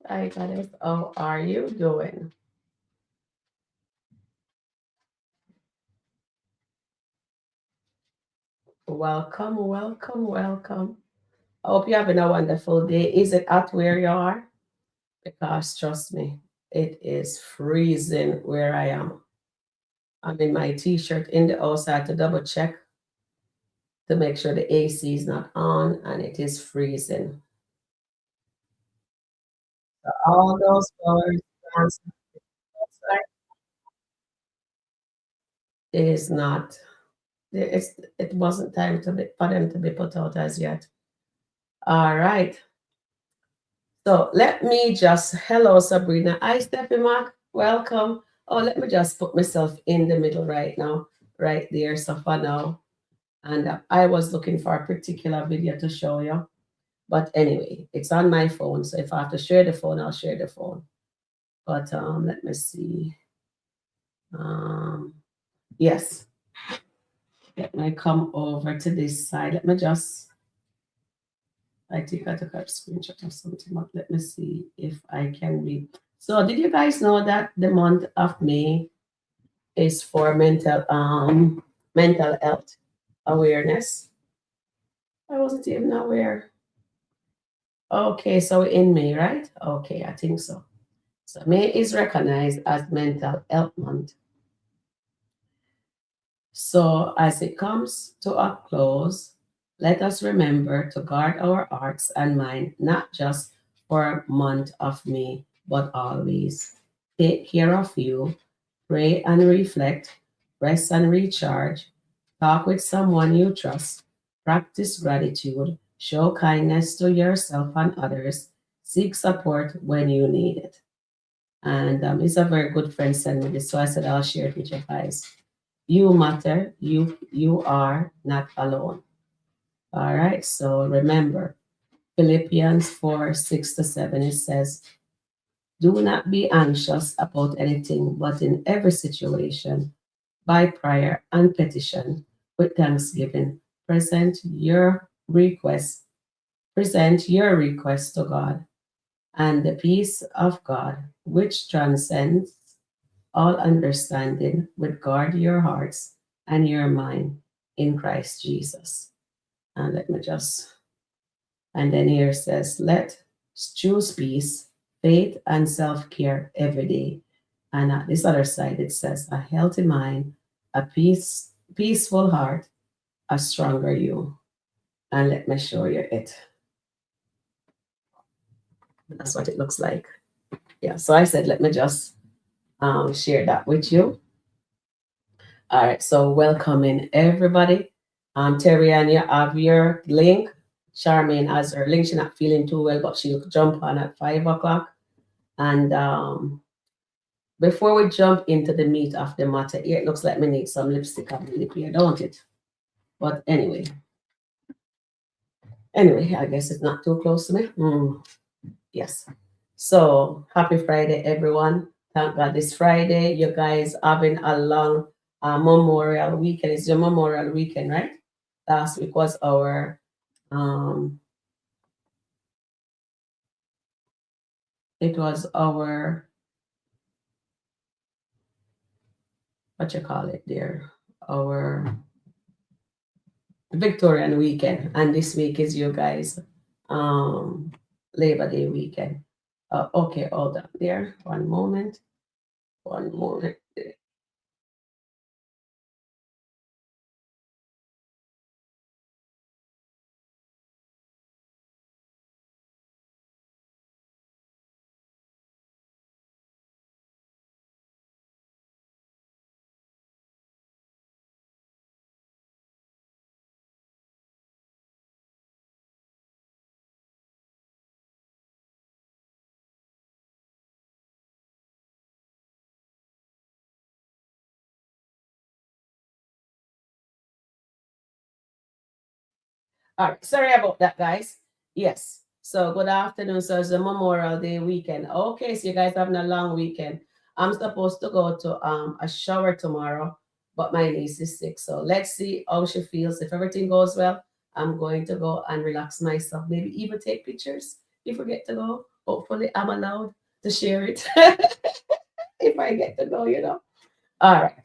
Hi, Goddess. How are you doing? Welcome, welcome, welcome. I hope you're having a wonderful day. Is it hot where you are? Because trust me, it is freezing where I am. I'm in my t-shirt in the house. I had to double check to make sure the AC is not on, and it is freezing. So all those flowers plants outside is not. It wasn't time for them to be put out as yet. All right. So let me just, hello Sabrina. Hi Steffi Mark, welcome. Oh, let me just put myself in the middle right now, right there, so for now. And I was looking for a particular video to show you. But anyway, it's on my phone. So if I have to share the phone, I'll share the phone. But let me see. Um, yes, let me come over to this side. Let me just, I think I took a screenshot of something, but let me see if I can read. So did you guys know that the month of May is for mental health awareness? I wasn't even aware. Okay, so in May, right? Okay, I think so. So May is recognized as mental health month. So as it comes to a close, let us remember to guard our hearts and mind, not just for a month of May, but always. Take care of you, pray and reflect, rest and recharge, talk with someone you trust, practice gratitude, show kindness to yourself and others, seek support when you need it. And it's a very good friend sent me this, so I said I'll share it with you guys. You matter. You are not alone. All right. So remember, Philippians 4:6-7. It says, "Do not be anxious about anything, but in every situation, by prayer and petition, with thanksgiving, present your request to God, and the peace of God, which transcends all understanding, would guard your hearts and your mind in Christ Jesus." And let me just, and then here it says, let choose peace, faith, and self care every day. And at this other side, it says, a healthy mind, peaceful heart, a stronger you. And let me show you it. That's what it looks like. Yeah, so I said, let me just share that with you. All right, so welcoming everybody. Terry, and you have your link. Charmaine has her link. She's not feeling too well, but she'll jump on at 5 o'clock. And before we jump into the meat of the matter, here it looks like we need some lipstick on the lip here, don't it? But anyway, I guess it's not too close to me. Yes. So happy Friday, everyone. Thank God this Friday. You guys having a long Memorial weekend. It's your Memorial weekend, right? Last week was our um it was our what you call it there? Our Victorian weekend. And this week is you guys um Labor Day weekend. Okay, hold on there. One moment. One moment. All right, sorry about that, guys. Yes. So good afternoon. So it's the Memorial Day weekend. Okay, so you guys having a long weekend. I'm supposed to go to a shower tomorrow, but my niece is sick. So let's see how she feels. If everything goes well, I'm going to go and relax myself. Maybe even take pictures if we get to go. Hopefully, I'm allowed to share it if I get to go, All right.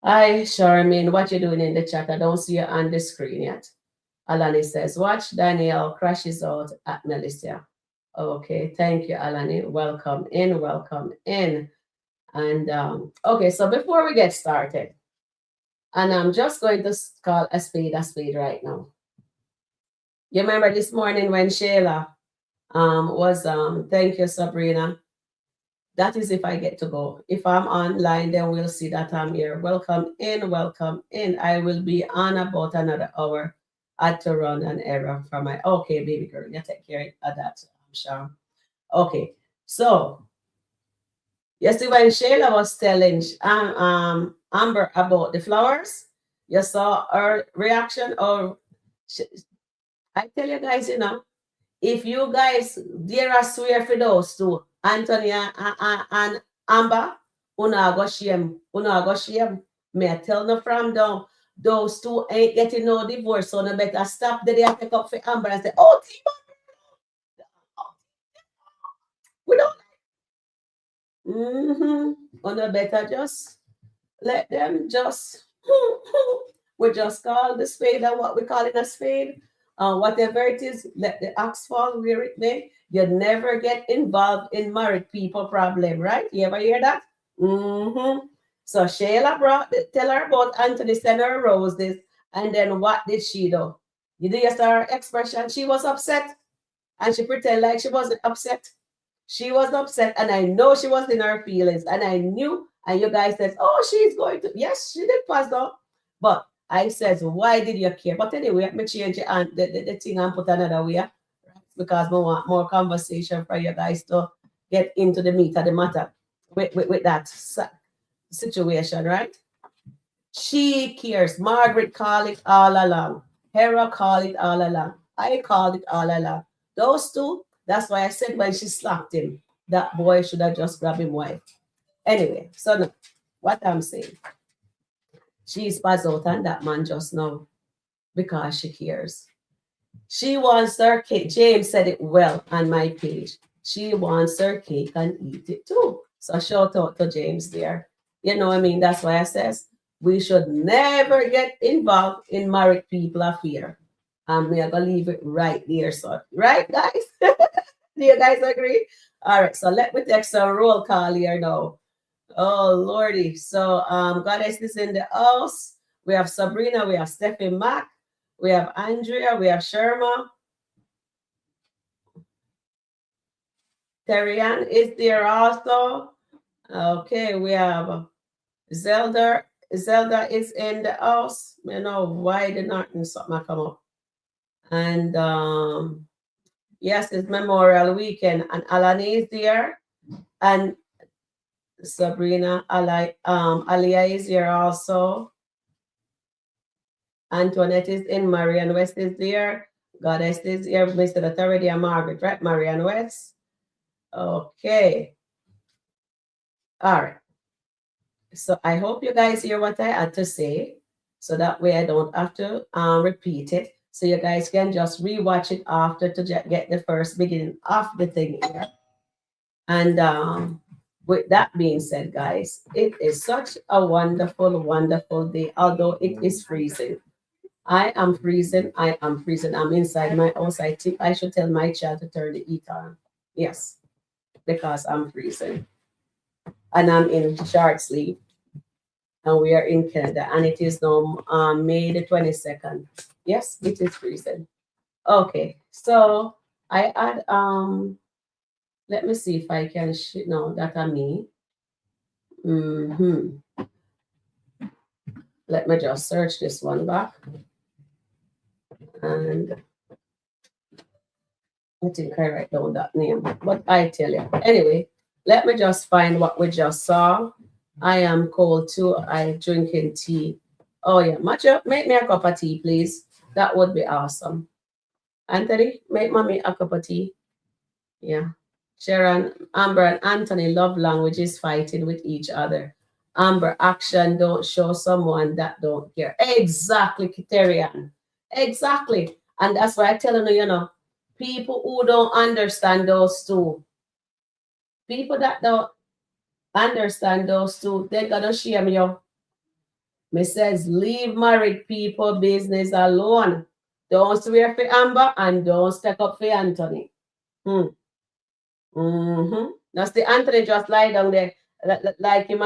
Hi, Charmaine. What you doing in the chat? I don't see you on the screen yet. Alani says, watch Danielle crashes out at Melissa. Okay, thank you, Alani. Welcome in, welcome in. And okay, so before we get started, and I'm just going to call a spade right now. You remember this morning when Shayla was thank you, Sabrina. That is if I get to go. If I'm online, then we'll see that I'm here. Welcome in, welcome in. I will be on about another hour. I had to run an error for my okay, baby girl. You take care of that, Sharon. Okay, so you see when Shayla was telling Amber about the flowers, you saw her reaction. Or I tell you guys, if you guys dare I swear for those two, Anthony and Amber, una go shame, una go shame. Me I tell no from down, those two ain't getting no divorce, so no better stop the day I pick up for Amber and say, oh, we don't. Una better just let them just we just call the spade and what we call it a spade. Whatever it is, let the axe fall where it may. You never get involved in married people problem, right? You ever hear that? So Shayla tell her about Anthony send her roses, and then what did she do? You do her expression. She was upset, and she pretend like she wasn't upset. She was upset, and I know she was in her feelings, and I knew. And you guys said, "Oh, she's going to." Yes, she did pass down, but I says, "Why did you care?" But anyway, me change it and the thing and put another way, right? Because we want more conversation for you guys to get into the meat of the matter with that situation, right? She cares. Margaret called it all along. Hera called it all along. I called it all along. Those two, that's why I said when she slapped him, that boy should have just grabbed him wife. Anyway, so now, what I'm saying, she's passed out on that man just now because she cares. She wants her cake. James said it well on my page. She wants her cake and eat it too. So shout out to James there. You know what I mean? That's why I says we should never get involved in married people affair. And we are gonna leave it right there. So right, guys? Do you guys agree? All right, so let me take some roll call here now. Oh Lordy. So Goddess is in the house. We have Sabrina, we have Stephanie Mack, we have Andrea, we have Sherma. Terrian is there also. Okay, we have Zelda. Zelda is in the house. You know why did not something come up? And yes, it's Memorial Weekend, and Alani is there, and Sabrina Alia is here also. Antoinette is in. Marianne West is there. Goddess is here. Mr. Authority and Margaret, right? Marianne West. Okay. All right. So I hope you guys hear what I had to say, so that way I don't have to repeat it. So you guys can just rewatch it after to get the first beginning of the thing here. And with that being said, guys, it is such a wonderful, wonderful day, although it is freezing. I am freezing. I am freezing. I'm inside my house. I think I should tell my child to turn the heat on. Yes, because I'm freezing. And I'm in short sleeve. And we are in Canada. And it is now May the 22nd. Yes, it is freezing. Okay, so I add let me see if I can no, that are me. Let me just search this one back. And I think I write down that name, but I tell you. Anyway, let me just find what we just saw. I am cold too. I drinking tea. Oh yeah, Matcha, make me a cup of tea, please. That would be awesome. Anthony, make mommy a cup of tea. Yeah. Sharon, Amber, and Anthony love languages fighting with each other. Amber, action don't show someone that don't care. Exactly, Kiterian. Exactly. And that's why I tell you, people who don't understand those two, people that don't understand those two, they're gonna shame you. Me says, leave married people business alone. Don't swear for Amber and don't step up for Anthony. Hmm. That's the Anthony just lie down there like him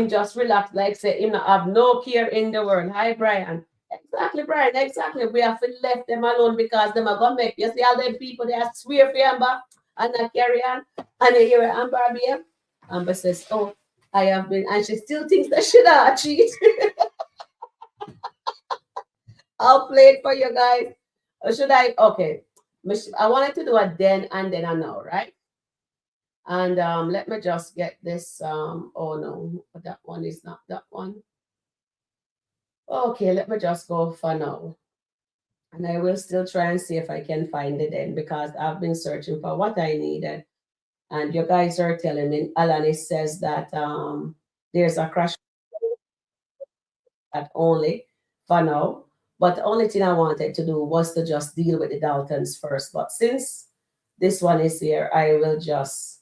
just relax, like say him not have no care in the world. Hi Brian. Exactly, Brian. Exactly. We have to left them alone because them are gonna make you see all them people they are swear for Amber and not carry on. And you hear Amber be Amber says, oh, I have been, and she still thinks that she not cheat. I'll play it for you guys. Or should I? Okay. I wanted to do a then and then a now, right? And let me just get this. Oh no, that one is not that one. Okay, let me just go for now. And I will still try and see if I can find it then because I've been searching for what I needed. And you guys are telling me, Alanis says that there's a crash at only for now. But the only thing I wanted to do was to just deal with the Daltons first. But since this one is here, I will just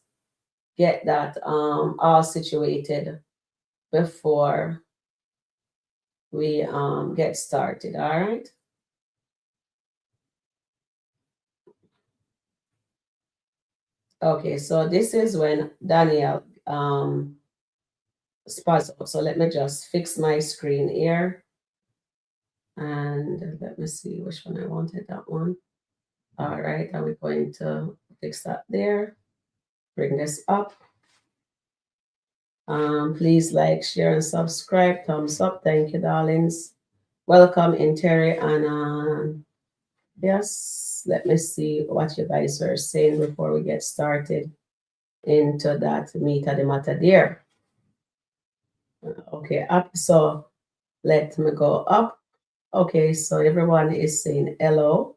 get that all situated before we get started. All right. Okay, so this is when Danielle spots up. So let me just fix my screen here. And let me see which one I wanted, that one. All right, are we going to fix that there? Bring this up. Please like, share, and subscribe. Thumbs up. Thank you, darlings. Welcome in Terry and yes, let me see what you guys are saying before we get started into that meat of the matter there. Okay, up. So let me go up. Okay, so everyone is saying hello.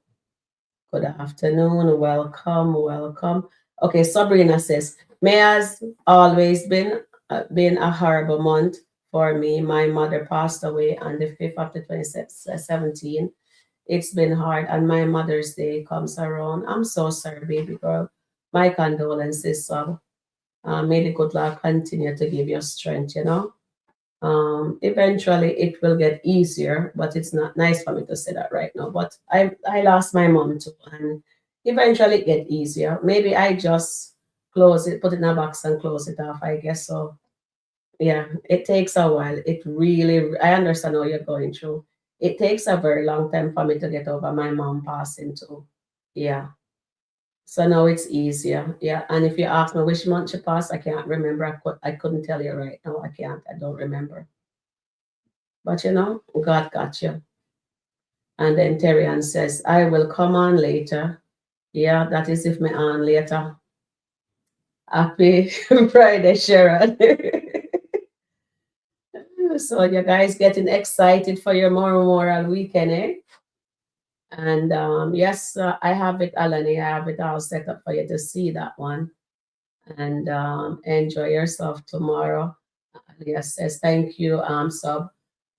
Good afternoon. Welcome. Welcome. Okay, Sabrina says, May has always been a horrible month for me. My mother passed away on the 5th of the 2017. It's been hard, and my Mother's Day comes around. I'm so sorry, baby girl. My condolences, so may the good Lord continue to give you strength, you know. Eventually it will get easier, but it's not nice for me to say that right now. But I lost my mom too, and eventually it get easier. Maybe I just close it, put it in a box and close it off, I guess. So yeah, it takes a while. It really, I understand what you're going through. It takes a very long time for me to get over my mom passing too. Yeah. So now it's easier. Yeah. And if you ask me which month she passed, I can't remember. I couldn't tell you right now. I can't. I don't remember. But you know, God got you. And then Terrian says, I will come on later. Yeah, that is if me on later. Happy Friday, Sharon. So you guys getting excited for your Memorial weekend, eh? And yes, I have it, Alani. I have it all set up for you to see that one. And enjoy yourself tomorrow. Alia says, thank you, sub.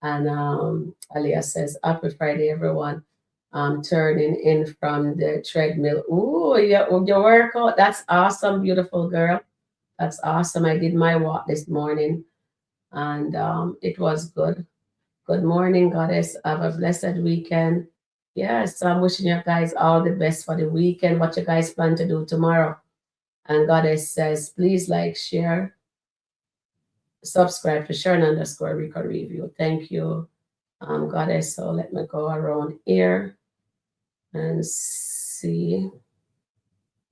And Alia says, happy Friday, everyone. Turning in from the treadmill. Ooh, your workout. That's awesome, beautiful girl. That's awesome. I did my walk this morning and it was good. Good morning, Goddess. Have a blessed weekend. Yes, I'm wishing you guys all the best for the weekend. What you guys plan to do tomorrow? And Goddess says, please like, share, subscribe to Sharon underscore Rico Review. Thank you, Goddess. So let me go around here and see.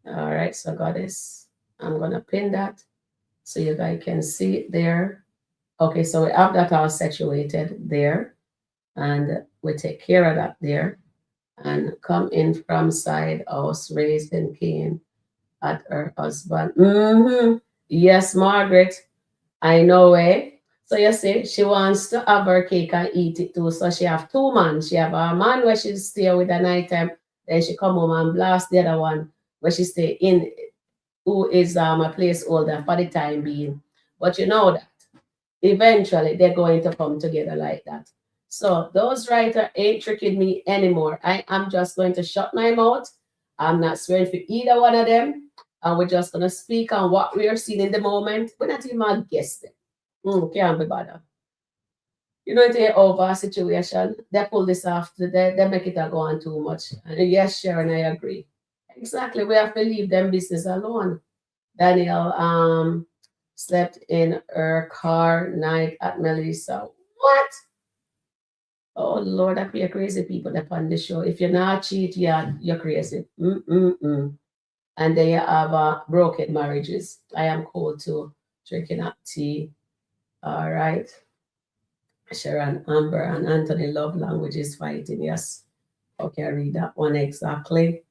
All right, so Goddess, I'm gonna pin that so you guys can see it there. Okay, so we have that all situated there, and we take care of that there, and come in from side house raising Cain at her husband. Yes, Margaret, I know, eh? So you see, she wants to have her cake and eat it too. So she have two men. She have a man where she stay with the nighttime. Then she come home and blast the other one where she stay in, who is a placeholder for the time being. But you know that eventually they're going to come together like that. So those writers ain't tricking me anymore. I am just going to shut my mouth. I'm not swearing for either one of them. And we're just going to speak on what we are seeing in the moment. We're not even guessing. Can't be bothered. You know, it's over a situation. They pull this off. They make it go on too much. And yes, Sharon, I agree. Exactly. We have to leave them business alone. Danielle slept in her car night at Melissa. What? Oh Lord, that be a crazy people that on the show. If you're not cheat, yeah, you're crazy. Mm-mm-mm. And then you have broken marriages. I am cold too, drinking up tea. All right. Sharon, Amber, and Anthony love languages fighting. Yes. Okay, I read that one exactly.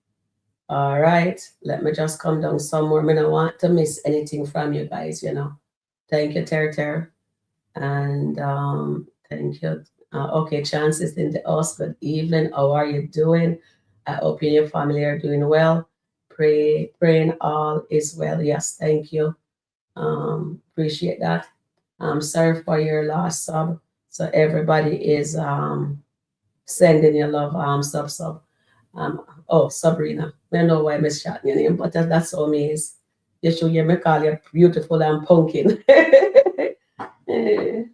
All right. Let me just come down somewhere. I don't want to miss anything from you guys, you know. Thank you, Ter. And thank you. Okay, Chances in the house. Good evening. How are you doing? I hope you and your family are doing well. Praying all is well. Yes, thank you. Appreciate that. Sorry for your lost sub. So everybody is sending you love. Sub. Oh, Sabrina. I don't know why I'm shouting your name, but that's all me is. You should hear me call you beautiful and pumpkin. Eh,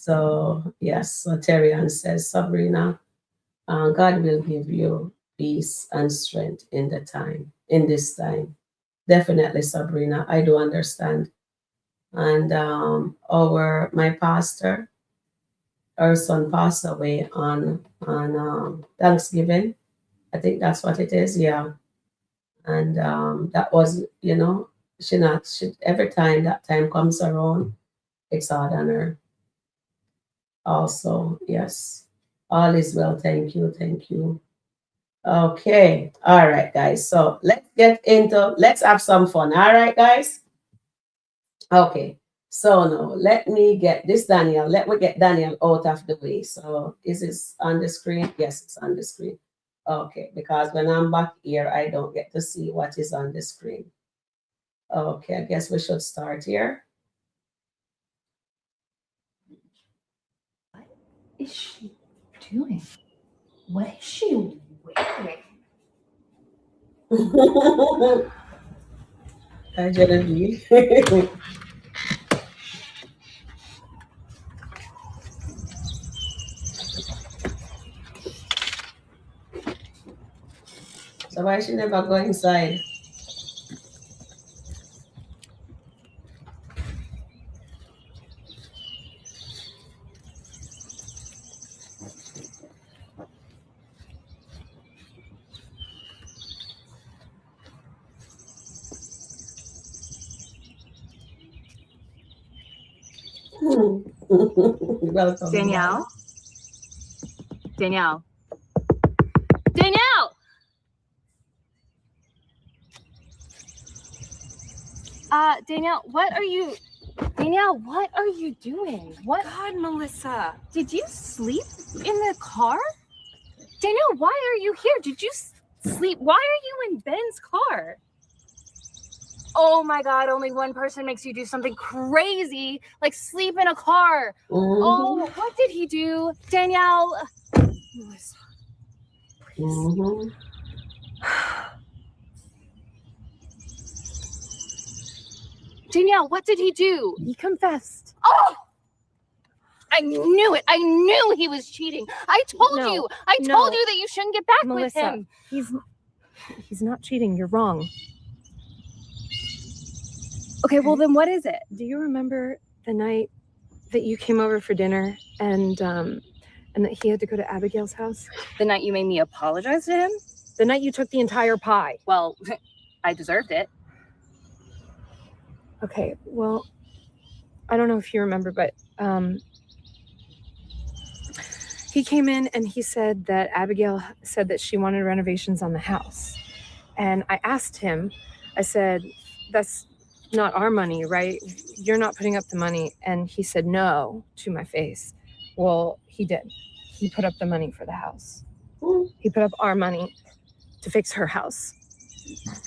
So, yes, so Terrian says, Sabrina, God will give you peace and strength in this time. Definitely, Sabrina, I do understand. And my pastor, her son passed away on Thanksgiving. I think that's what it is, yeah. And that was, she every time that time comes around, it's hard on her. Also, yes. All is well. Thank you. Thank you. Okay. All right, guys. So let's have some fun. All right, guys. Okay. So now let me get this Daniel. Let me get Daniel out of the way. So is this on the screen? Yes, it's on the screen. Okay, because when I'm back here, I don't get to see what is on the screen. Okay, I guess we should start here. What is she doing? What is she wearing? Hi, Genevieve. So why she never go inside? Welcome. Danielle? Danielle? Danielle! Danielle, what are you doing? What? God, Melissa. Did you sleep in the car? Danielle, why are you here? Did you sleep? Why are you in Ben's car? Oh my God, only one person makes you do something crazy, like sleep in a car. Oh, what did he do? Danielle. Melissa, please. Danielle, what did he do? He confessed. Oh! I knew it. I knew he was cheating. I told you. I told you that you shouldn't get back Melissa, with him. He's not cheating. You're wrong. Okay, well then what is it? Do you remember the night that you came over for dinner and that he had to go to Abigail's house? The night you made me apologize to him? The night you took the entire pie. Well, I deserved it. Okay, well, I don't know if you remember, but he came in and he said that Abigail said that she wanted renovations on the house. And I asked him, I said, that's not our money, right? You're not putting up the money. And he said no to my face. Well, he did. He put up the money for the house. He put up our money to fix her house.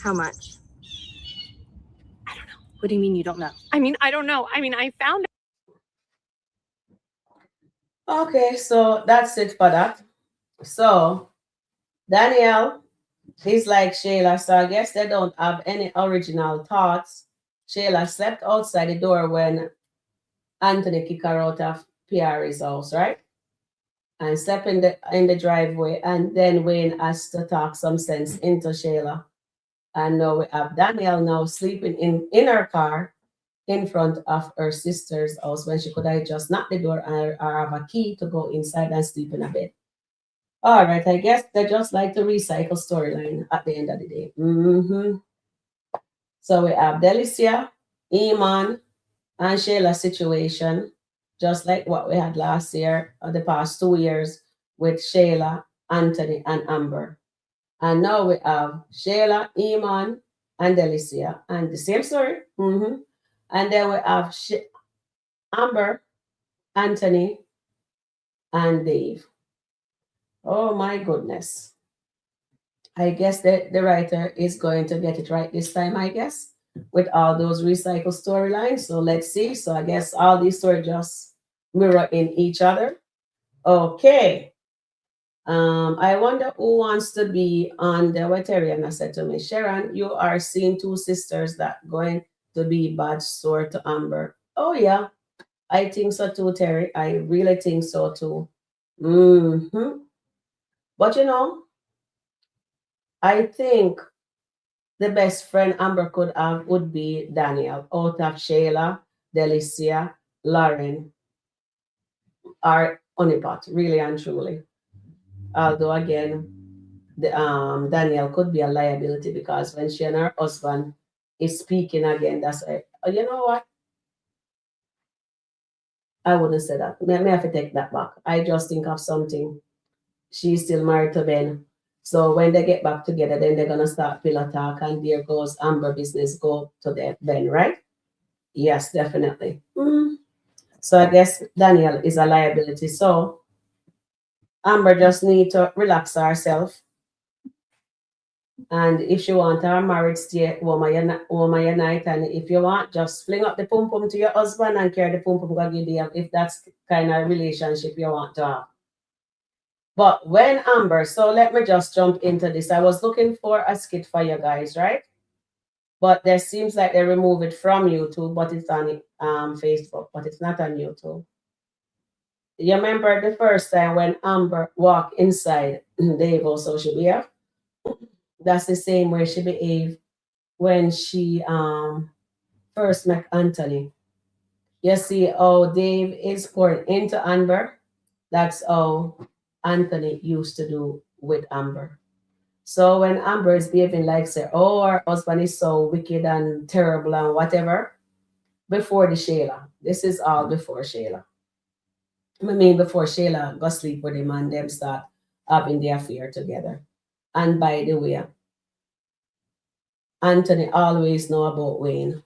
How much? I don't know. What do you mean you don't know? I mean, I don't know. I mean, I found Okay, so that's it for that. So Danielle is like Shayla, so I guess they don't have any original thoughts. Shayla slept outside the door when Anthony kicked her out of Pierre's house, right? And slept in the driveway, and then Wayne has to talk some sense into Shayla. And now we have Danielle now sleeping in her car in front of her sister's house when she could have just knocked the door or have a key to go inside and sleep in a bed. All right, I guess they just like to recycle storyline at the end of the day. So we have Delicia, Iman, and Shayla's situation, just like what we had last year or the past 2 years with Shayla, Anthony, and Amber. And now we have Shayla, Iman, and Delicia, and the same story. And then we have Amber, Anthony, and Dave. Oh my goodness. I guess the writer is going to get it right this time, I guess, with all those recycled storylines. So let's see. So I guess all these stories just mirror in each other. Okay. I wonder who wants to be on the Waterian. Said to me, Sharon, you are seeing two sisters that going to be bad sort to Amber. Oh yeah, I think so too, Terry. I really think so too. But you know, I think the best friend Amber could have would be Daniel, out of Shayla, Delicia, Lauren, or Honeypot, really and truly. Although again, Danielle could be a liability because when she and her husband is speaking again, that's you know what? I wouldn't say that. May I have to take that back. I just think of something. She's still married to Ben. So when they get back together, then they're gonna start pillow talk, and there goes Amber business go to the Ben, right? Yes, definitely. So I guess Danielle is a liability. So Amber just need to relax herself. And if she want her marriage, stay home your night. And if you want, just fling up the pum pum to your husband and carry the pum pum go give you if that's the kind of relationship you want to have. But when Amber, so let me just jump into this. I was looking for a skit for you guys, right? But there seems like they remove it from YouTube, but it's on Facebook, but it's not on YouTube. You remember the first time when Amber walked inside Dave social media? That's the same way she behaved when she first met Anthony. You see how Dave is pouring into Amber. That's how Anthony used to do with Amber. So when Amber is behaving like say, oh, her husband is so wicked and terrible and whatever, before the Shayla. This is all before Shayla. I mean before Shayla go sleep with him and them start having the affair together. And by the way, Anthony always know about Wayne.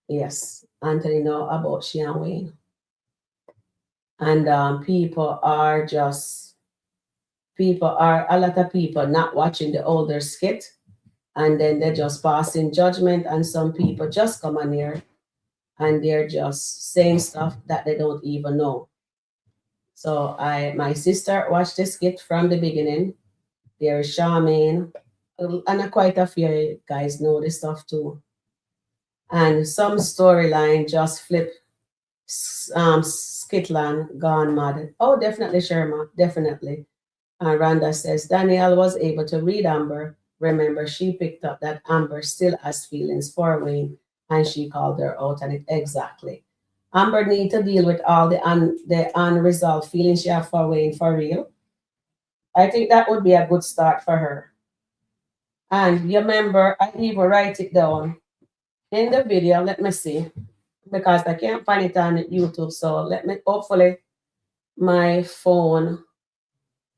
Yes, Anthony know about she and Wayne. And people are a lot of people not watching the older skit, and then they're just passing judgment, and some people just come on here and they're just saying stuff that they don't even know. So my sister watched the skit from the beginning. There's Charmaine, and quite a few guys know this stuff too. And some storyline just flip. Skitland gone mad. Oh, definitely, Sherma, definitely. And Rhonda says Danielle was able to read Amber. Remember, she picked up that Amber still has feelings for Wayne, and she called her out on it exactly. Amber need to deal with all the unresolved feelings she have for Wayne for real. I think that would be a good start for her. And you remember, I even write it down in the video. Let me see, because I can't find it on YouTube. So let me, hopefully, my phone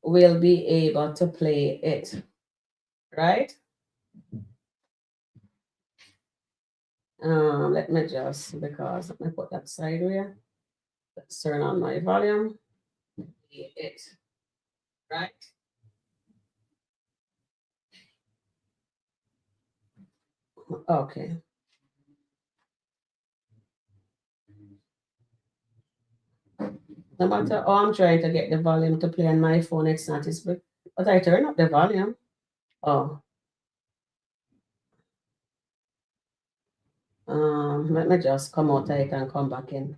will be able to play it, right? Let me just, because let me put that side here. Let's turn on my volume. It, right? Okay. No matter how I'm trying to get the volume to play on my phone, it's not as big. But I turn up the volume. Oh. Let me just come out of it and come back in.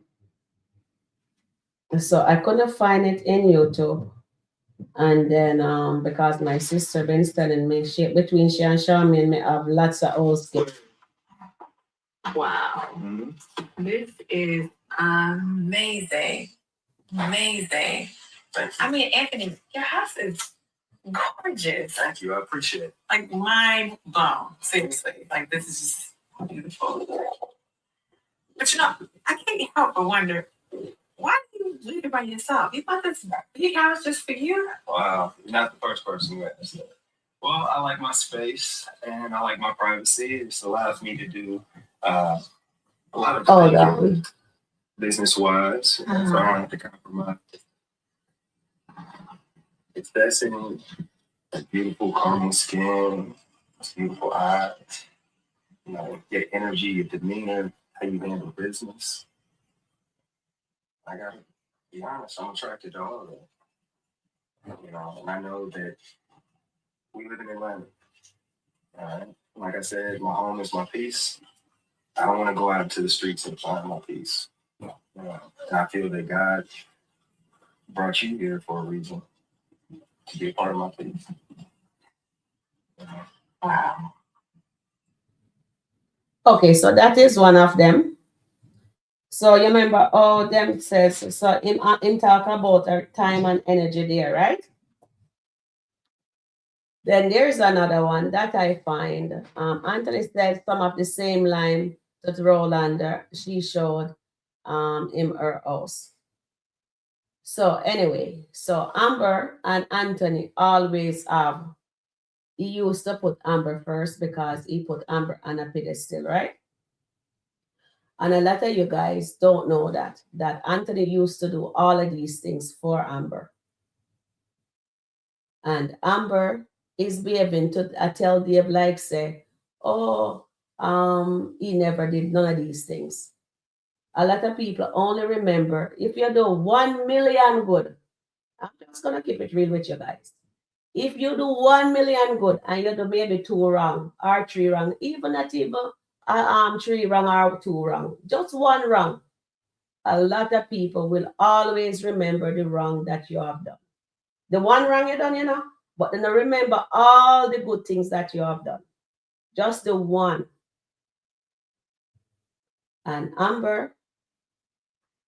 So I couldn't find it in YouTube. And then because my sister been telling me between she and Charmaine may have lots of old skits. Wow. This is amazing. Amazing. I mean, Anthony, your house is gorgeous. Thank you. I appreciate it. Like mind blown. Seriously. Like this is just beautiful. But you know, I can't help but wonder, why do you live it by yourself? You bought this big house just for you? Wow, you're not the first person who asked that. Well, I like my space and I like my privacy. It allows me to do a lot of things business-wise, so I don't have to compromise. It's best in beautiful, calming skin, beautiful eyes, you know, your energy, your demeanor, how you handle business. I gotta be honest, I'm attracted to all of that. You know, and I know that we live in Atlanta. All right. Like I said, my home is my peace. I don't want to go out into the streets and find my peace. You know, and I feel that God brought you here for a reason, to be a part of my peace. You know? Wow. Okay, so that is one of them. So you remember all them says, so in talk about our time and energy there, right? Then there's another one that I find. Anthony said some of the same line that Roland she showed in her house. So anyway, so Amber and Anthony always have, he used to put Amber first because he put Amber on a pedestal, right? And a lot of you guys don't know that Anthony used to do all of these things for Amber. And Amber is behaving to tell Dave like say, oh, he never did none of these things. A lot of people only remember if you do 1 million good. I'm just gonna keep it real with you guys. If you do 1 million good and you do maybe 2 wrong or 3 wrong, even not even 3 wrong or 2 wrong, just 1 wrong, a lot of people will always remember the wrong that you have done. The 1 wrong you done, you know, but then remember all the good things that you have done. Just the 1. And Amber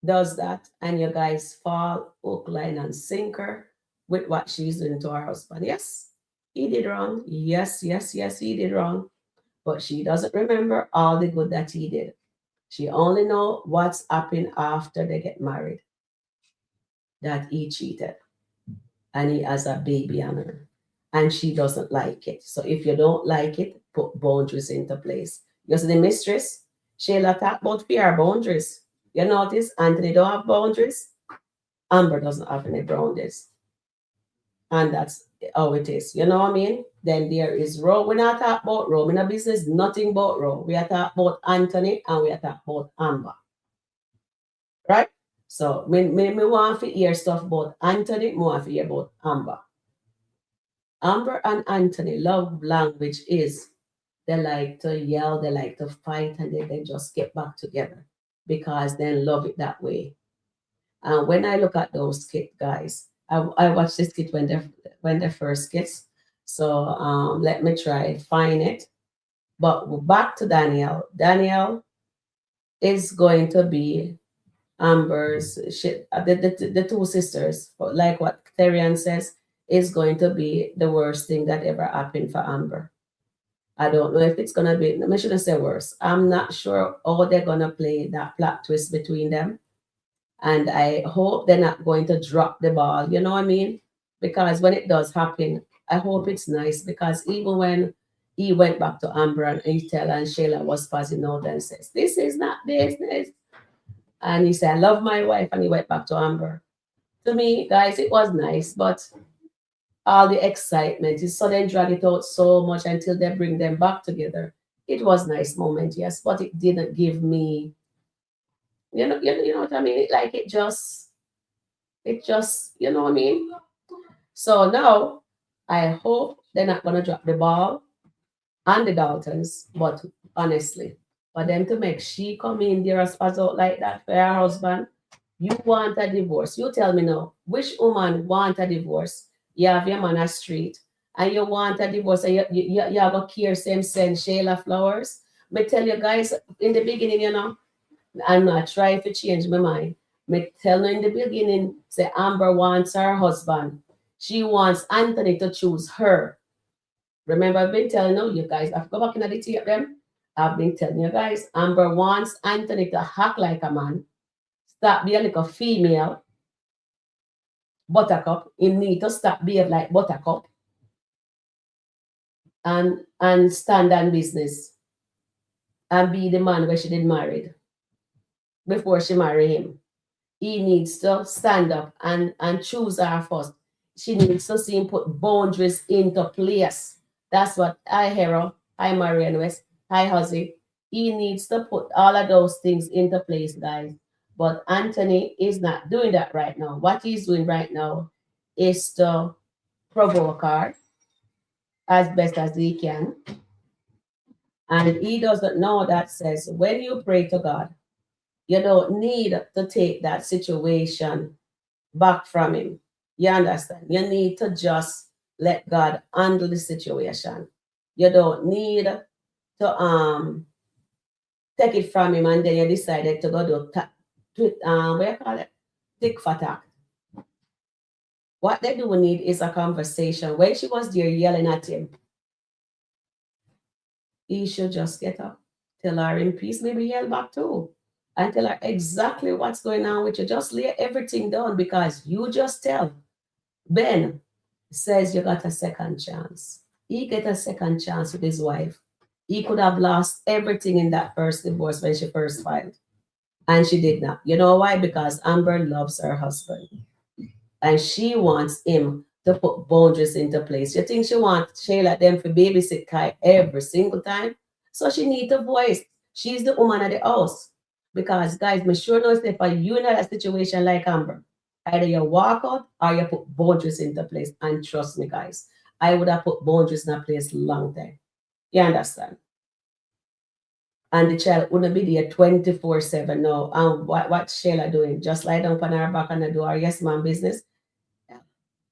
does that, and you guys fall hook, line, and sinker with what she's doing to her husband. Yes, he did wrong. Yes, he did wrong. But she doesn't remember all the good that he did. She only know what's happened after they get married. That he cheated. And he has a baby on her. And she doesn't like it. So if you don't like it, put boundaries into place. You see the mistress, Sheila talk about fear boundaries. You notice Anthony don't have boundaries. Amber doesn't have any boundaries. And that's how it is. You know what I mean? Then there is Ro. We're not talking about Ro. We're in a business, nothing but Ro. We are talking about Anthony and we are talking about Amber. Right? So me want to hear stuff about Anthony, more want to hear about Amber. Amber and Anthony love language is they like to yell, they like to fight, and they just get back together because they love it that way. And when I look at those skit guys, I watched this skit when they first skits. So let me try find it. But back to Danielle. Danielle is going to be Amber's the 2 sisters, like what Therian says, is going to be the worst thing that ever happened for Amber. I don't know if it's gonna be, I shouldn't say worse. I'm not sure how they're gonna play that plot twist between them. And I hope they're not going to drop the ball, you know what I mean? Because when it does happen, I hope it's nice because even when he went back to Amber and Etel and Sheila was passing out and says, this is not business. And he said, I love my wife, and he went back to Amber. To me, guys, it was nice, but all the excitement is suddenly drag it out so much until they bring them back together. It was nice moment, yes, but it didn't give me, you know what I mean? Like it just, It just, you know what I mean? So now I hope they're not gonna drop the ball on the Daltons, but honestly, for them to make she come in there as spaz out like that for her husband, you want a divorce. You tell me now, which woman want a divorce? You have your man a street and you want a divorce and you have a care same sense, Shayla Flowers. Me tell you guys in the beginning, you know, I'm not trying to change my mind. Me tell her in the beginning, say Amber wants her husband. She wants Anthony to choose her. Remember, I've been telling you guys, I've go back in the tape them. I've been telling you guys, Amber wants Anthony to act like a man, stop being like a female, buttercup. He need to stop being like buttercup and stand on business and be the man where she did married before she married him. He needs to stand up and choose her first. She needs to see him put boundaries into place. That's what I Hero, I Marian West, I Huzzy. He needs to put all of those things into place, guys. But Anthony is not doing that right now. What he's doing right now is to provoke her as best as he can. And he doesn't know that says when you pray to God, you don't need to take that situation back from him. You understand? You need to just let God handle the situation. You don't need to take it from him and then you decided to go do what you call it? Tick for tack. What they do need is a conversation. When she was there yelling at him, he should just get up, tell her in peace, maybe yell back too, and tell her exactly what's going on with you. Just lay everything down because you just tell. Ben says you got a second chance. He get a second chance with his wife. He could have lost everything in that first divorce when she first filed. And she did not. You know why? Because Amber loves her husband. And she wants him to put boundaries into place. You think she wants Shayla them for babysit Kai every single time? So she needs a voice. She's the woman of the house. Because guys, me sure knows if you in a situation like Amber, either you walk out or you put boundaries into place. And trust me, guys, I would have put boundaries in place long time. You understand? And the child wouldn't be there 24/7 now. And what's Shayla doing? Just lie down on her back and do her yes man business.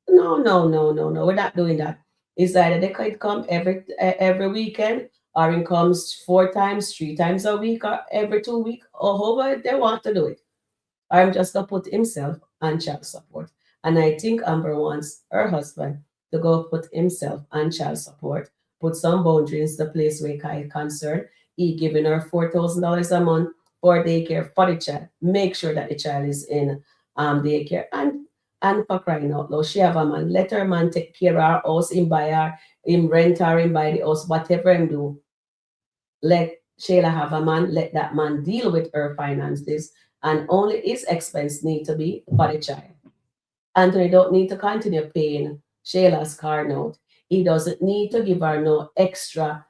No, no, no, no, no. We're not doing that. It's either they could come every weekend, or it comes 4 times, 3 times a week, or every 2 weeks, or however they want to do it. I'm just gonna put himself on child support. And I think Amber wants her husband to go put himself on child support, put some boundaries in the place where Kai concerned. He giving her $4,000 a month for daycare for the child. Make sure that the child is in daycare. And for crying out loud, she have a man. Let her man take care of her house, him buy her, him rent her, him buy the house, whatever him do. Let Shayla have a man, let that man deal with her finances, and only his expense need to be for the child. Anthony don't need to continue paying Shayla's car note. He doesn't need to give her no extra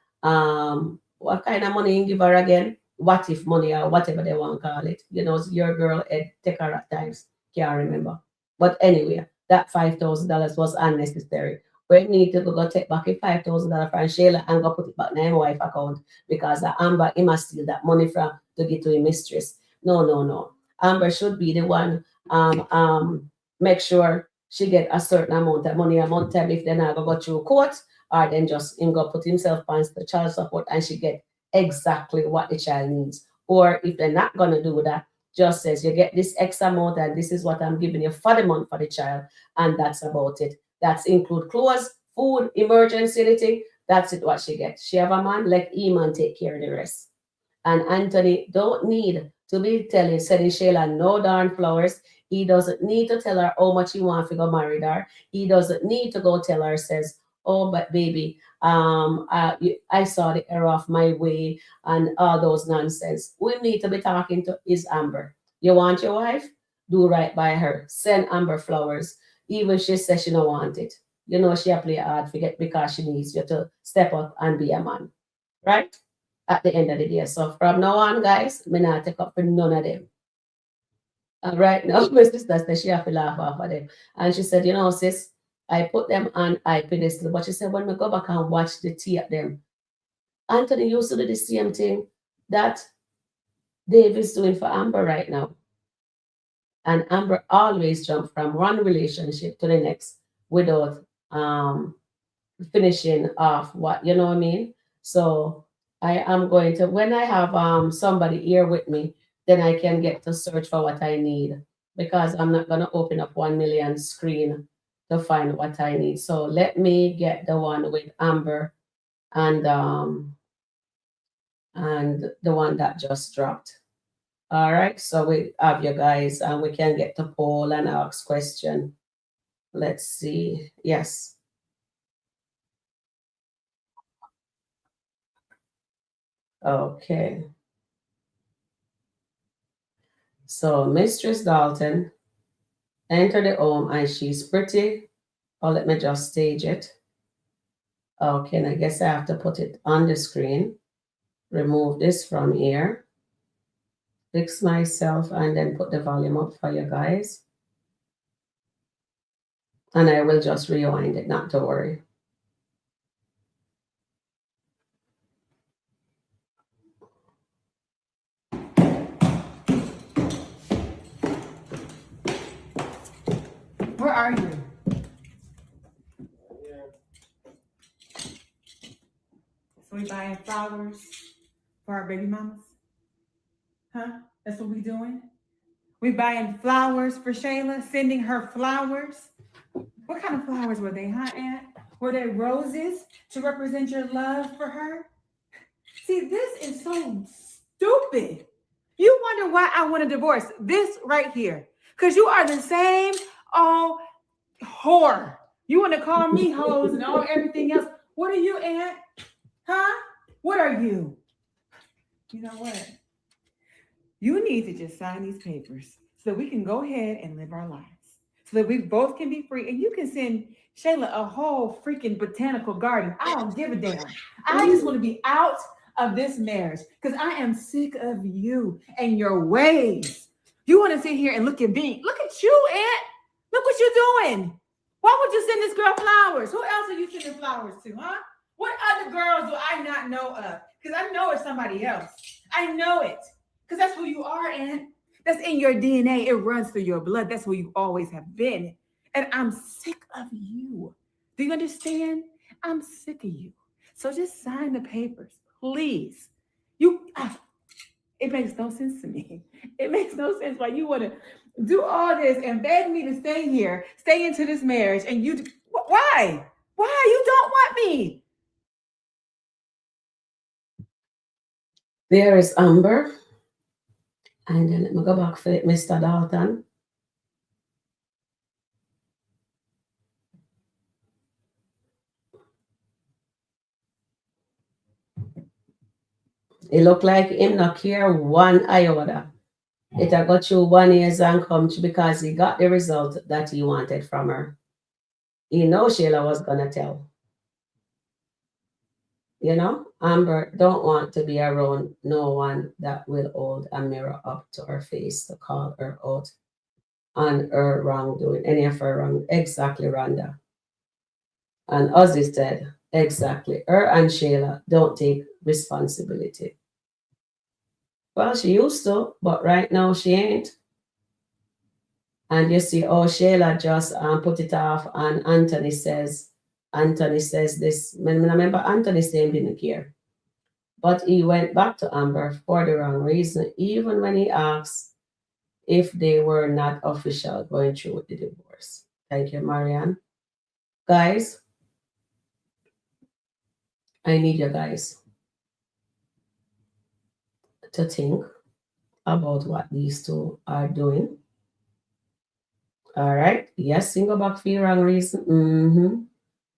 what kind of money you give her again? What if money or whatever they want to call it. You know, your girl take her at times. Can't remember. But anyway, that $5,000 was unnecessary. We need to go take back the $5,000 from Shayla and go put it back in my wife account because the Amber he must steal that money from to get to his mistress. No, no, no. Amber should be the one make sure she get a certain amount of money a month time if they not go through court, or then just him go put himself on the child support and she get exactly what the child needs. Or if they're not gonna do that, just says you get this X amount and this is what I'm giving you for the month for the child, and that's about it. That's include clothes, food, emergency, anything. That's it what she gets. She have a man, let him man take care of the rest. And Anthony don't need to be sending Shayla no darn flowers. He doesn't need to tell her how much he wants to go marry her. He doesn't need to go tell her, says, oh, but baby, I saw the error of my way and all those nonsense. We need to be talking to is Amber. You want your wife? Do right by her. Send Amber flowers. Even she says she don't want it. You know she play hard forget because she needs you to step up and be a man. Right? At the end of the day. So from now on, guys, me not take up for none of them. Right now, my sister said she have to laugh off of them. And she said, you know, sis, I put them on high pedestal. But she said, when we go back and watch the tea at them, Anthony used to do the same thing that Dave is doing for Amber right now. And Amber always jump from one relationship to the next without finishing off what, you know what I mean? So I am going to, when I have somebody here with me, then I can get to search for what I need, because I'm not going to open up 1 million screen to find what I need. So let me get the one with Amber and the one that just dropped. All right, so we have you guys and we can get to poll and ask question. Let's see. Yes. Okay. So Mistress Dalton enter the home and she's pretty. Oh, let me just stage it. Okay, and I guess I have to put it on the screen. Remove this from here. Fix myself and then put the volume up for you guys. And I will just rewind it, not to worry. Where are you? So we buying flowers for our baby mamas? Huh? That's what we doing? We buying flowers for Shayla, sending her flowers. What kind of flowers were they, huh, Aunt? Were they roses to represent your love for her? See, this is so stupid. You wonder why I want a divorce. This right here. Because you are the same old whore. You want to call me hoes and all everything else. What are you, Aunt? Huh? What are you? You know what? You need to just sign these papers so that we can go ahead and live our lives. So that we both can be free. And you can send Shayla a whole freaking botanical garden. I don't give a damn. I just want to be out of this marriage because I am sick of you and your ways. You want to sit here and look at me. Look at you, Aunt. Look what you're doing. Why would you send this girl flowers? Who else are you sending flowers to, huh? What other girls do I not know of? Because I know it's somebody else. I know it. Because that's who you are, Aunt. That's in your DNA. It runs through your blood. That's who you always have been. And I'm sick of you. Do you understand? I'm sick of you. So just sign the papers, please. It makes no sense to me. It makes no sense why you want to do all this and beg me to stay here, stay into this marriage, and you, why? Why? You don't want me. There is Amber. And then let me go back for Mr. Dalton. It look like him not care one iota. It a got you 1 years and come to because he got the result that he wanted from her. He know Shayla was gonna tell. You know, Amber don't want to be around no one that will hold a mirror up to her face to call her out on her wrongdoing, any of her wrong. Exactly, Rhonda. And Ozzy said, exactly. Her and Shayla don't take responsibility. Well, she used to, but right now she ain't. And you see, oh, Shayla just put it off, and Anthony says this. I remember Anthony saying didn't care. But he went back to Amber for the wrong reason, even when he asked if they were not official going through with the divorce. Thank you, Marianne. Guys, I need you guys to think about what these two are doing. All right. Yes, single back for the wrong reason.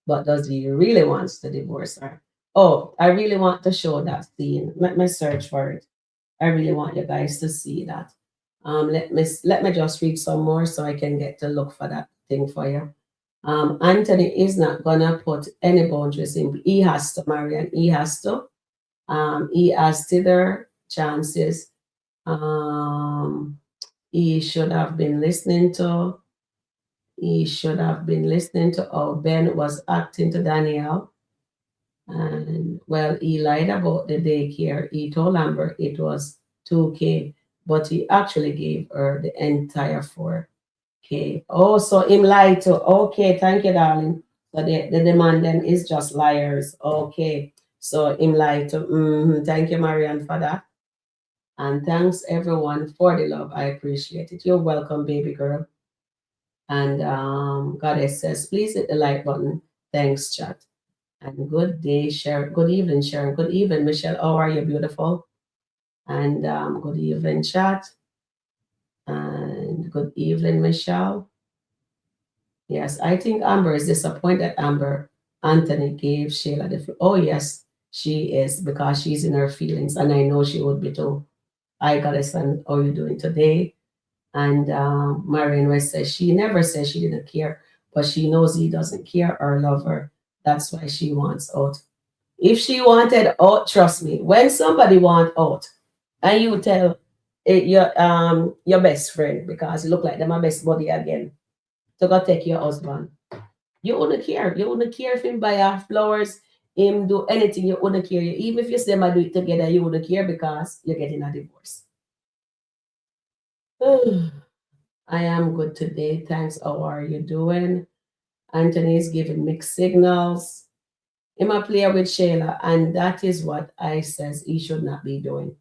But does he really wants to divorce her? Oh, I really want to show that scene. Let me search for it. I really want you guys to see that. Let me just read some more so I can get to look for that thing for you. Anthony is not gonna put any boundaries in. He has to marry and he has to. He has still chances. he should have been listening to. He should have been listening to how Ben was acting to Danielle. And well, he lied about the daycare. He told Amber it was 2K, but he actually gave her the entire 4K. Oh, so him lied to. Okay, thank you, darling. So the demand then is just liars. Okay. So him lied to. Thank you, Marianne, for that. And thanks everyone for the love. I appreciate it. You're welcome, baby girl. And Goddess says, please hit the like button. Thanks, chat. And good day, Sharon. Good evening, Sharon. Good evening, Michelle. How are you, beautiful? And good evening, chat. And good evening, Michelle. Yes, I think Amber is disappointed. Amber Anthony gave Shayla the. Oh yes, she is because she's in her feelings, and I know she would be too. I Goddess, and how are you doing today? And Marion West says she never said she didn't care, but she knows he doesn't care or love her. That's why she wants out. If she wanted out, trust me, when somebody want out, and you tell your best friend because you look like them my best buddy again to go take your husband, you wouldn't care. You wouldn't care if him buy her flowers, him do anything. You wouldn't care. Even if you say I do it together, you wouldn't care because you're getting a divorce. I am good today. Thanks. How are you doing? Anthony is giving mixed signals. I'm a player with Shayla, and that is what I says he should not be doing.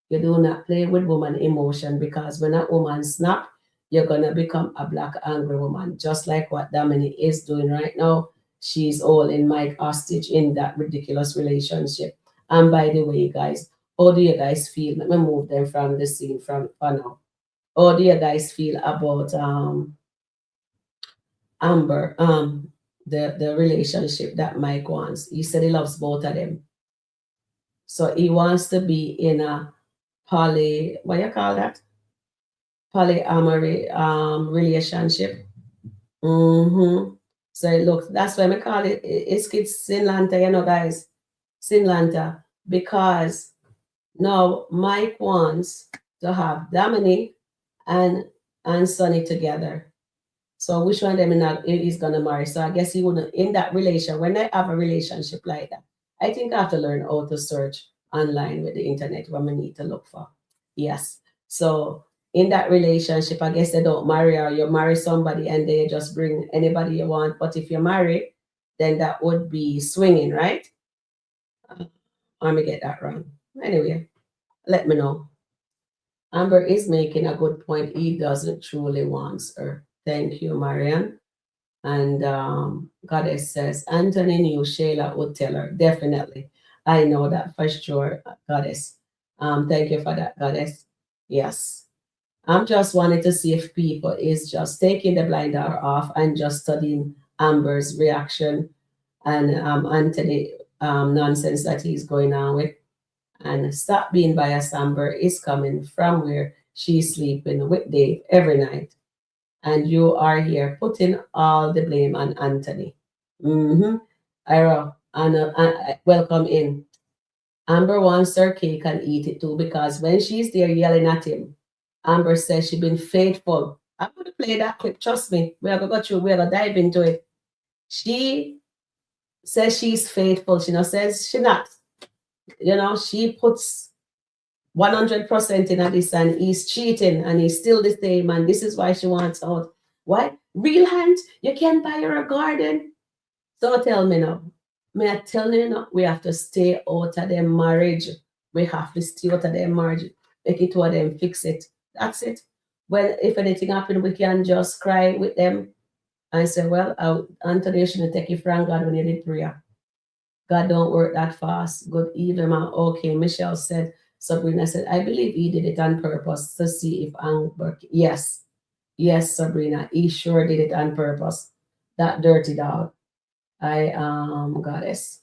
You do not play with woman emotion because when a woman snap, you're gonna become a black angry woman, just like what Dominic is doing right now. She's holding Mike hostage in that ridiculous relationship. And by the way, guys, how do you guys feel? Let me move them from the scene from for now. How do you guys feel about Amber, the relationship that Mike wants? He said he loves both of them. So he wants to be in a what you call that? Polyamory relationship. Mm-hmm. So look, that's why I call it's SkitLanta, you know, guys. SkitLanta. Because now Mike wants to have Dominic and Sonny together. So which one of them is gonna marry? So I guess he wouldn't in that relation. When I have a relationship like that, I think I have to learn how to search online with the internet what I need to look for. Yes. So in that relationship, I guess they don't marry or you marry somebody and they just bring anybody you want. But if you marry, then that would be swinging, right? Let me get that wrong. Anyway, let me know. Amber is making a good point. He doesn't truly want her. Thank you, Marianne. And Goddess says, Anthony knew Shayla would tell her. Definitely. I know that for sure, Goddess. Thank you for that, Goddess. Yes. I'm just wanting to see if people is just taking the blinder off and just studying Amber's reaction and Anthony nonsense that he's going on with. And stop being biased. Amber is coming from where she's sleeping with Dave every night. And you are here putting all the blame on Anthony. Ira, and welcome in. Amber wants her cake and eat it too because when she's there yelling at him, Amber says she's been faithful. I'm going to play that clip. Trust me. We're going to go through. We're going to dive into it. She says she's faithful. She says she not. She puts 100% in this and he's cheating and he's still the same and this is why she wants out. Why? Real hand, you can't buy her a garden. So tell me now. May I tell you now, we have to stay out of their marriage. We have to stay out of their marriage. Make it to them, fix it. That's it. Well, if anything happens, we can just cry with them and say, well, Anthony, you shouldn't take it from God when you did prayer. God don't work that fast. Good evening, man. Okay, Michelle said, Sabrina said, I believe he did it on purpose to see if Amber. Yes. Yes, Sabrina. He sure did it on purpose. That dirty dog. Goddess.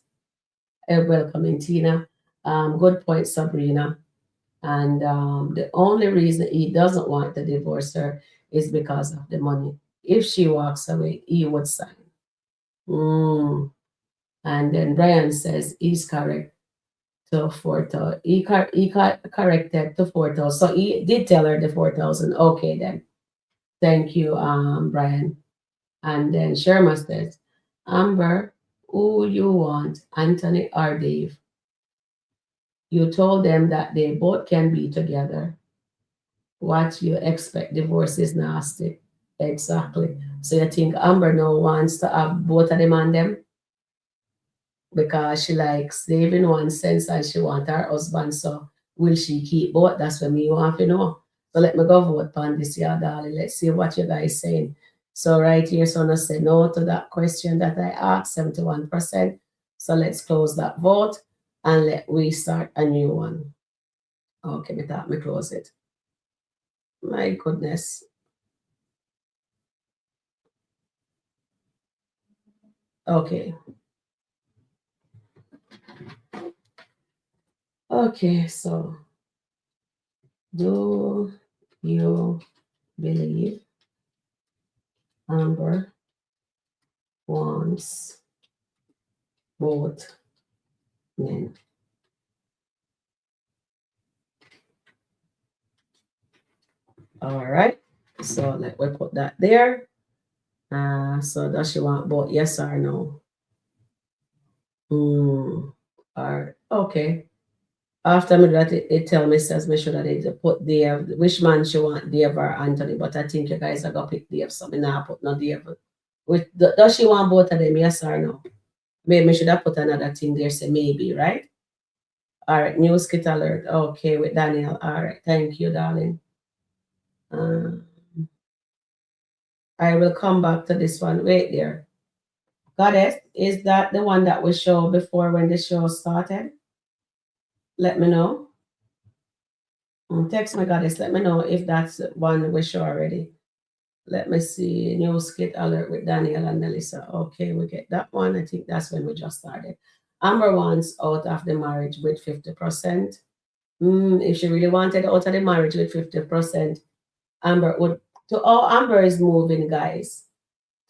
Welcome in, Tina. Good point, Sabrina. And the only reason he doesn't want to divorce her is because of the money. If she walks away, he would sign. And then Brian says he's correct. to 4,000. He corrected to 4,000. So he did tell her the 4,000. Okay, then. Thank you, Brian. And then Sherma says, Amber, who you want, Anthony or Dave? You told them that they both can be together. What you expect? Divorce is nasty. Exactly. So you think Amber now wants to have both of them on them? Because she likes Dave in one sense and she wants her husband. So will she keep both? That's what me want to know. So let me go vote on this, yeah, darling. Let's see what you guys saying. So right here, so I say no to that question that I asked, 71%. So let's close that vote and we start a new one. Okay, me close it. My goodness. Okay. Okay, so do you believe Amber wants both men? All right, so let we put that there. So does she want both? Yes or no? Or okay. After me that it tell me says me should have put Dave. Which man she want, Dave or Anthony? But I think you guys are gonna pick Dave, so me now put no Dave. Does she want both of them? Yes or no? Maybe me should have put another thing there. Say maybe, right? All right, new skit alert. Okay, with Danielle. All right, thank you, darling. I will come back to this one. Wait there. Goddess, is that the one that we showed before when the show started? Let me know. Text my goddess. Let me know if that's one we show already. Let me see. New skit alert with Danielle and Melissa. Okay, we get that one. I think that's when we just started. Amber wants out of the marriage with 50%. If she really wanted out of the marriage with 50%, Amber would. To all Amber is moving, guys.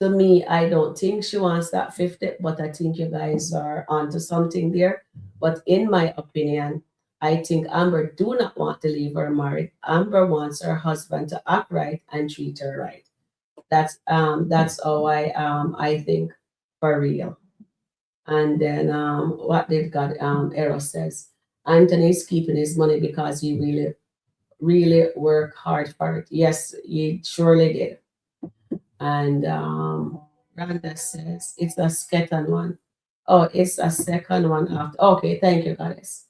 To me, I don't think she wants that 50, but I think you guys are onto something there. But in my opinion, I think Amber do not want to leave her married. Amber wants her husband to act right and treat her right. That's how I think for real. And then what did God Eros says? Anthony's keeping his money because he really worked hard for it. Yes, he surely did. And Rhonda says it's a second one. Oh, it's a second one after. Okay, thank you, goddess.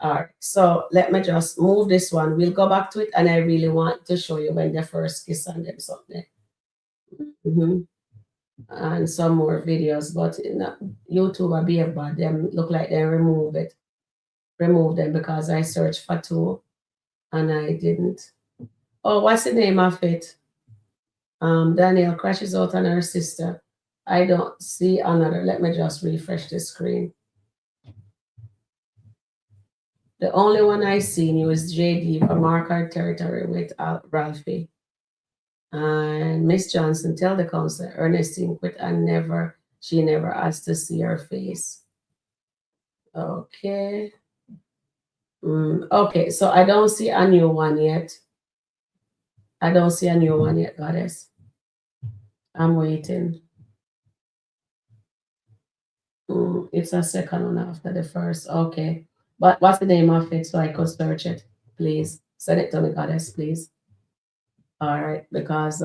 All right, so let me just move this one. We'll go back to it, and I really want to show you when the first kiss on them something. And some more videos, but in YouTube, I be about them look like they remove them because I searched for two, and I didn't. Oh, what's the name of it? Danielle crashes out on her sister. I don't see another. Let me just refresh the screen. The only one I seen was JD for Mark Our Territory with Ralphie. And Miss Johnson tell the counselor Ernestine quit and she never asked to see her face. Okay. Okay, so I don't see a new one yet. I don't see a new one yet, goddess. I'm waiting. It's a second one after the first. Okay. But what's the name of it so I could search it? Please. Send it to me, goddess, please. All right, because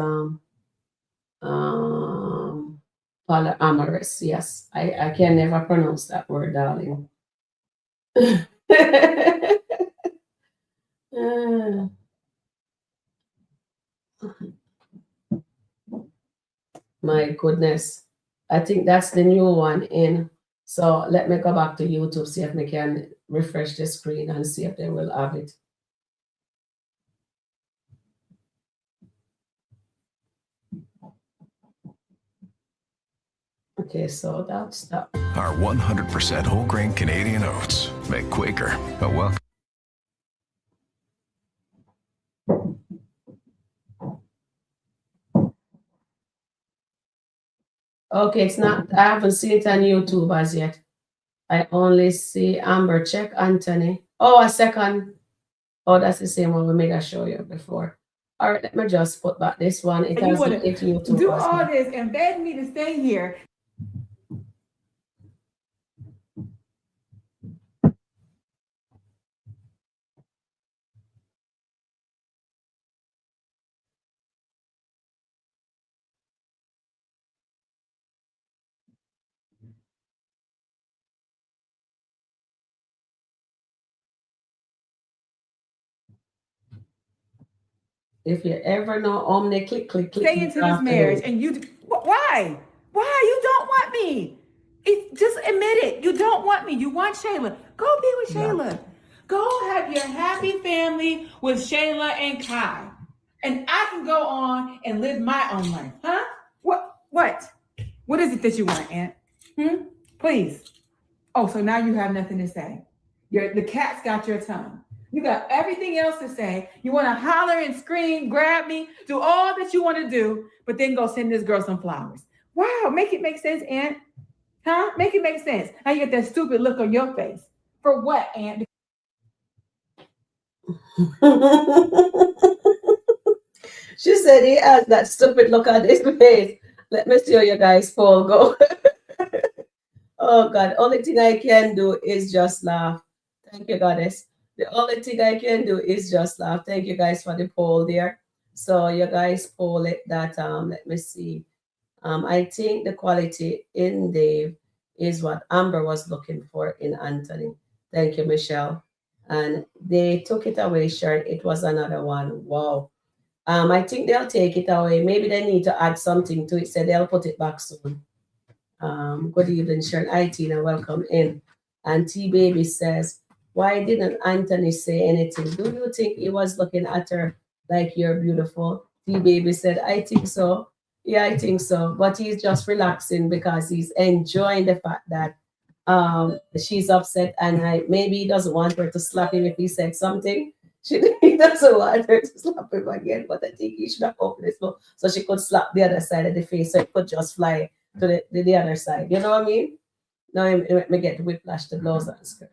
polyamorous, yes. I can never pronounce that word, darling. My goodness. I think that's the new one in. So let me go back to YouTube, see if we can refresh the screen and see if they will have it. Okay, so that's that. Our 100% whole grain Canadian oats make Quaker a welcome. Okay, it's not, I haven't seen it on YouTube as yet. I only see Amber. Check Anthony. Oh, a second. Oh, that's the same one we made I show you before. All right, let me just put back this one. It You has want been to hitting you too, do all husband. this and beg me to stay here. If you ever know Omni, click, click, click. Stay into this marriage and you why you don't want me? Just admit it. You don't want me. You want Shayla. Go be with Shayla. Go have your happy family with Shayla and Kai, and I can go on and live my own life. Huh? What is it that you want, Aunt? Please. Oh, so now you have nothing to say. The cat's got your tongue. You got everything else to say. You want to holler and scream, grab me, do all that you want to do, but then go send this girl some flowers. Wow, make it make sense, Aunt. Huh? Make it make sense. Now you get that stupid look on your face. For what, Aunt? She said he has that stupid look on his face. Let me see how you guys poll go. Oh God, only thing I can do is just laugh. Thank you, Goddess. The only thing I can do is just laugh. Thank you guys for the poll there. So you guys poll it that let me see. I think the quality in Dave is what Amber was looking for in Anthony. Thank you, Michelle. And they took it away, Sharon. It was another one. Wow. I think they'll take it away. Maybe they need to add something to it, so they'll put it back soon. Good evening, Sharon. Hi, Tina. Welcome in. And T Baby says, why didn't Anthony say anything? Do you think he was looking at her like you're beautiful? T Baby said, I think so. Yeah, I think so. But he's just relaxing because he's enjoying the fact that she's upset and maybe he doesn't want her to slap him if he said something. He doesn't want her to slap him again, but I think he should have opened his mouth so she could slap the other side of the face so it could just fly to the other side. You know what I mean? Now me get whiplash the blouse and skirt.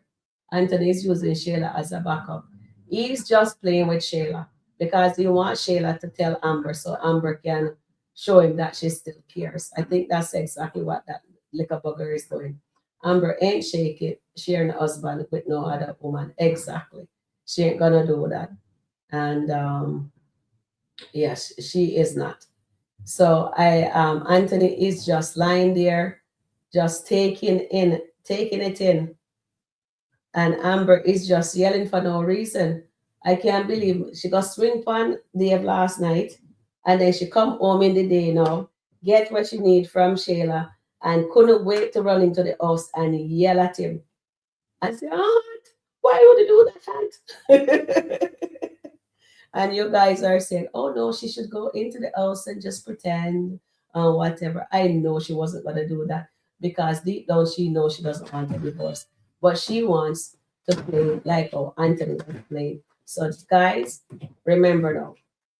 Anthony is using Shayla as a backup. He's just playing with Shayla because he wants Shayla to tell Amber so Amber can show him that she still cares. I think that's exactly what that liquor bugger is doing. Amber ain't sharing a husband with no other woman. Exactly. She ain't gonna do that. And yes, she is not. So Anthony is just lying there, just taking it in. And Amber is just yelling for no reason. I can't believe she got swing pan Dave last night, and then she come home in the day now, get what she need from Shayla, and couldn't wait to run into the house and yell at him. And say, Aunt, why would you do that, Aunt? And you guys are saying, oh no, she should go into the house and just pretend, whatever. I know she wasn't going to do that because deep down she knows she doesn't want a divorce. But she wants to play like how Anthony was playing. So, guys, remember now,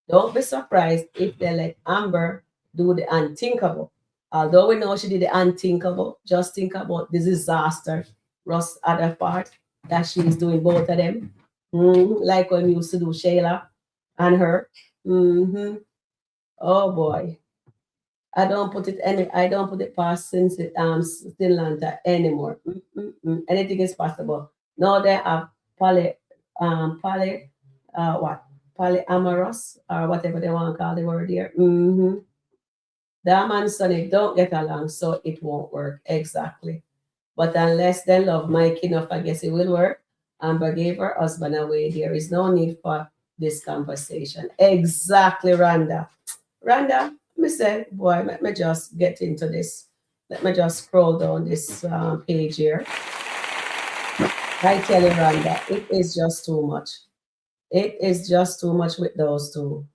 don't be surprised if they let Amber do the unthinkable. Although we know she did the unthinkable, just think about the disaster, Russ other part that she's doing both of them. Like when we used to do Shayla and her. Oh boy. I don't put it past since SkitLanta anymore. Anything is possible. Now they have poly what? Polyamorous or whatever they want to call the word here. Them and Sonny don't get along, so it won't work. Exactly. But unless they love Mike enough, I guess it will work. Amber gave her husband away. There is no need for this conversation. Exactly, Rhonda. Rhonda, me say, boy, let me just get into this. Let me just scroll down this page here. I tell you, Rhonda, it is just too much. It is just too much with those two.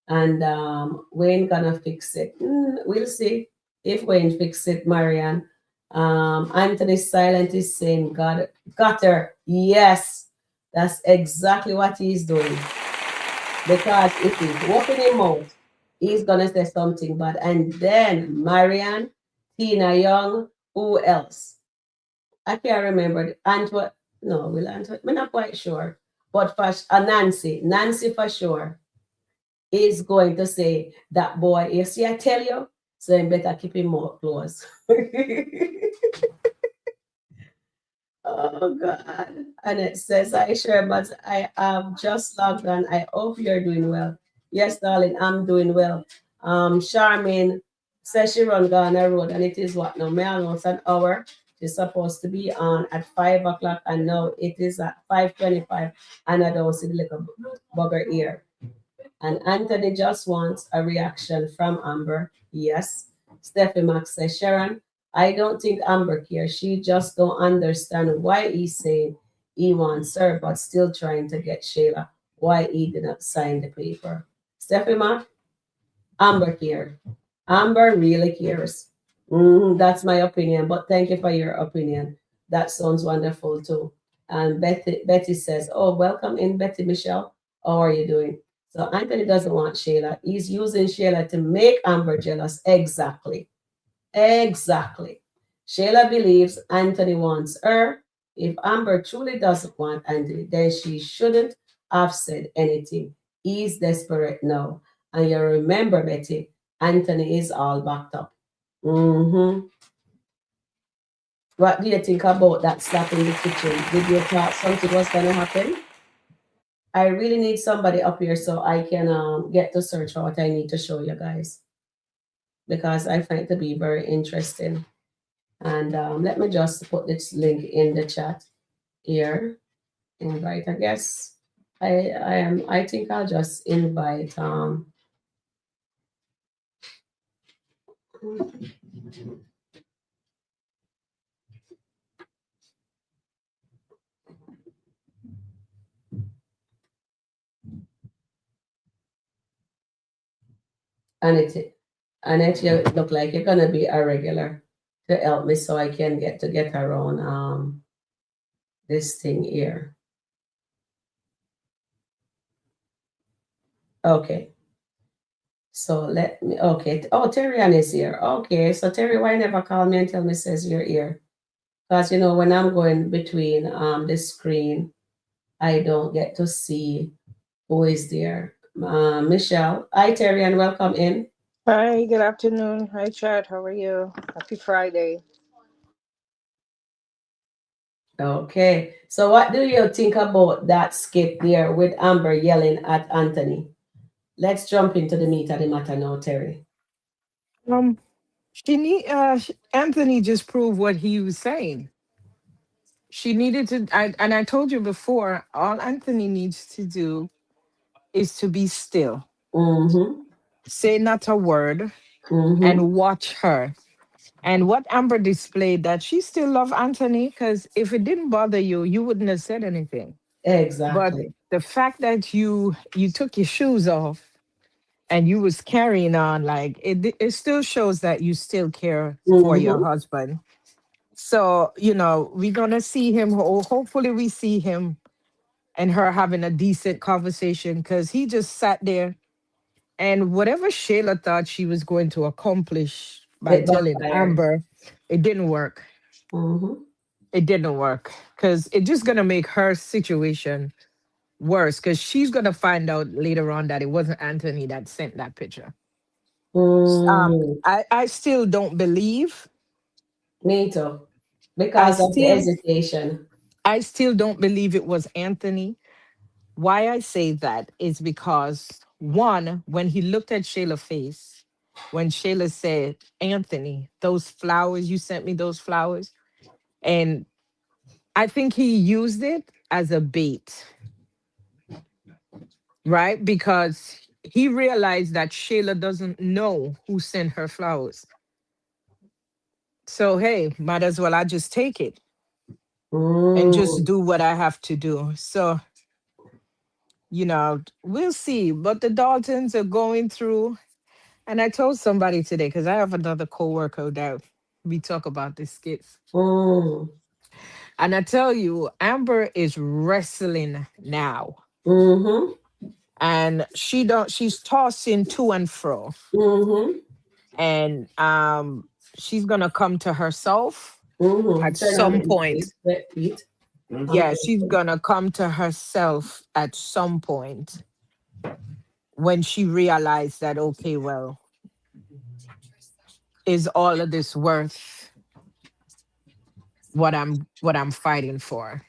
And Wayne gonna fix it. We'll see if Wayne fix it, Marianne. Anthony Silent is saying, God, got her. Yes, that's exactly what he's doing. Because if he's opening him out, he's gonna say something bad. And then Marianne, Tina Young, who else? I can't remember. Antwerp, no, will Antwerp, I'm not quite sure. But for Nancy for sure is going to say that boy, you see, I tell you, so you better keep him more close. Oh God. And it says, I sure, but I have just logged on. I hope you're doing well. Yes, darling, I'm doing well. Charmaine says she run Ghana Road and it is what now? May almost an hour. She's supposed to be on at 5 o'clock and now it is at 5:25 and I don't see the little bugger here. And Anthony just wants a reaction from Amber. Yes. Steffi Max says, Sharon, I don't think Amber cares. She just don't understand why he's saying he wants her, but still trying to get Shayla. Why he did not sign the paper. Steffi Max, Amber cares. Amber really cares. That's my opinion, but thank you for your opinion. That sounds wonderful too. And Betty says, oh, welcome in, Betty Michelle. How are you doing? So Anthony doesn't want Shayla. He's using Shayla to make Amber jealous. Exactly. Exactly. Shayla believes Anthony wants her. If Amber truly doesn't want Anthony, then she shouldn't have said anything. He's desperate now. And you remember, Betty, Anthony is all backed up. What do you think about that slap in the kitchen? Did you thought something was going to happen? I really need somebody up here so I can get to search for what I need to show you guys because I find it to be very interesting. And let me just put this link in the chat here. Invite, I guess. I think I'll just invite Annette, you look like you're gonna be a regular to help me so I can get around this thing here. Okay. So let me okay. Oh, Terrian is here. Okay. So Terry, why never call me and tell me says you're here? Because you know when I'm going between the screen, I don't get to see who is there. Michelle. Hi Terry and welcome in. Hi, good afternoon. Hi, Chad. How are you? Happy Friday. Okay. So what do you think about that skit there with Amber yelling at Anthony? Let's jump into the meat of the matter now, Terry. Um, Anthony just proved what he was saying. She needed to, and I told you before, all Anthony needs to do is to be still, Mm-hmm. say not a word, Mm-hmm. and watch her. And what Amber displayed that she still loved Anthony, because if it didn't bother you, you wouldn't have said anything. But Exactly. the fact that you took your shoes off and you was carrying on, like it still shows that you still care for your Mm-hmm. husband. So, we're gonna see him. Hopefully we see him and her having a decent conversation, because he just sat there, and whatever Shayla thought she was going to accomplish by It telling backfired. Amber, it didn't work. Mm-hmm. It didn't work because it's just gonna make her situation worse, because she's gonna find out later on that it wasn't Anthony that sent that picture. Mm, I still don't believe. me too. I Because of the still hesitation. I still don't believe it was Anthony. Why I say that is because, one, when he looked at Shayla's face, when Shayla said, Anthony, those flowers, you sent me those flowers. And I think he used it as a bait, right? Because he realized that Shayla doesn't know who sent her flowers. So, hey, might as well I just take it and just Mm, do what I have to do. So, we'll see. But the Daltons are going through. And I told somebody today, because I have another coworker that we talk about the skits. mm, And I tell you, Amber is wrestling now. mm-hmm. And she's tossing to and fro. Mm-hmm. And she's gonna come to herself. at Turn on some it. point. Eat. Yeah, she's gonna come to herself at some point when she realized that, okay, well, is all of this worth what I'm fighting for?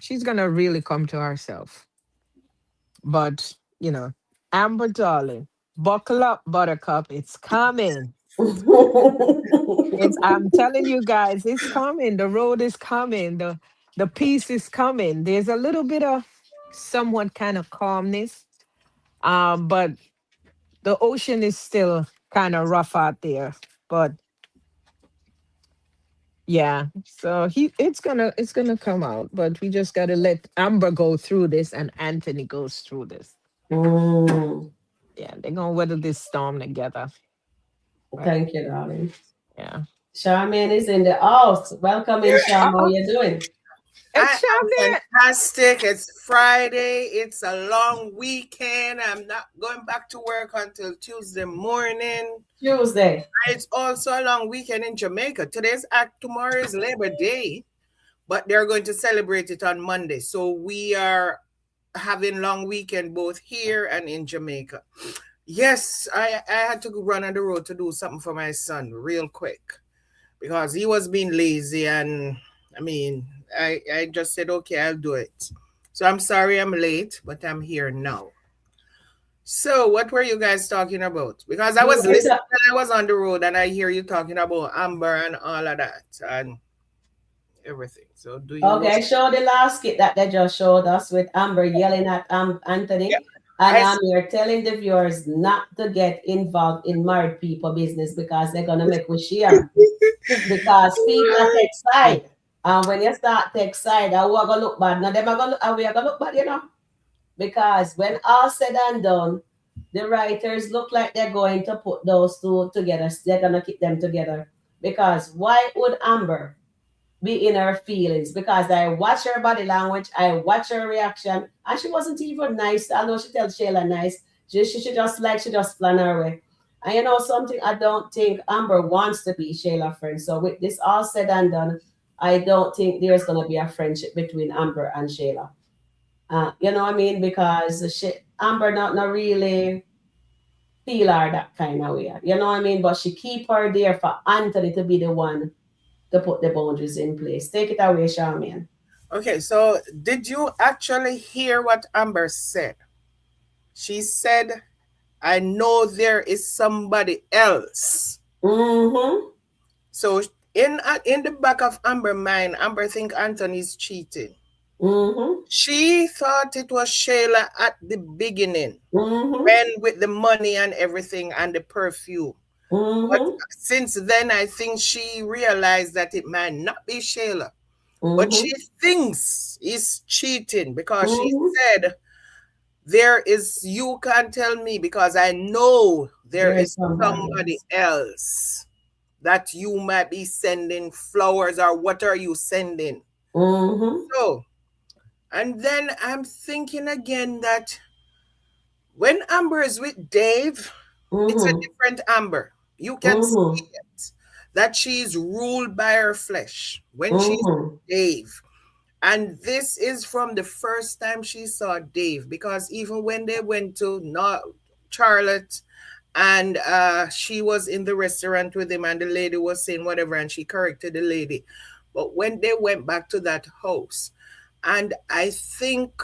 She's gonna really come to herself. But Amber darling, buckle up, buttercup. It's coming. I'm telling you guys, it's coming. The road is coming. The peace is coming. There's a little bit of somewhat kind of calmness. But the ocean is still kind of rough out there. But yeah, so it's gonna come out. But we just gotta let Amber go through this and Anthony goes through this. Mm. Yeah, they're gonna weather this storm together. But Thank you, darling. yeah. Charmaine is in the house. Welcome in, Charmaine. How Uh-oh. you doing? It's I am Charmaine. fantastic. It's Friday. It's a long weekend. I'm not going back to work until Tuesday morning. Tuesday. It's also a long weekend in Jamaica. Tomorrow is Labor Day, but they're going to celebrate it on Monday. So we are having long weekend both here and in Jamaica. Yes, I had to run on the road to do something for my son real quick because he was being lazy, and I just said, okay, I'll do it. So I'm sorry I'm late, but I'm here now. So what were you guys talking about? Because I was listening when I was on the road and I hear you talking about Amber and all of that and everything. So do you Okay, show the last skit that they just showed us with Amber yelling at Anthony. Yeah. And you're telling the viewers not to get involved in married people business because they're gonna make we share. Because people take side. And when you start take side, I are gonna look bad. Now them are gonna look, we are gonna look bad, Because when all said and done, the writers look like they're going to put those two together. They're gonna keep them together. Because why would Amber be in her feelings? Because I watch her body language, I watch her reaction, and she wasn't even nice. I know she tells Shayla nice. She just plan her way. And you know something, I don't think Amber wants to be Shayla friend. So with this all said and done, I don't think there's gonna be a friendship between Amber and Shayla. You know what I mean? Because Amber not really feel her that kind of way. You know what I mean? But she keep her there for Anthony to be the one to put the boundaries in place. Take it away, Charmaine. Okay, so did you actually hear what Amber said? She said, I know there is somebody else. Mm-hmm. So in the back of Amber's mind, Amber think Anthony's cheating. Mm-hmm. She thought it was Shayla at the beginning, Mm-hmm. when with the money and everything and the perfume. Mm-hmm. But since then, I think she realized that it might not be Shayla. But she thinks he's cheating because she said, you can't tell me because I know there is somebody else that you might be sending flowers, or what are you sending? So, and then I'm thinking again that when Amber is with Dave, it's a different Amber. You can see it, that she's ruled by her flesh when she's with Dave. And this is from the first time she saw Dave, because even when they went to Charlotte and she was in the restaurant with him and the lady was saying whatever and she corrected the lady. But when they went back to that house, and I think,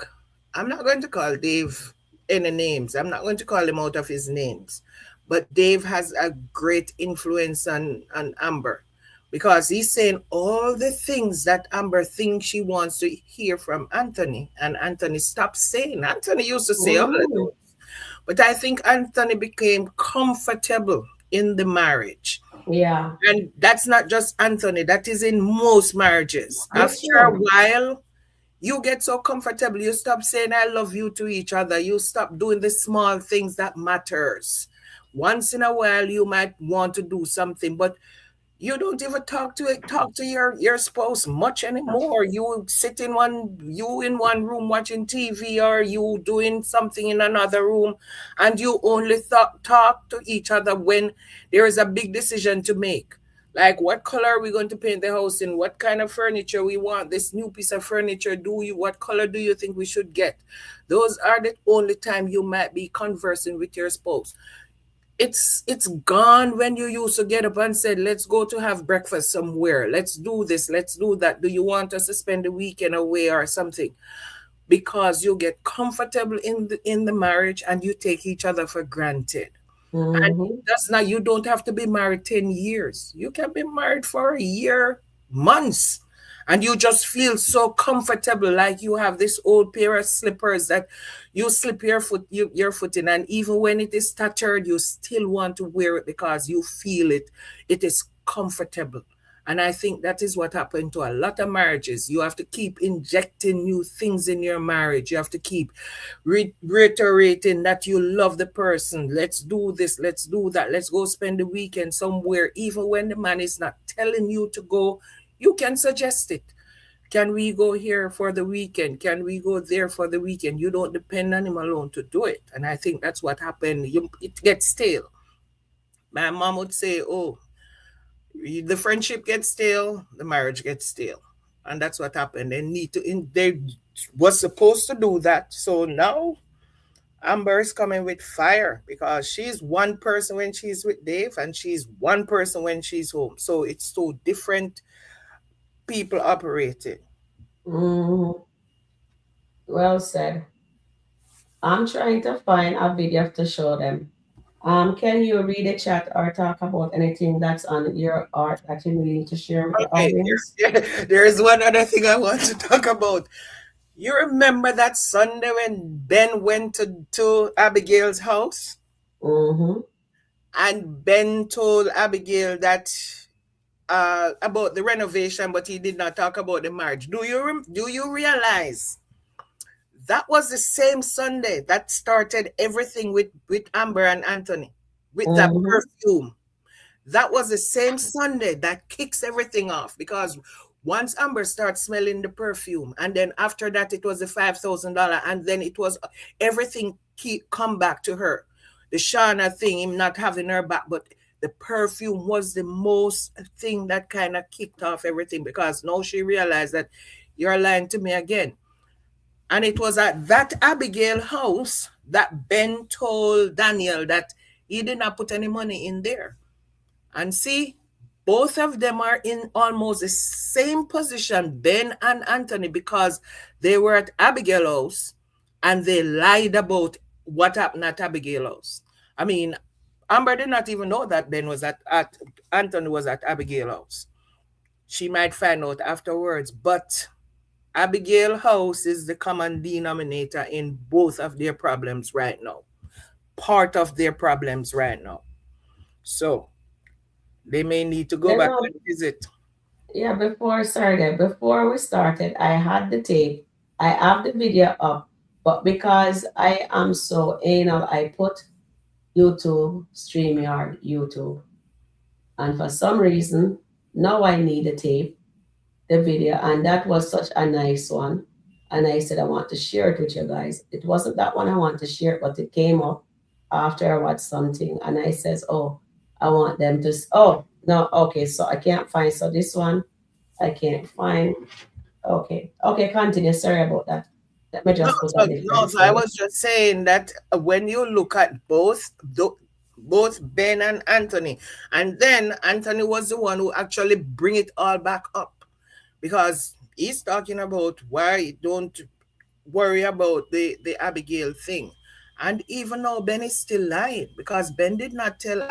I'm not going to call Dave any names. I'm not going to call him out of his names. But Dave has a great influence on Amber, because he's saying all the things that Amber thinks she wants to hear from Anthony. And Anthony stopped saying. Anthony used to say all of those. But I think Anthony became comfortable in the marriage. Yeah. And that's not just Anthony. That is in most marriages. After a while, you get so comfortable. You stop saying I love you to each other. You stop doing the small things that matters. Once in a while, you might want to do something, but you don't even talk to your spouse much anymore. You sit in one room watching TV, or you doing something in another room, and you only talk to each other when there is a big decision to make. Like, what color are we going to paint the house in? What kind of furniture we want? This new piece of furniture, what color do you think we should get? Those are the only time you might be conversing with your spouse. It's gone when you used to get up and said, let's go to have breakfast somewhere. Let's do this. Let's do that. Do you want us to spend the weekend away or something? Because you get comfortable in the marriage and you take each other for granted. And that's not, you don't have to be married 10 years. You can be married for a year, months, and you just feel so comfortable, like you have this old pair of slippers that you slip your foot in, and even when it is tattered, you still want to wear it because you feel it is comfortable. And I think that is what happened to a lot of marriages. You have to keep injecting new things in your marriage. You have to keep reiterating that you love the person. Let's do this. Let's do that. Let's go spend the weekend somewhere. Even when the man is not telling you to go, you can suggest it. Can we go here for the weekend? Can we go there for the weekend? You don't depend on him alone to do it. And I think that's what happened. It gets stale. My mom would say, oh, the friendship gets stale, the marriage gets stale. And that's what happened. They was supposed to do that. So now Amber is coming with fire because she's one person when she's with Dave and she's one person when she's home. So it's two different people operating. Well said. I'm trying to find a video to show them. Can you read the chat or talk about anything that's on your art that you need to share with the Okay, audience? there's one other thing I want to talk about. You remember that Sunday when Ben went to Abigail's house? Mm-hmm. And Ben told Abigail that about the renovation, but he did not talk about the marriage. Do you realize that was the same Sunday that started everything with Amber and Anthony with that perfume? That was the same Sunday that kicks everything off because once Amber starts smelling the perfume, and then after that it was the $5,000, and then it was everything come back to her. The Shauna thing, him not having her back, but the perfume was the most thing that kind of kicked off everything because now she realized that you're lying to me again. And it was at that Abigail house that Ben told Daniel that he did not put any money in there. And see, both of them are in almost the same position, Ben and Anthony, because they were at Abigail house and they lied about what happened at Abigail house. I mean, Amber did not even know that Ben was at Anthony was at Abigail house. She might find out afterwards, but Abigail house is the common denominator in both of their problems right now. Part of their problems right now. So they may need to go back and visit. Yeah, before we started, I had the tape. I have the video up, but because I am so anal, I put YouTube, StreamYard, YouTube. And for some reason, now I need the tape, the video, and that was such a nice one. And I said, I want to share it with you guys. It wasn't that one I want to share, but it came up after I watched something. And I says, oh, I want them to, oh, no, okay, so I can't find, so this one, I can't find. Okay, continue. Sorry about that. Let me just put on No, so I was just saying that when you look at both Ben and Anthony, and then Anthony was the one who actually bring it all back up because he's talking about why don't worry about the Abigail thing. And even though Ben is still lying because Ben did not tell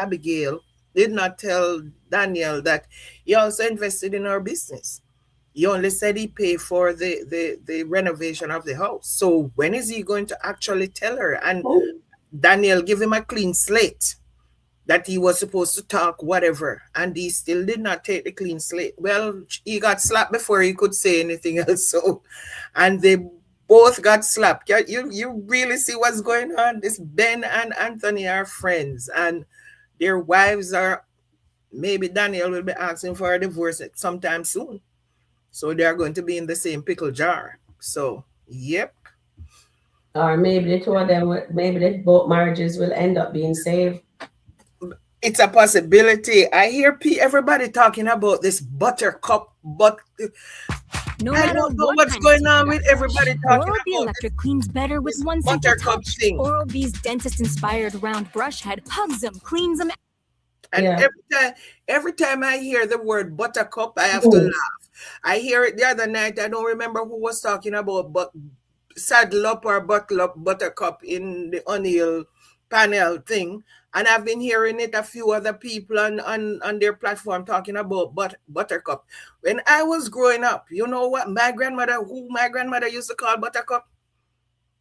Daniel that he also invested in our business. He only said he paid for the renovation of the house. So when is he going to actually tell her? And Daniel give him a clean slate that he was supposed to talk whatever. And he still did not take the clean slate. Well, he got slapped before he could say anything else. So, and they both got slapped. You really see what's going on? This Ben and Anthony are friends. And their wives are, maybe Daniel will be asking for a divorce sometime soon. So they are going to be in the same pickle jar. So, yep. Or maybe the two of them, maybe both marriages will end up being saved. It's a possibility. I hear everybody talking about this buttercup, but No I matter don't know what what's kind of going teeth on you with got, everybody talking Oral-B about Electric cleans better with this one simple buttercup touch. thing. Oral-B's dentist-inspired round brush head hugs them, cleans them. And Yeah. every time I hear the word buttercup, I have to laugh. I hear it the other night. I don't remember who was talking about, but saddle up or buckle up buttercup in the O'Neill panel thing. And I've been hearing it a few other people on their platform talking about buttercup. When I was growing up, you know what my grandmother used to call buttercup?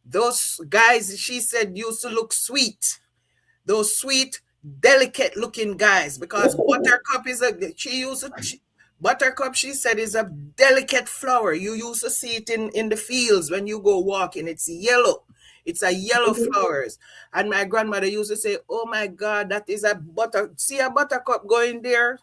Those guys, she said, used to look sweet. Those sweet, delicate looking guys, because buttercup is buttercup, she said, is a delicate flower. You used to see it in the fields when you go walking. It's yellow. It's a yellow flowers. And my grandmother used to say, oh my God, that is a buttercup going there.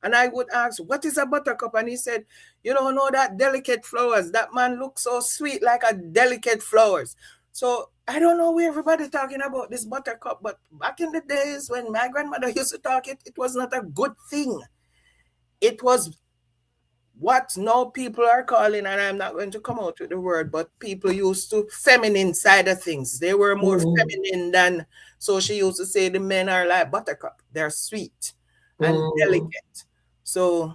And I would ask, what is a buttercup? And he said, you don't know that delicate flowers. That man looks so sweet, like a delicate flowers. So I don't know where everybody talking about this buttercup, but back in the days when my grandmother used to talk it was not a good thing. It was what now people are calling, and I'm not going to come out with the word, but people used to feminine side of things. They were more feminine than, so she used to say the men are like buttercup. They're sweet and delicate. So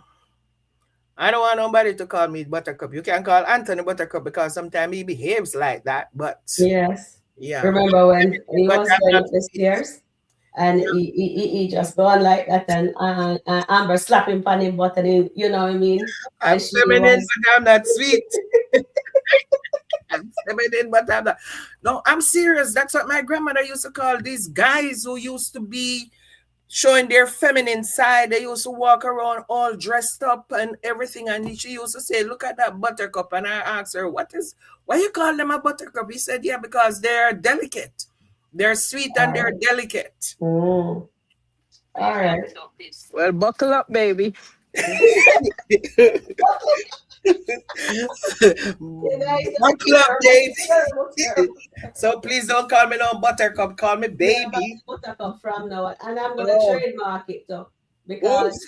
I don't want nobody to call me buttercup. You can call Anthony buttercup because sometimes he behaves like that, but Yes. yeah. Remember when he But was I'm going not up the stairs and he just gone like that, and Amber slap him on him butt, and he, you know what I mean? I'm And she feminine, was but I'm not sweet. I'm feminine, but I'm not. No, I'm serious. That's what my grandmother used to call these guys who used to be showing their feminine side. They used to walk around all dressed up and everything. And she used to say, look at that buttercup. And I asked her, why you call them a buttercup? He said, yeah, because they're delicate. They're sweet and they're delicate. all right. Well, buckle up, baby. Buckle up, Dave. So please don't call me no buttercup. Call me baby. Buttercup from now on. And I'm gonna trademark it though, because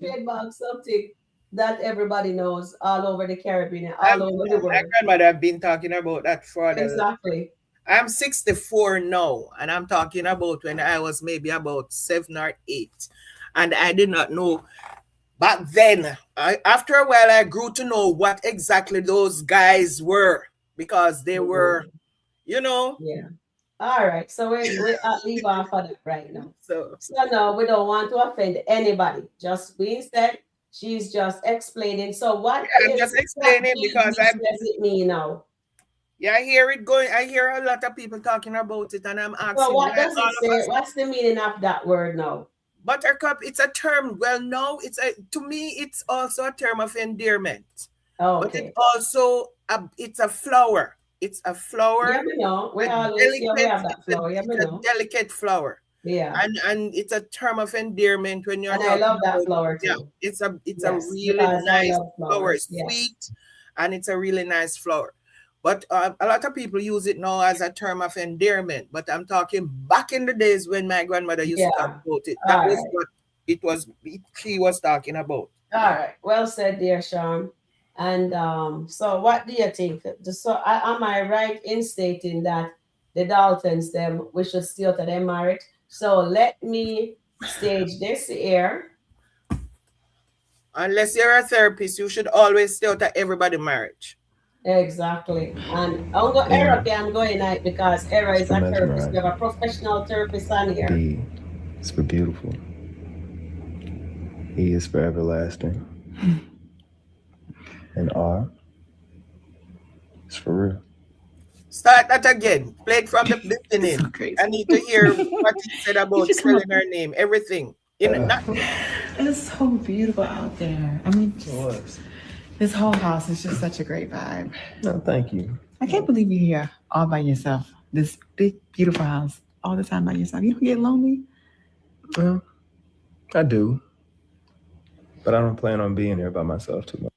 trademark something that everybody knows all over the Caribbean, all over the My world. grandmother have been talking about that for Exactly. I'm 64 now, and I'm talking about when I was maybe about 7 or 8, and I did not know back then. After a while, I grew to know what exactly those guys were, because they were, you know. Yeah. All right. So we leave off of that right now. So no, we don't want to offend anybody. Just we instead, she's just explaining. So what I'm is just explaining because does it mean now? Yeah, I hear it going. I hear a lot of people talking about it, and I'm asking. So what does it say? What's the meaning of that word now? Buttercup, it's a term. Well, no, to me, it's also a term of endearment. Oh, but it's also it's a flower. It's a flower. Yeah, we know. We always we have that flower. Yeah, we know. A delicate flower. Yeah. And it's a term of endearment when you're. And I love that flower too. Yeah, it's a really nice flower. Sweet, and it's a really nice flower. But a lot of people use it now as a term of endearment. But I'm talking back in the days when my grandmother used to talk about it. That was what she was talking about. All right. Well said, dear Sharon. And so what do you think? So am I right in stating that the Daltons, we should still to their marriage? So let me stage this here. Unless you're a therapist, you should always stay out of everybody's marriage. Exactly. And Era can go in it because Era is a therapist. We have a professional therapist on here. E is for beautiful. E is for everlasting. And R is for real. Start that again. Play it from the beginning. So I need to hear what he said about spelling her name. Everything. It's so beautiful out there. I mean, this whole house is just such a great vibe. No, thank you. I can't believe you're here all by yourself. This big, beautiful house all the time by yourself. You don't get lonely? Well, I do. But I don't plan on being here by myself too much.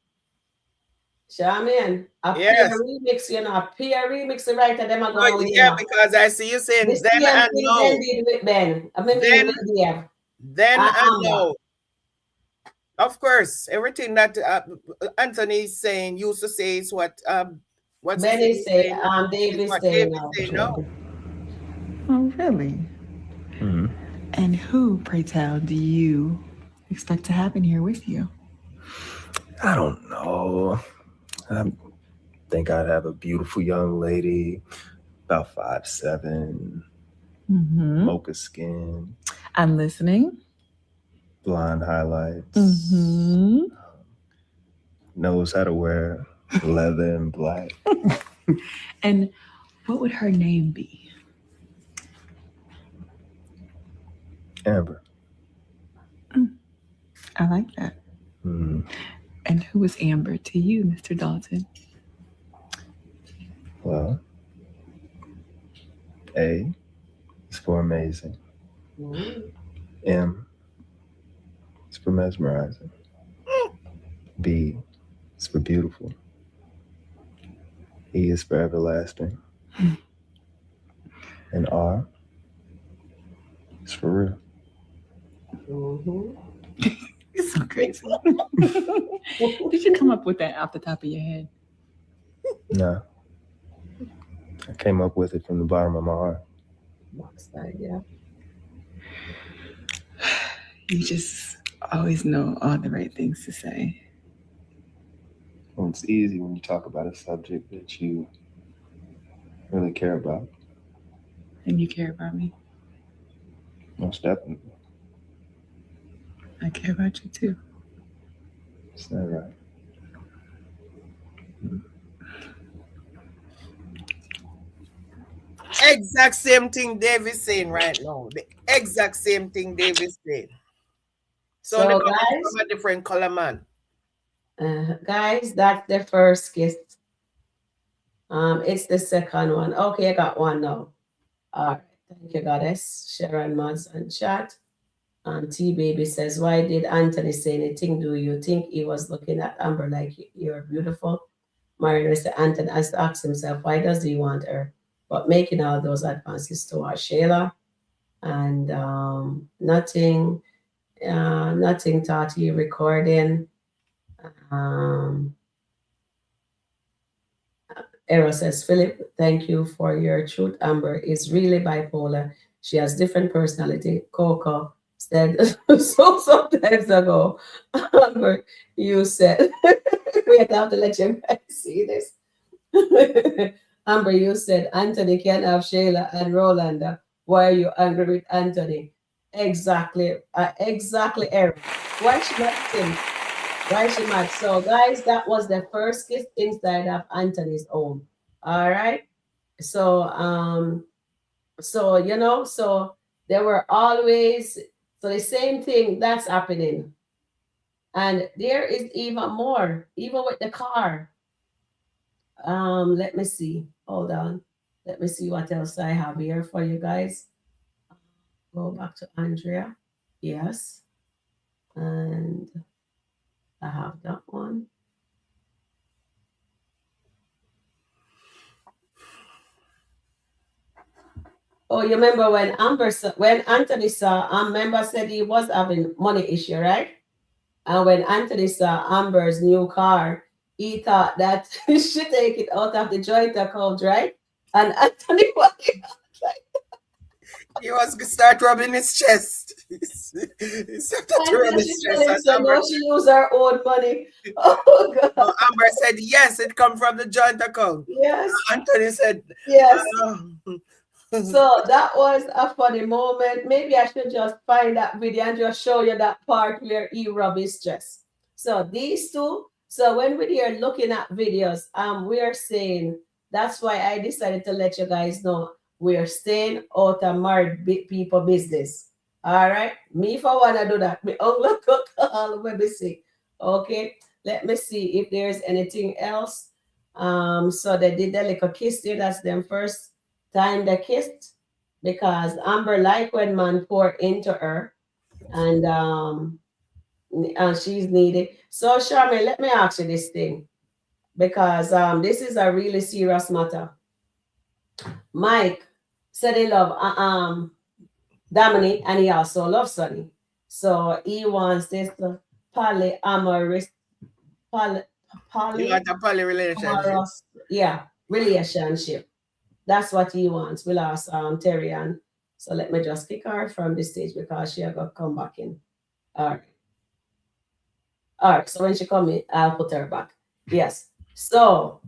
Charmaine, a peer Yes. remix, you know, a peer remix, the writer, them are No, going with, you yeah, know. because I see you saying The then same and thing no. Ben did with Ben. I mean, Then with Dave then and and Amber. no. Of course, everything that Anthony is saying used to say is what what's his Ben name is say, saying? Dave Is is what saying David now. saying no. Oh, really? Mm-hmm. And who, pray tell, do you expect to have in here with you? I don't know. I think I'd have a beautiful young lady, about 5'7", Mm-hmm. mocha skin, I'm listening. blonde highlights, Mm-hmm. knows how to wear leather and black. And what would her name be? Amber. I like that. Mm. And who is Amber to you, Mr. Dalton? Well, A is for amazing. M is for mesmerizing. B is for beautiful. E is for everlasting. And R is for real. You're so crazy. Did you come up with that off the top of your head? No. I came up with it from the bottom of my heart. Yeah. You just always know all the right things to say. Well, it's easy when you talk about a subject that you really care about. And you care about me. Most definitely. I care about you too. Is that right? Exact same thing Dave is saying right now. The exact same thing Dave is saying. So they come guys, from a different color, man. Guys, that's the first skit. It's the second one. Okay, I got one now. All right, thank you, Goddess. Sharon Mods and chat. T Baby says, why did Anthony say anything? Do you think he was looking at Amber like you're beautiful? Mariner said, Anthony has to ask himself, why does he want her? But making all those advances towards Shayla, and nothing thought he recording. Errol says, Philip, thank you for your truth. Amber is really bipolar. She has different personality. Coco said so sometimes ago. Amber, you said, we have to let you guys see this. Amber, you said Anthony can have Shayla and Rolanda. Why are you angry with Anthony? Exactly, Errol. Why she not him? Why she mad? So, guys, that was the first kiss inside of Anthony's home. All right. So, so there were always so the same thing that's happening, and there is even more, even with the car. Let me see. Hold on. Let me see what else I have here for you guys. Go back to Andrea. Yes, and I have that one. Oh, you remember when when Anthony saw Amber said he was having money issue, right? And when Anthony saw Amber's new car, he thought that he should take it out of the joint account, right? And Anthony was like, He was gonna start rubbing his chest. He started to rub his chest. so now she used her own money. Oh God. So Amber said, yes, it come from the joint account. Yes. Anthony said, yes. So that was a funny moment. Maybe I should just find that video and just show you that part where he rubbed his chest. So these two. So when we are looking at videos, we are saying that's why I decided to let you guys know we are staying out of married people business. All right, me for one I do that. Me uncle all when me see. Okay, let me see if there's anything else. So they did the little kiss there. That's them first time they kissed, because Amber liked when man poured into her, and she's needed. So Charmaine, let me ask you this thing. because this is a really serious matter. Mike said he love Dominic and he also loves Sonny. So he wants this polyamorous You want a poly relationship? relationship. That's what he wants. We lost Terry Ann. So let me just kick her from the stage because she got come back in. All right. All right. So when she come in, I'll put her back. Yes. So,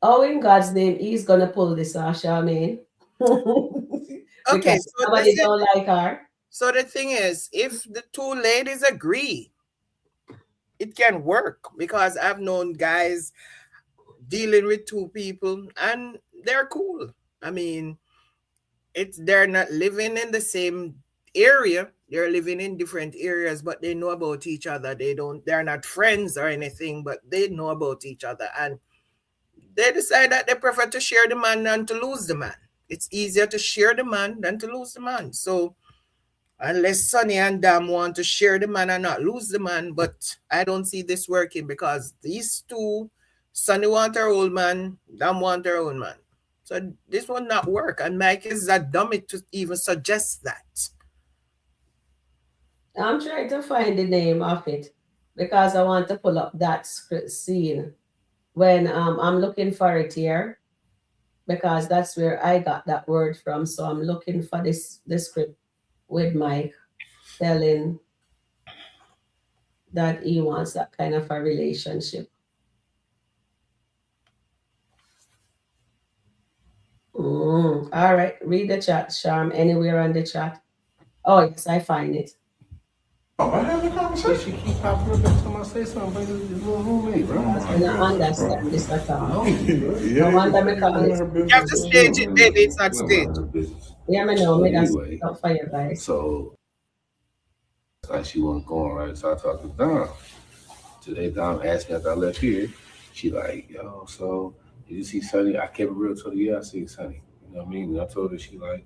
in God's name, he's gonna pull this off, Charmaine. Okay, Because somebody don't like her. So the thing is, if the two ladies agree, it can work, because I've known guys dealing with two people and they're cool. I mean, they're not living in the same area. They're living in different areas, but they know about each other. They're not friends or anything, but they know about each other. And they decide that they prefer to share the man than to lose the man. It's easier to share the man than to lose the man. So unless Sonny and Dam want to share the man and not lose the man, but I don't see this working, because these two, Sonny want her old man, Dam want her own man. So this will not work. And Mike is a dummy to even suggest that. I'm trying to find the name of it because I want to pull up that scene when I'm looking for it here, because that's where I got that word from. So I'm looking for the script with Mike telling that he wants that kind of a relationship. All right, read the chat, Charm. Anywhere on the chat. Oh yes, I find it. Oh, I have a conversation. She keep popping up every time I say something, but it's little roommate, bro. I don't understand this at all. No wonder me call it. You have to stage it, baby. It's not staged. Yeah, I know. Me that's not for you guys. So, like she wasn't going right, so I talked to Dom. Today, Dom asked me after I left here. She like, yo, so did you see Sonny? I kept it real. Told her, yeah, I see Sonny. You know what I mean? And I told her, she like,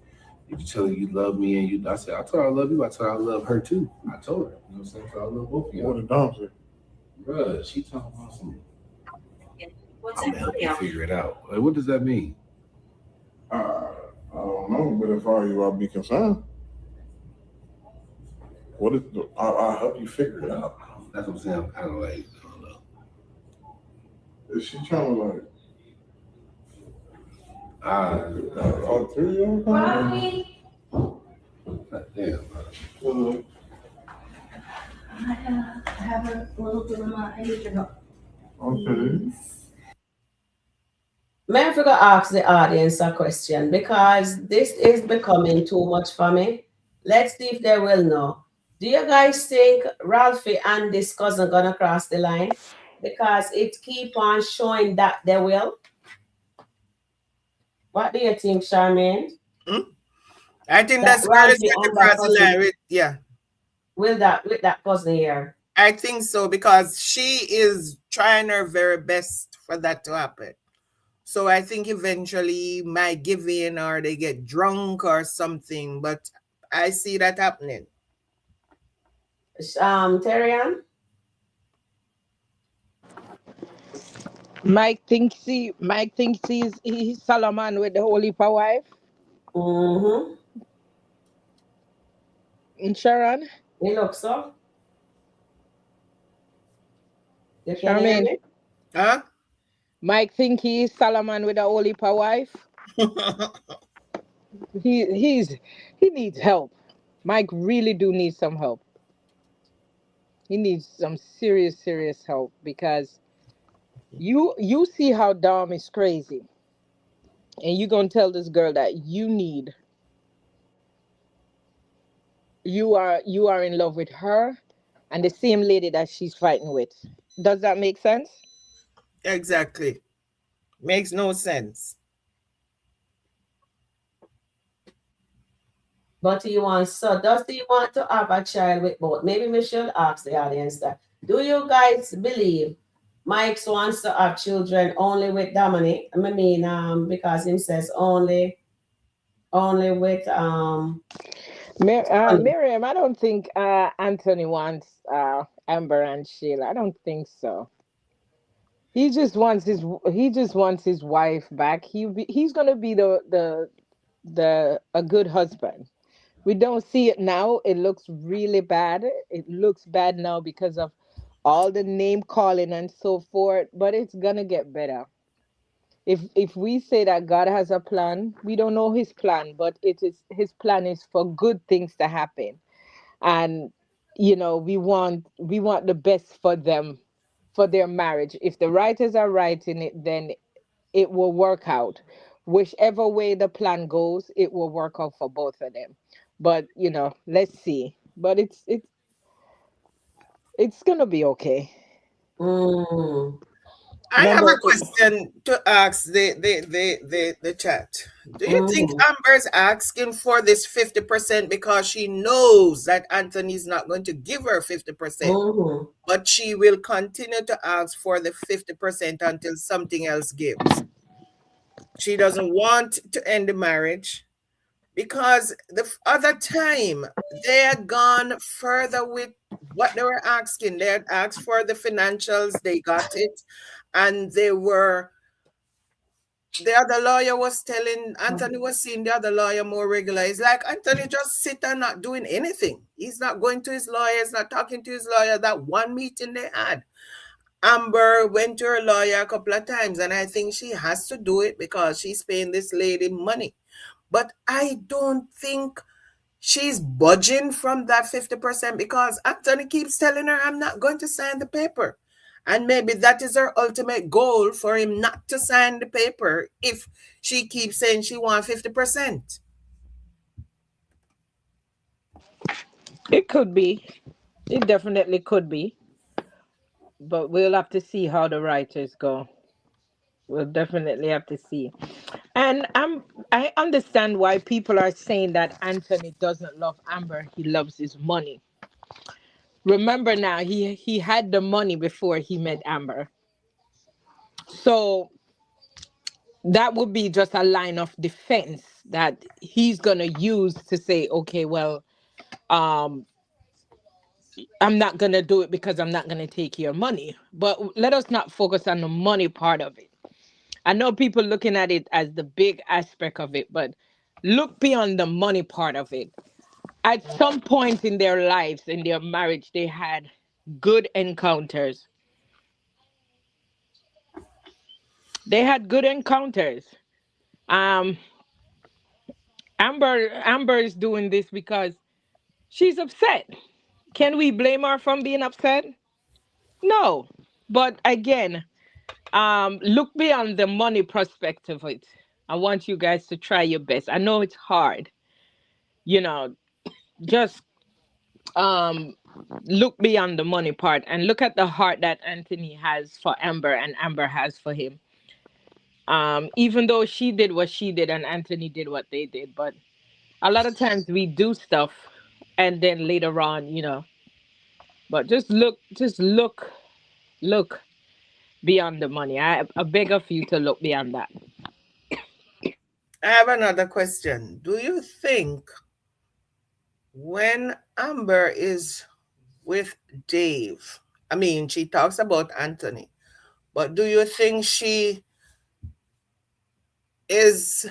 did you tell her you love me? And I said, I told her I love you. I told her I love her too. I told her. You know what I'm saying? So I love both of y'all. What did Dom say? Bruh, she talking about some. I'm gonna help you figure it out. Like, what does that mean? I don't know, but if I were you, I'd be concerned. I'll help you figure it out. That's what I'm saying. I'm kind of like, I don't know. Is she trying to like? Ulterior? Damn. I have a little dilemma. I need your help. Okay. May I forgot to ask the audience a question, because this is becoming too much for me. Let's see if they will know. Do you guys think Ralphie and this cousin gonna cross the line? Because it keep on showing that they will. What do you think, Charmaine? I think that's where it's going to cross the line with, yeah. With that cousin here. I think so, because she is trying her very best for that to happen. So I think eventually might give in, or they get drunk or something, but I see that happening. Terry Ann? Mike thinks he's Solomon with the holy wife. Mm-hmm. And Sharon? He looks so. You can hear me? Huh? Mike think he's Solomon with the holy wife. He needs help. Mike really do need some help. He needs some serious help, because you see how Dom is crazy, and you're gonna tell this girl that you are in love with her and the same lady that she's fighting with. Does that make sense? Exactly. Makes no sense. But does he want to have a child with both? Maybe we should ask the audience that. Do you guys believe Mike wants to have children only with Dominic? I mean, because he says only with Miriam, I don't think Anthony wants Amber and Sheila. I don't think so. He just wants his wife back. He's gonna be the a good husband. We don't see it now. It looks really bad. It looks bad now because of all the name calling and so forth, but it's gonna get better. If we say that God has a plan, we don't know his plan, but it is his plan is for good things to happen. And we want the best for them, for their marriage. If the writers are writing it, then it will work out. Whichever way the plan goes, it will work out for both of them. But let's see. But it's gonna be okay. Mm. I have Remember, a question to ask the chat. Do you think Mm. Amber's asking for this 50% because she knows that Anthony's not going to give her 50%, Mm. but she will continue to ask for the 50% until something else gives? She doesn't want to end the marriage because the other time they had gone further with what they were asking. They had asked for the financials, they got it, and the other lawyer was telling Anthony was seeing the other lawyer more regular. It's like Anthony just sit and not doing anything. He's not going to his lawyer, he's not talking to his lawyer. That one meeting they had, Amber went to her lawyer a couple of times, and I think she has to do it because she's paying this lady money. But I don't think she's budging from that 50% because Anthony keeps telling her, I'm not going to sign the paper. And maybe that is her ultimate goal, for him not to sign the paper if she keeps saying she wants 50%. it could be. It definitely could be. But we'll have to see how the writers go. We'll definitely have to see. And I understand why people are saying that Anthony doesn't love Amber. He loves his money. Remember now, he had the money before he met Amber. So that would be just a line of defense that he's gonna use to say, okay, well, um, I'm not gonna do it because I'm not gonna take your money. But let us not focus on the money part of it. I know people looking at it as the big aspect of it, but look beyond the money part of it. At some point in their lives, in their marriage, they had good encounters. They had good encounters. Um, Amber is doing this because she's upset. Can we blame her from being upset? No. But again, look beyond the money perspective of it. I want you guys to try your best. I know it's hard. You know, just um look beyond the money part and look at the heart that Anthony has for Amber and Amber has for him. Even though she did what she did and Anthony did what they did, but a lot of times we do stuff and then later on, but just look beyond the money. I beg of you to look beyond that. I have another question. Do you think when Amber is with Dave, I mean, she talks about Anthony, but do you think she is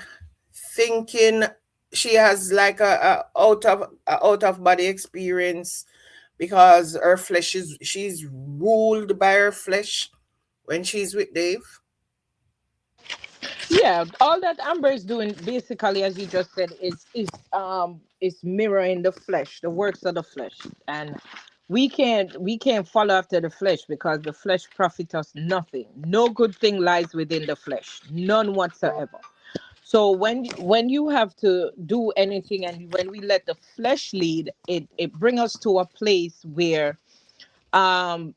thinking she has like a out of body experience because her flesh is she's ruled by her flesh when she's with Dave? Yeah, all that Amber is doing basically, as you just said, is mirroring the flesh, the works of the flesh. And we can't follow after the flesh because the flesh profit us nothing. No good thing lies within the flesh, none whatsoever. So when you have to do anything and when we let the flesh lead, it bring us to a place where um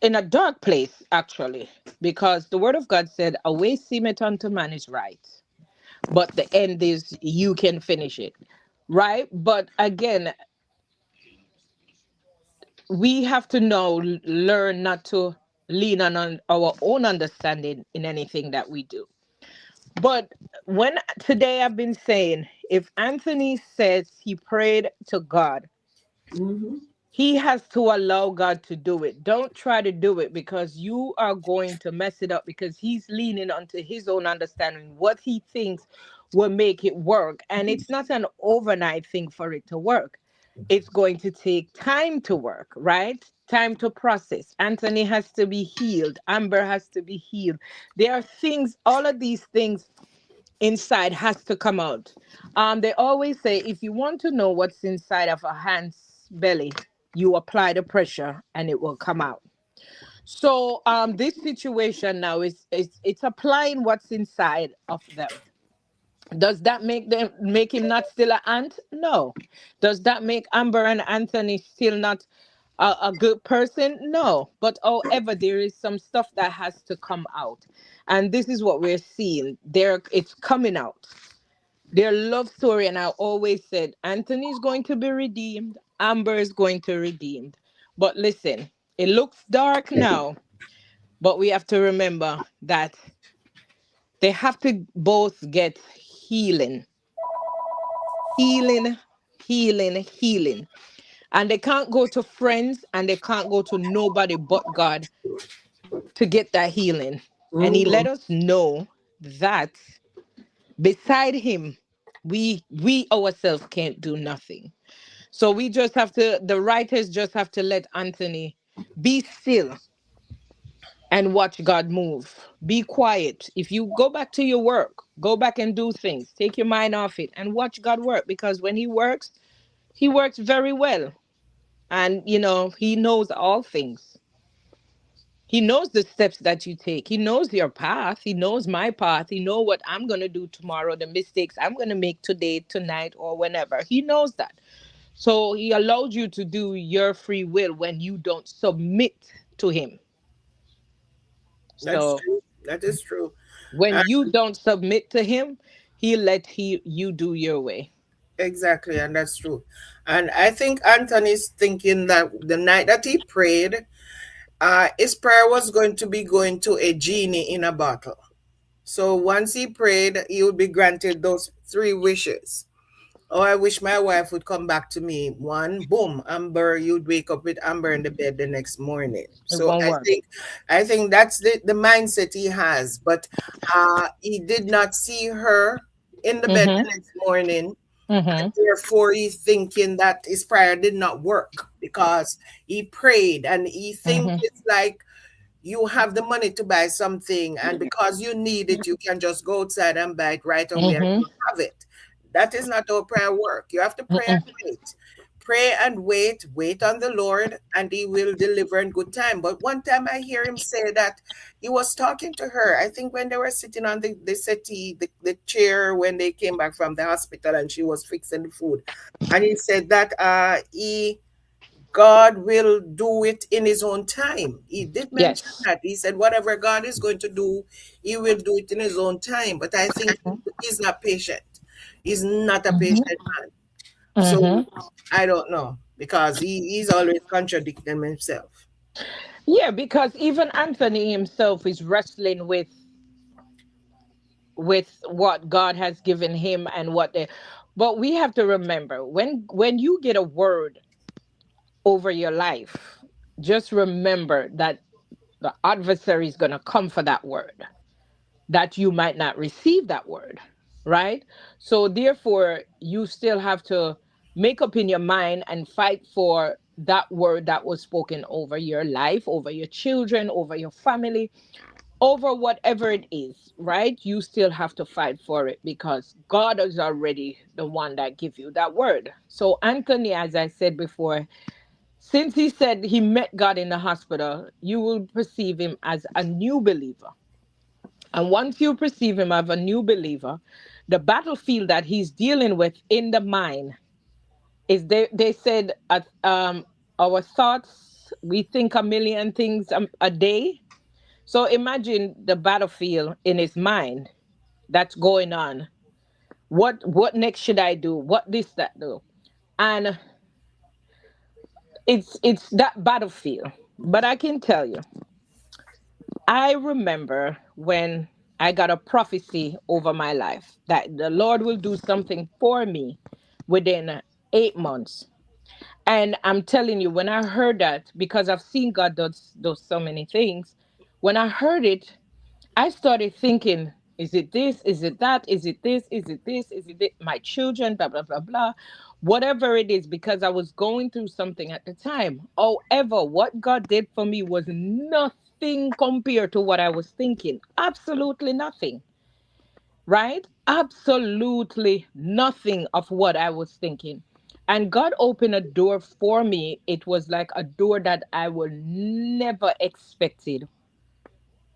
in a dark place actually, because the word of God said, a way seemeth unto man is right, but the end is you can finish it, right? But again, we have to now learn not to lean on our own understanding in anything that we do. But when today I've been saying, if Anthony says he prayed to God, Mm-hmm. He has to allow God to do it. Don't try to do it because you are going to mess it up because he's leaning onto his own understanding, what he thinks will make it work. And it's not an overnight thing for it to work. It's going to take time to work, right? Time to process. Anthony has to be healed. Amber has to be healed. There are things, all of these things inside has to come out. They always say if you want to know what's inside of a hand's belly, you apply the pressure and it will come out. So this situation now is it's applying what's inside of them. Does that make him not still an ant? No. Does that make Amber and Anthony still not a good person? No. But however, there is some stuff that has to come out. And this is what we're seeing. It's coming out. Their love story, and I always said Anthony is going to be redeemed, Amber is going to be redeemed. But listen, it looks dark now, but we have to remember that they have to both get healing. Healing, healing, healing. And they can't go to friends and they can't go to nobody but God to get that healing. And he let us know that beside him, we ourselves can't do nothing. So we just have to, the writers just have to let Anthony be still and watch God move. Be quiet. If you go back to your work, go back and do things. Take your mind off it and watch God work, because when he works very well. And he knows all things. He knows the steps that you take. He knows your path. He knows my path. He knows what I'm going to do tomorrow, the mistakes I'm going to make today, tonight, or whenever. He knows that. So he allowed you to do your free will when you don't submit to him. That's So true. That is true. when you don't submit to him, he let you do your way. Exactly, and that's true. And I think Anthony's thinking that the night that he prayed, his prayer was going to be going to a genie in a bottle. So once he prayed, he would be granted those three wishes. Oh, I wish my wife would come back to me. One, boom, Amber, you'd wake up with Amber in the bed the next morning. It So won't work. I think that's the mindset he has. But he did not see her in the bed the next morning. And therefore, he's thinking that his prayer did not work because he prayed and he thinks it's like you have the money to buy something, and because you need it, you can just go outside and buy it right away and you have it. That is not how prayer work. You have to pray and wait. Pray and wait on the Lord, and he will deliver in good time. But one time I hear him say that he was talking to her. I think when they were sitting on the settee, the chair, when they came back from the hospital and she was fixing the food. And he said that God will do it in his own time. He did mention that. He said, whatever God is going to do, he will do it in his own time. But I think he's not patient. He's not a patient man. So I don't know, because he's always contradicting himself. Yeah, because even Anthony himself is wrestling with what God has given him and but we have to remember when you get a word over your life, just remember that the adversary is going to come for that word, that you might not receive that word, right? So therefore, you still have to make up in your mind and fight for that word that was spoken over your life, over your children, over your family, over whatever it is, right? You still have to fight for it because God is already the one that gives you that word. So Anthony, as I said before, since he said he met God in the hospital, you will perceive him as a new believer. And once you perceive him as a new believer, the battlefield that he's dealing with in the mind is they said our thoughts, we think a million things a day. So imagine the battlefield in his mind that's going on. What next should I do? What this that do? And it's that battlefield. But I can tell you, I remember when I got a prophecy over my life that the Lord will do something for me within 8 months. And I'm telling you, when I heard that, because I've seen God does so many things, when I heard it, I started thinking, is it this? Is it that? Is it this? Is it this? Is it this? My children, blah, blah, blah, blah. Whatever it is, because I was going through something at the time. However, what God did for me was nothing compared to what I was thinking. Absolutely nothing. Right? Absolutely nothing of what I was thinking. And God opened a door for me. It was like a door that I would never expected,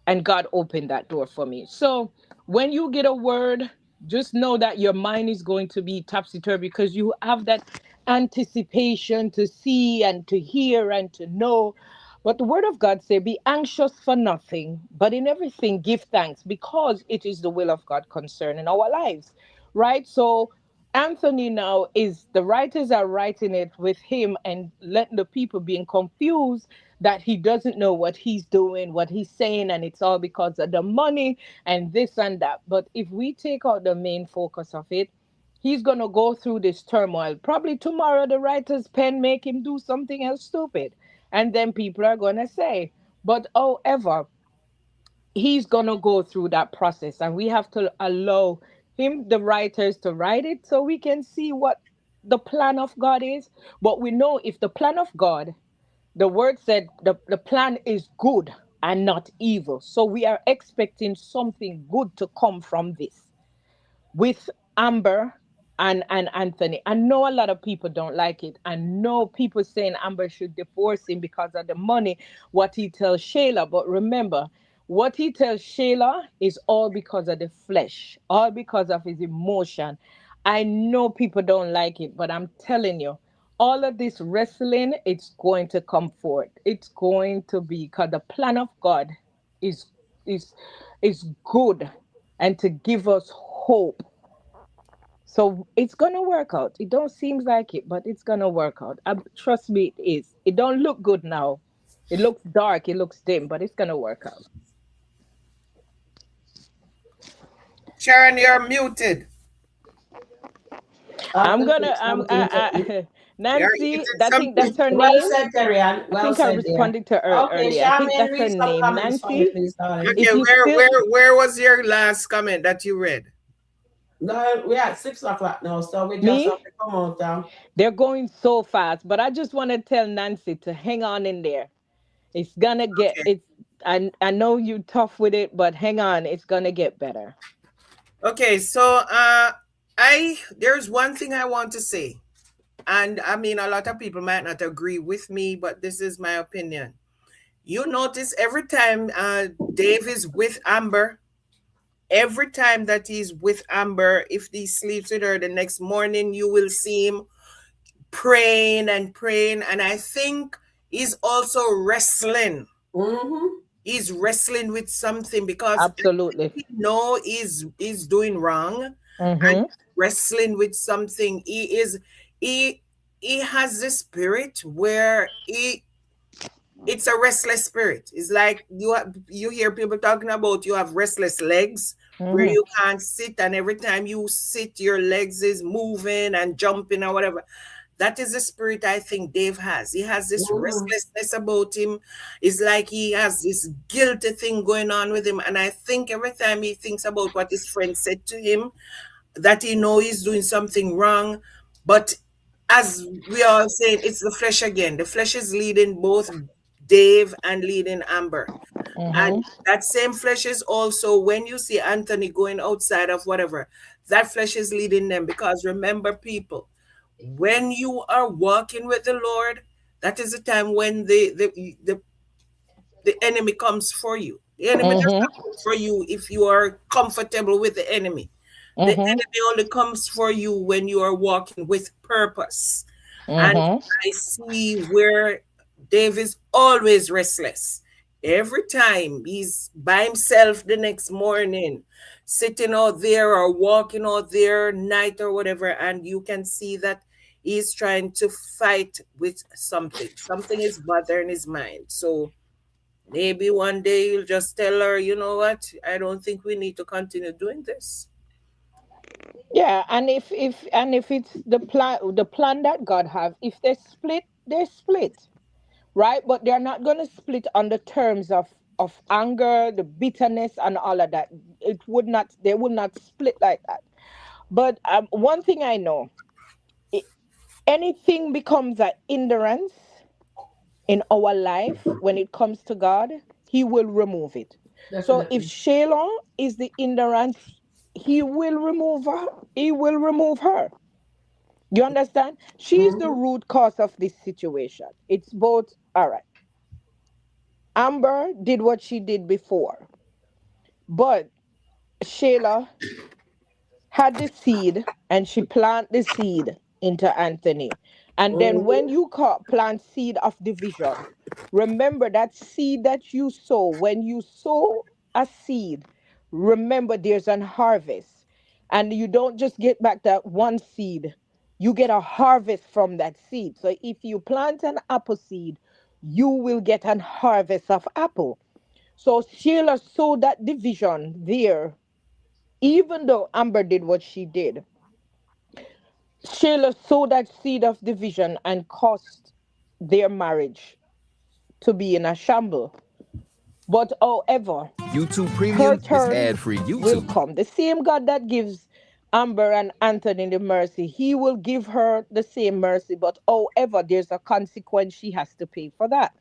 and God opened that door for me. So when you get a word, just know that your mind is going to be topsy turvy because you have that anticipation to see and to hear and to know. But the word of God say, be anxious for nothing, but in everything give thanks because it is the will of God concerning our lives. Right? So Anthony now is the writers are writing it with him and letting the people being confused that he doesn't know what he's doing, what he's saying, and it's all because of the money and this and that. But if we take out the main focus of it, he's gonna go through this turmoil. Probably tomorrow the writer's pen make him do something else stupid. And then people are gonna say, but however, he's gonna go through that process and we have to allow him, the writers, to write it so we can see what the plan of God is. But we know if the plan of God, the word said the plan is good and not evil. So we are expecting something good to come from this with Amber and Anthony. I know a lot of people don't like it. I know people saying Amber should divorce him because of the money, what he tells Shayla. But remember, what he tells Shayla is all because of the flesh, all because of his emotion. I know people don't like it, but I'm telling you, all of this wrestling, it's going to come forth. It's going to be because the plan of God is is is good and to give us hope. So it's gonna work out. It don't seem like it, but it's gonna work out. Trust me, it is. It don't look good now. It looks dark. It looks dim, but it's gonna work out. Sharon, you're muted. I'm I'll gonna. take something to eat. You're Nancy. eating I think something. that's her Well name. said, Terry-Ann. I Well think I said there. responded to her Okay, earlier. I think Charmaine, that's her read some name, comments for me, Nancy. please, darling. Okay, If you where still, where where was your last comment that you read? No, we're at 6 o'clock now, so we just have me, to come out now. they're going so fast. But I just want to tell Nancy to hang on in there. It's gonna get. Okay. It's. I know you tough with it, but hang on. It's gonna get better. Okay, so I there's one thing I want to say. And I mean a lot of people might not agree with me, but this is my opinion. You notice every time Dave is with Amber, every time that he's with Amber, if he sleeps with her the next morning, you will see him praying and praying. And I think he's also wrestling. Mm-hmm. He's wrestling with something because Absolutely. he know he's doing wrong and Mm-hmm. wrestling with something. He has this spirit where it's a restless spirit. It's like you hear people talking about you have restless legs where Mm-hmm. you can't sit, and every time you sit, your legs is moving and jumping or whatever. That is the spirit I think Dave has. He has this Mm-hmm. restlessness about him. It's like he has this guilty thing going on with him. And I think every time he thinks about what his friend said to him, that he know he's doing something wrong. But as we are saying, it's the flesh again. The flesh is leading both Dave and leading Amber. And Mm-hmm. that same flesh is also when you see Anthony going outside of whatever, that flesh is leading them. Because remember, people, when you are walking with the Lord, that is the time when the enemy comes for you. The enemy does Mm-hmm. not come for you if you are comfortable with the enemy. The Mm-hmm. enemy only comes for you when you are walking with purpose. And Mm-hmm. I see where Dave is always restless. Every time he's by himself the next morning, sitting out there or walking out there night or whatever, and you can see that he's trying to fight with something. Something is bothering his mind. So maybe one day you'll just tell her, you know what? I don't think we need to continue doing this. Yeah, and if it's the plan that God have, if they split, they split, right? But they're not going to split on the terms of anger, the bitterness, and all of that. They would not split like that. But one thing I know, i- anything becomes an hindrance in our life when it comes to God, He will remove it. So if Definitely. Shayla is the hindrance, He will remove her. He will remove her. You understand? She's the Mm-hmm. root cause of this situation. It's both. All right. Amber did what she did before, but Shayla had the seed and she planted the seed into Anthony. And then when Mm-hmm. you plant seed of division, remember that seed that you sow, when you sow a seed, remember there's an harvest. And you don't just get back that one seed, you get a harvest from that seed. So if you plant an apple seed, you will get an harvest of apple. So Sheila sowed that division there, even though Amber did what she did. Sheila sowed that seed of division and caused their marriage to be in a shamble. But however, YouTube her Premium is turn ad-free will YouTube. come. The same God that gives Amber and Anthony the mercy, He will give her the same mercy. But however, there's a consequence she has to pay for that.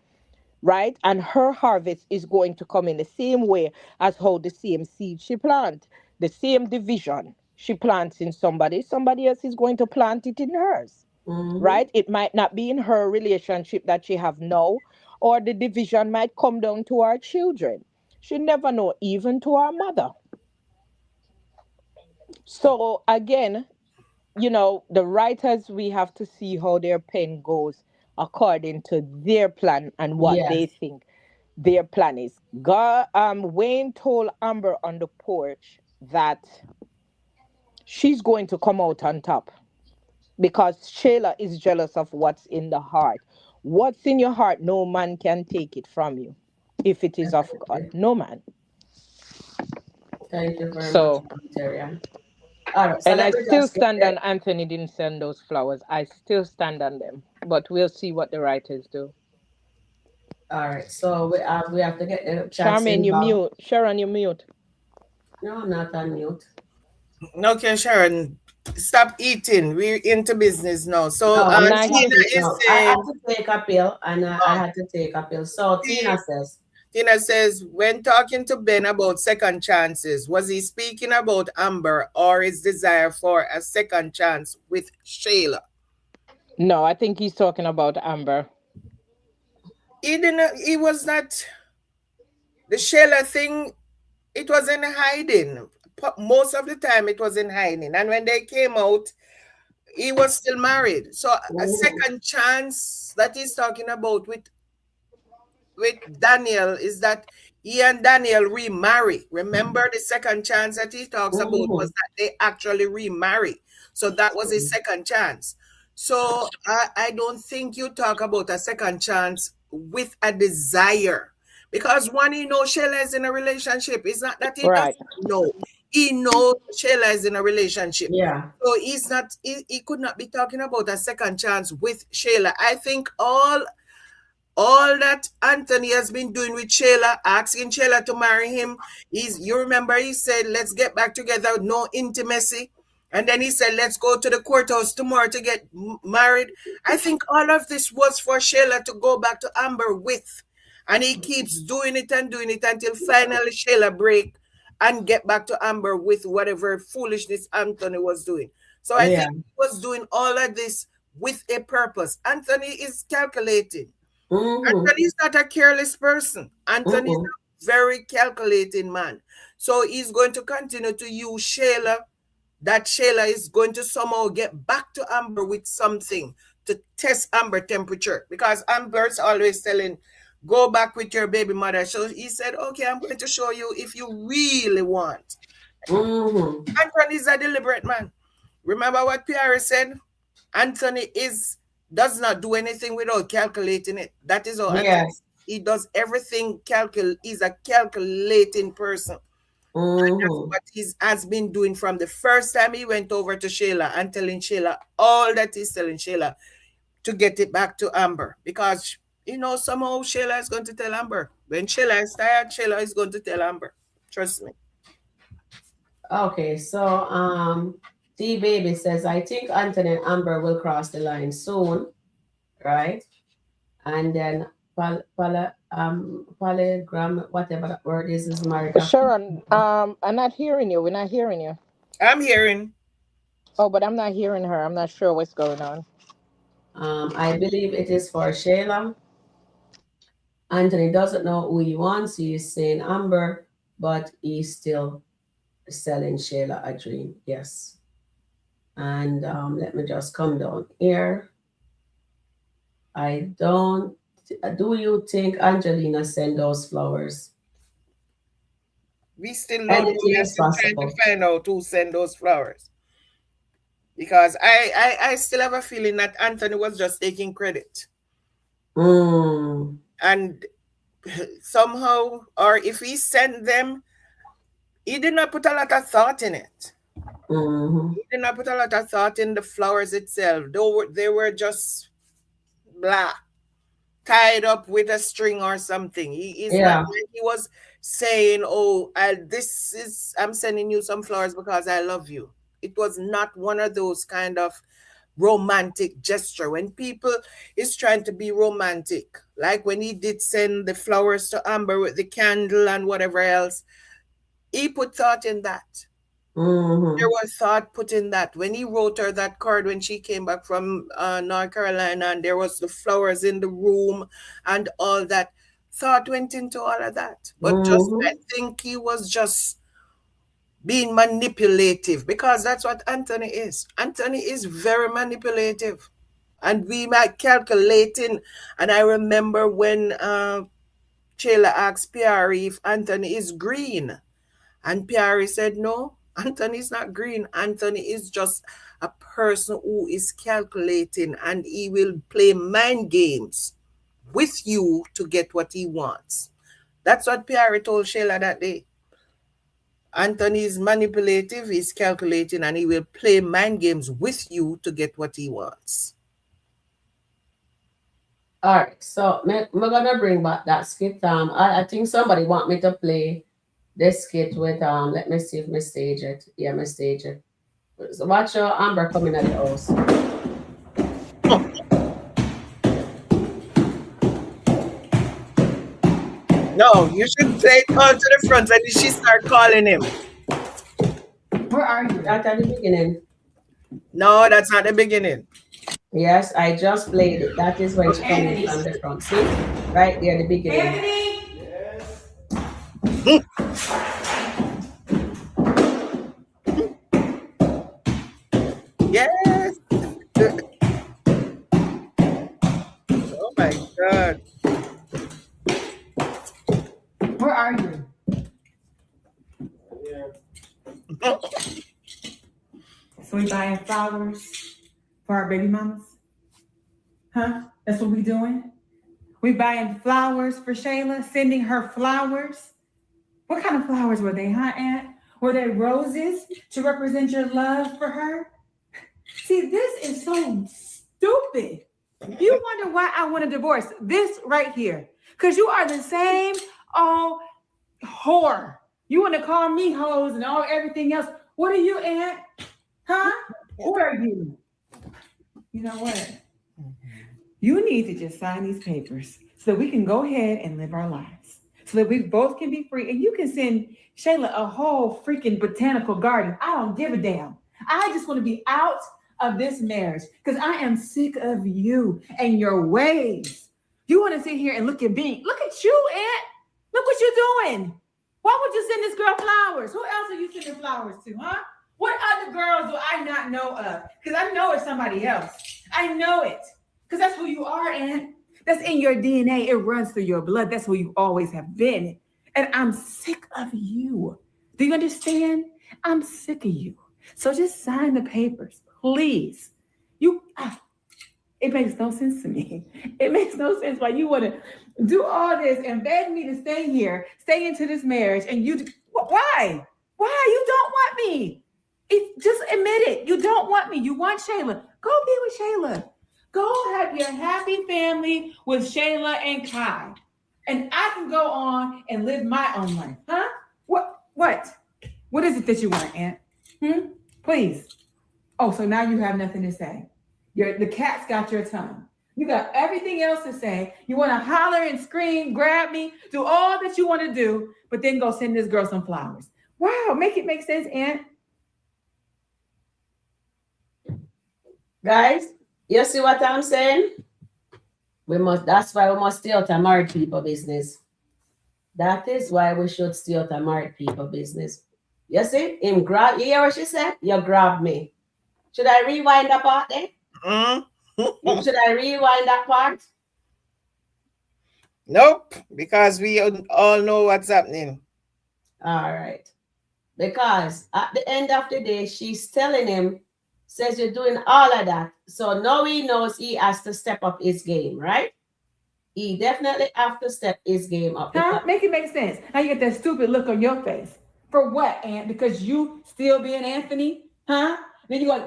Right? And her harvest is going to come in the same way as how the same seed she plant, the same division she plants in somebody else is going to plant it in hers. Mm-hmm. Right? It might not be in her relationship that she have now, or the division might come down to our children. She never know, even to our mother. So again, the writers, we have to see how their pen goes according to their plan and what they Yes. think their plan is. God, Wayne told Amber on the porch that she's going to come out on top because Shayla is jealous of what's in the heart. What's in your heart, no man can take it from you if it is of God. Definitely. No man. Thank you very much, So, Victoria. All right, so and let I me still just get stand it. on Anthony didn't send those flowers. I still stand on them. But we'll see what the writers do. All right, so we have to get the chats Charmaine, you involved. mute. Sharon, you mute. No, I'm not on mute. Okay, Sharon, stop eating. We're into business now. So No, I'm we're not Tina here. stopping is now. I had saying, to take a pill, and I had to take a pill. So see, Tina says, Tina says, when talking to Ben about second chances, was he speaking about Amber or his desire for a second chance with Shayla? No, I think he's talking about Amber. He didn't. He was not the Shayla thing. It was in hiding. Most of the time, it was in hiding. And when they came out, he was still married. So a mm-hmm, second chance that he's talking about with Daniel is that he and Daniel remarry. Remember, the second chance that he talks about was mm-hmm, that they actually remarry. So that was his second chance. So I don't think you talk about a second chance with a desire. Because one, he knows Sheila is in a relationship. It's not that he Right. doesn't know. He knows Sheila is in a relationship. yeah, So he could not be talking about a second chance with Sheila. I think all that Anthony has been doing with Shayla, asking Shayla to marry him, you remember he said, let's get back together, no intimacy. And then he said, let's go to the courthouse tomorrow to get married. I think all of this was for Shayla to go back to Amber with. And he keeps doing it until finally Shayla break and get back to Amber with whatever foolishness Anthony was doing. So I yeah, think he was doing all of this with a purpose. Anthony is calculating. mm-hmm, Anthony is not a careless person. Anthony is mm-hmm, a very calculating man. So he's going to continue to use Shayla. That Shayla is going to somehow get back to Amber with something to test Amber temperature. Because Amber's always telling, go back with your baby mother. So he said, okay, I'm going to show you if you really want. mm-hmm. Anthony is a deliberate man. Remember what Pierre said? Anthony does not do anything without calculating it. That is how Anthony, Yes, he does everything he's a calculating person. And that's what he has been doing from the first time he went over to Sheila and telling Sheila all that he's telling Sheila to get it back to Amber. Because, you know, somehow Sheila is going to tell Amber. When Sheila is tired, Sheila is going to tell Amber. Trust me. Okay, so T Baby says, I think Anthony and Amber will cross the line soon, right? And then polygram, whatever that word is married. Sharon, I'm not hearing you. We're not hearing you. I'm hearing. Oh, but I'm not hearing her. I'm not sure what's going on. I believe it is for Sheila. Anthony doesn't know who he wants. He is saying Amber, but he's still selling Sheila a dream. Yes. And let me just come down here. I don't. Do you think Angelina sent those flowers? We still don't know. We're still trying to find out who sent those flowers. Because I still have a feeling that Anthony was just taking credit. And somehow, or if he sent them, he did not put a lot of thought in it. He did not put a lot of thought in the flowers itself. They were just blah, tied up with a string or something. He's not like he was saying, oh, I'm sending you some flowers because I love you. It was not one of those kind of romantic gesture. When people is trying to be romantic, like when he did send the flowers to Amber with the candle and whatever else, he put thought in that. There was thought put in that. When he wrote her that card when she came back from North Carolina, and there was the flowers in the room and all that, thought went into all of that. But just I think he was just being manipulative, because that's what Anthony is. Anthony is very manipulative, and we might calculating. And I remember when Sheila asked Pierre if Anthony is green, and Pierre said no, Anthony is not green. Anthony is just a person who is calculating, and he will play mind games with you to get what he wants. That's what Pierre told Sheila that day. Anthony is manipulative, he's calculating, and he will play mind games with you to get what he wants. All right, so I'm gonna bring back that skit. I think somebody want me to play this skit with let me see if I stage it. Yeah, I stage it. So watch your Amber coming at the house. No, you should play it all to the front when she start calling him. Where are you? That's at the beginning. No, that's not the beginning. Yes, I just played it. That is when she coming from the front. See? Right there, the beginning. Anthony? Yes. Oh my God. Where are you? So we buying flowers for our baby mamas? Huh? That's what we doing? We buying flowers for Shayla, sending her flowers? What kind of flowers were they, huh, Aunt? Were they roses to represent your love for her? See, this is so stupid. You wonder why I want a divorce. This right here. Because you are the same old whore. You want to call me hoes and all everything else. What are you, Aunt? Huh? Who are you? You know what? You need to just sign these papers so that we can go ahead and live our lives. So that we both can be free. And you can send Shayla a whole freaking botanical garden. I don't give a damn. I just want to be out of this marriage because I am sick of you and your ways. You want to sit here and look at me. Look at you, Aunt. Look what you're doing. Why would you send this girl flowers? Who else are you sending flowers to, huh? What other girls do I not know of? Because I know it's somebody else. I know it. Because that's who you are, Aunt. That's in your DNA. It runs through your blood. That's who you always have been. And I'm sick of you. Do you understand? I'm sick of you. So just sign the papers, please. It makes no sense to me. It makes no sense why you want to do all this and beg me to stay here, stay into this marriage, and you, Why? Why? You don't want me. Just admit it. You don't want me. You want Shayla. Go be with Shayla. Go have your happy family with Shayla and Kai. And I can go on and live my own life. Huh? What? What is it that you want, Aunt? Please. Oh, so now you have nothing to say. The cat's got your tongue. You got everything else to say. You want to holler and scream, grab me, do all that you want to do, but then go send this girl some flowers. Wow, make it make sense, Aunt. Guys, you see what I'm saying? That's why we must stay out of married people business. That is why we should stay out of married people business. You see? Him grab, you hear what she said? You grab me. Should I rewind that part then? Should I rewind that part? Nope, because we all know what's happening. All right. Because at the end of the day, she's telling him, says you're doing all of that. So now he knows he has to step up his game, right? He definitely have to step his game up. Huh? Make it make sense. Now you get that stupid look on your face. For what, Aunt? Because you still being Anthony? Huh? Then you go,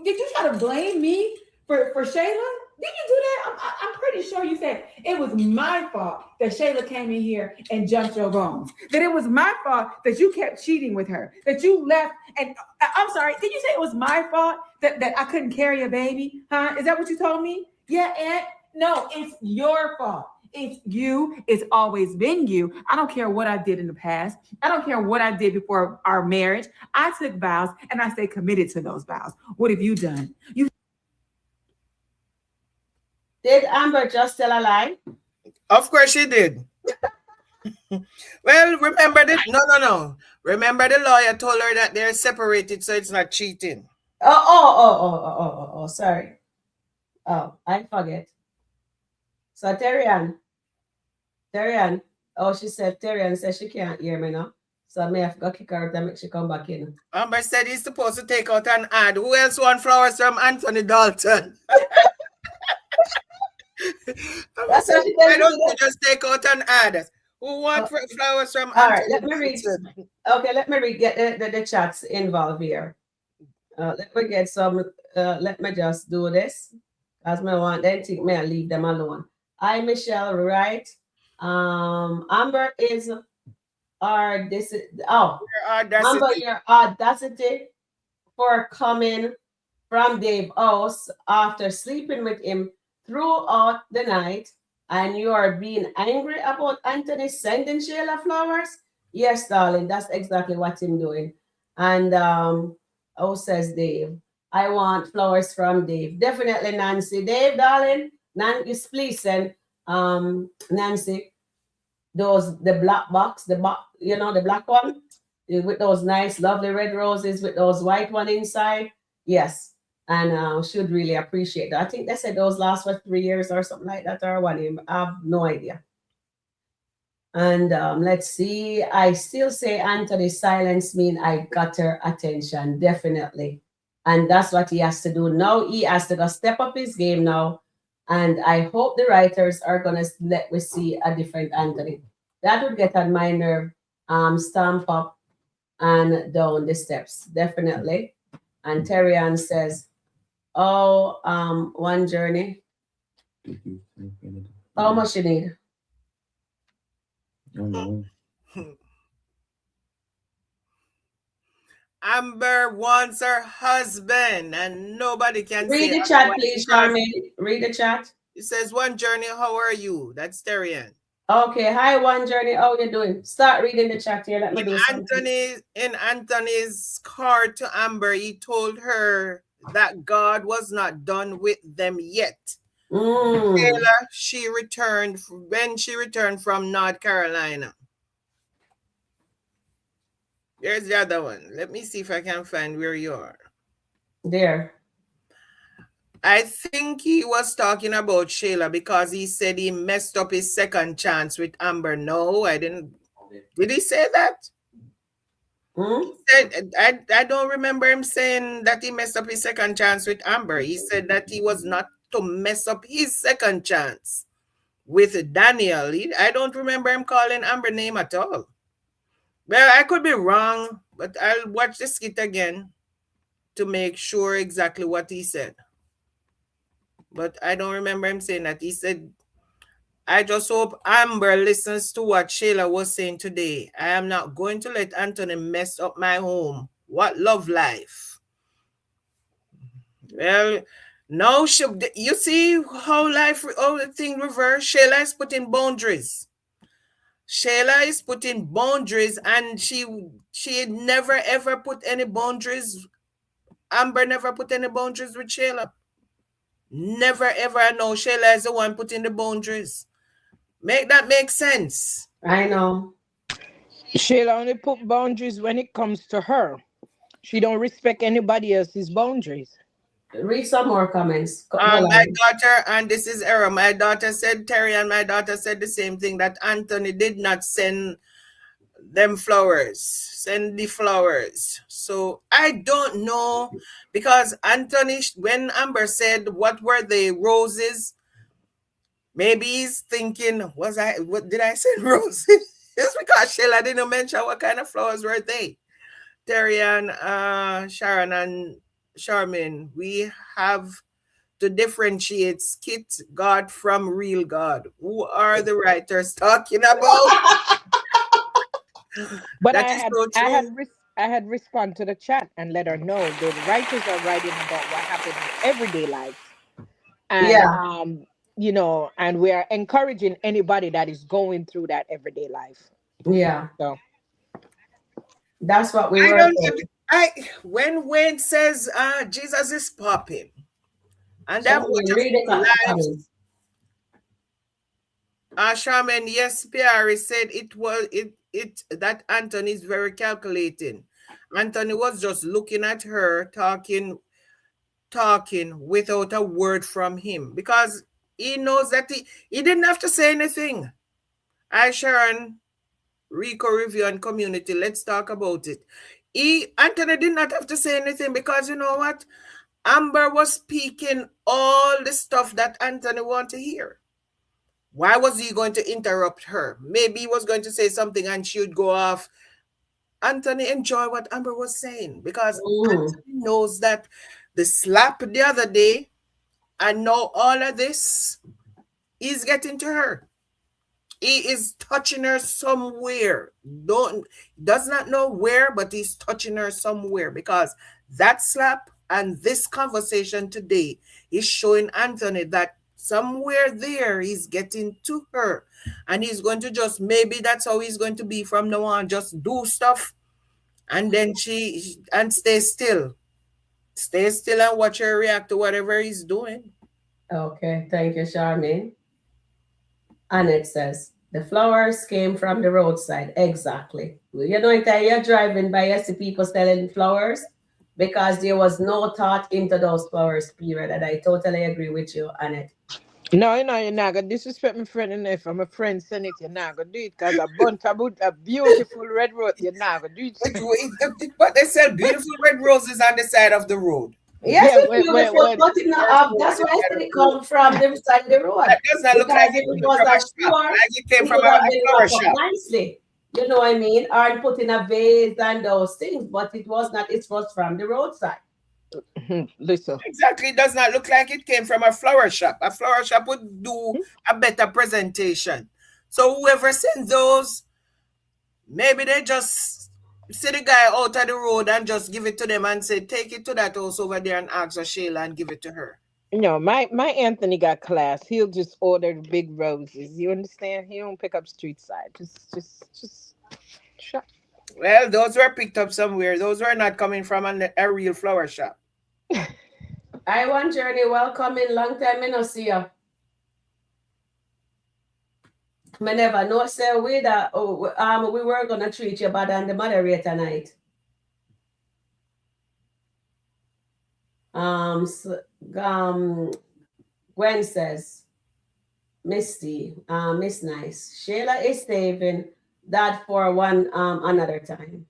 did you try to blame me for Shayla? Did you do that? I'm pretty sure you said it was my fault that Shayla came in here and jumped your bones. That it was my fault that you kept cheating with her. That you left. And I'm sorry, did you say it was my fault that I couldn't carry a baby? Huh? Is that what you told me? Yeah, Aunt? No, it's your fault. It's you. It's always been you. I don't care what I did in the past. I don't care what I did before our marriage. I took vows and I stay committed to those vows. What have you done? Did Amber just tell a lie? Of course she did. Well, remember that? No. Remember the lawyer told her that they're separated, so it's not cheating. Oh, sorry. Oh, I forget. So Terrian. Oh, she said Terrian said she can't hear me now. So I may have to kick her out and make she come back in. Amber said he's supposed to take out an ad. Who else want flowers from Anthony Dalton? That's what she Why don't you just take out an ad? Who want flowers from all Anthony right, let me read. Okay, let me read. Get the chats involved here. Let me get some. Let me just do this. As I want them think me I leave them alone. Hi, Michelle, right? Amber is our Amber, your audacity for coming from Dave's house after sleeping with him throughout the night, and you are being angry about Anthony sending Shayla flowers? Yes, darling, that's exactly what I'm doing. And says Dave, I want flowers from Dave. Definitely Nancy. Dave, darling, please send Nancy the black box, the black one with those nice, lovely red roses with those white one inside. Yes. And should really appreciate that. I think they said those last for 3 years or something like that, or 1 year. I have no idea. And let's see. I still say Anthony's silence mean I got her attention, definitely. And that's what he has to do now. He has to go step up his game now. And I hope the writers are gonna let me see a different Anthony. That would get on my nerve. Stamp up and down the steps, definitely. And Terrian says, one journey. How much you need? Amber wants her husband, and nobody can read the chat, please, Charmaine. Read the chat. It says, One Journey, how are you? That's Terrian. Okay, hi, One Journey. How you doing? Start reading the chat here. Let me do something. In Anthony's card to Amber, he told her that God was not done with them yet. Taylor, when she returned from North Carolina. There's the other one. Let me see if I can find where you are. There. I think he was talking about Shayla because he said he messed up his second chance with Amber. No, I didn't. Did he say that? He said, I don't remember him saying that he messed up his second chance with Amber. He said that he was not to mess up his second chance with Danielle. I don't remember him calling Amber name at all. Well, I could be wrong, but I'll watch the skit again to make sure exactly what he said. But I don't remember him saying that. He said, I just hope Amber listens to what Shayla was saying today. I am not going to let Anthony mess up my home. What love life. Well, now you see how the thing reverse. Shayla is putting boundaries. Shayla is putting boundaries, and she never ever put any boundaries. Amber never put any boundaries with Shayla. Never ever. I know Shayla is the one putting the boundaries. Make that make sense. I know. She'll only put boundaries when it comes to her. She don't respect anybody else's boundaries. Read some more comments. My daughter, and this is error. My daughter said, Terry and my daughter said the same thing, that Anthony did not send them flowers, send the flowers. So I don't know, because Anthony, when Amber said, what were they, roses? Maybe he's thinking, what did I send roses? It's because Sheila didn't mention what kind of flowers were they. Terry and Sharon and Charmin, we have to differentiate skit God from real God. Who are the writers talking about? But That is so true. I had respond to the chat and let her know the writers are writing about what happened in everyday life. And you know, and we are encouraging anybody that is going through that everyday life. Yeah. So that's what we were saying. When Wayne says Jesus is popping, and that lives. Shaman, yes, Pierre said it was that Anthony is very calculating. Anthony was just looking at her, talking without a word from him, because he knows that he didn't have to say anything. Sharon, Rico Review and Community, let's talk about it. Anthony did not have to say anything, because you know what? Amber was speaking all the stuff that Anthony wanted to hear. Why was he going to interrupt her? Maybe he was going to say something and she would go off. Anthony enjoyed what Amber was saying, because Anthony knows that the slap the other day and now all of this is getting to her. He is touching her somewhere. Does not know where, but he's touching her somewhere, because that slap and this conversation today is showing Anthony that somewhere there he's getting to her, and he's going to just, maybe that's how he's going to be from now on, just do stuff and then stay still and watch her react to whatever he's doing. Okay, thank you, Charmaine. Annette says the flowers came from the roadside. Exactly. You know, you're driving by, you see people selling flowers, because there was no thought into those flowers, period. And I totally agree with you, Annette. No, you're not gonna disrespect my friend, and if I'm a friend, send it, you're not gonna do it, because a bunch of a beautiful red rose, you're not gonna do it. But they sell beautiful red roses on the side of the road. Yes, it's beautiful, but it's not, that's why I said it come from the side of the road. That does not look like it was a store, like it came from a flower shop. Nicely. You know what I mean? Or put in a vase and those things, but it was not, it was from the roadside. Listen. Exactly, it does not look like it came from a flower shop. A flower shop would do a better presentation. So whoever sent those, maybe they just see the guy out of the road and just give it to them and say, take it to that house over there and ask for Sheila and give it to her. No, my Anthony got class. He'll just order the big roses. You understand? He don't pick up street side. Just shut. Well, those were picked up somewhere. Those were not coming from a real flower shop. I want Journey, welcome in. Long time I no see you. I never know say we that we were gonna treat you better than the moderator tonight. Gwen says, Misty, Miss Nice, Sheila is saving that for one another time.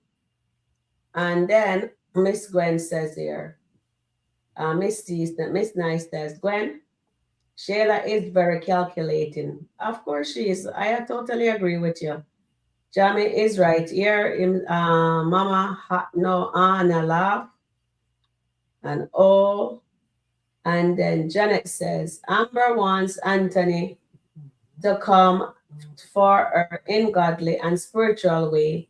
And then Miss Gwen says here, Miss Nice says, Gwen, Sheila is very calculating. Of course she is. I totally agree with you. Jamie is right here. Mama no Anna laugh and oh, and then Janet says Amber wants Anthony to come for her in godly and spiritual way.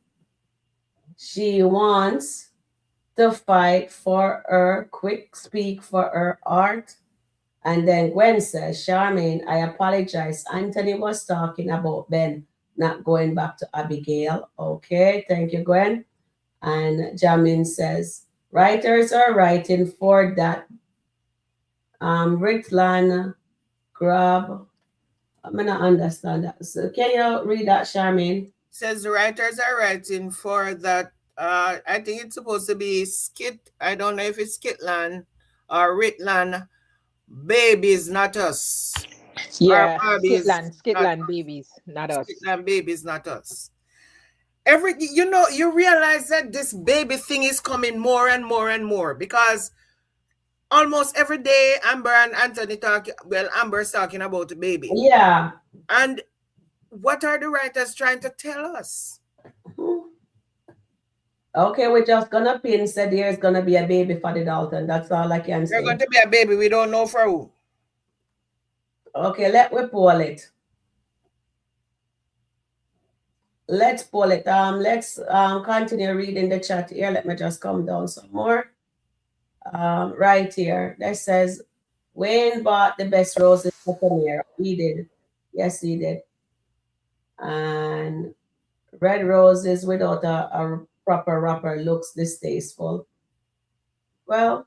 She wants to fight for her, quick speak for her art. And then Gwen says, Charmaine, I apologize. Anthony was talking about Ben not going back to Abigail. Okay, thank you, Gwen. And Jamin says, writers are writing for that Rickland grab. I'm gonna understand that. So can you read that, Charmaine? Says the writers are writing for that. I think it's supposed to be skit. I don't know if it's Skitland or Ritland. Babies, not us. Yeah, Our babies, Skitland babies, not us. Skitland babies, not us. You realize that this baby thing is coming more and more and more because almost every day Amber and Anthony Amber's talking about the baby. Yeah. And what are the writers trying to tell us? Okay, we're just gonna pin said there's gonna be a baby for the Dalton. That's all I can say. There's going to be a baby. We don't know for who. Okay, let me pull it. Let's pull it. Let's continue reading the chat here. Let me just come down some more. Right here, that says Wayne bought the best roses for premiere. He did. Yes, he did. And red roses without a proper wrapper looks distasteful. Well,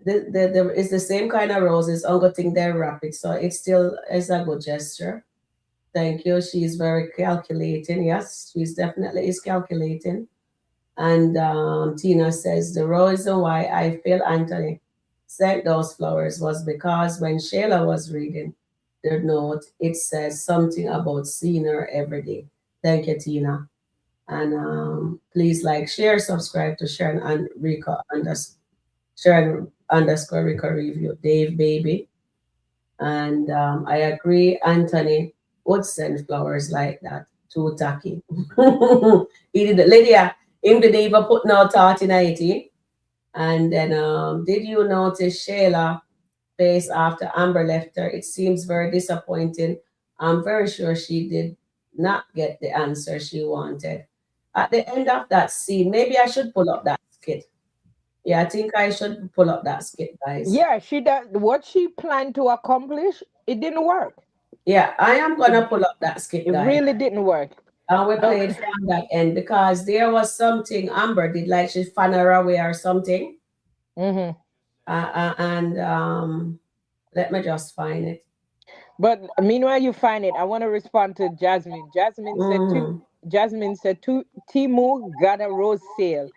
it's the same kind of roses. I'm going to think they're wrap it, so it still is a good gesture. Thank you. She's very calculating. Yes, she's definitely is calculating. And Tina says the reason why I feel Anthony sent those flowers was because when Shayla was reading the note, it says something about seeing her every day. Thank you, Tina. And please like, share, subscribe to Sharon and Rico Sharon _Rico review, Dave baby. And I agree, Anthony would send flowers like that. Too tacky. He did Lydia, him didn't even put no thought in it. And then did you notice Shayla face after Amber left her? It seems very disappointing. I'm very sure she did not get the answer she wanted. At the end of that scene, maybe I should pull up that skit. Yeah, I think I should pull up that skit, guys. Yeah, she does what she planned to accomplish. It didn't work. Yeah, I am gonna pull up that skit, guys. It really didn't work. And we played from that end because there was something Amber did, like she fan her away or something. Mm-hmm. And let me just find it. But meanwhile, you find it. I want to respond to Jasmine. Jasmine said, Timu got a rose sale.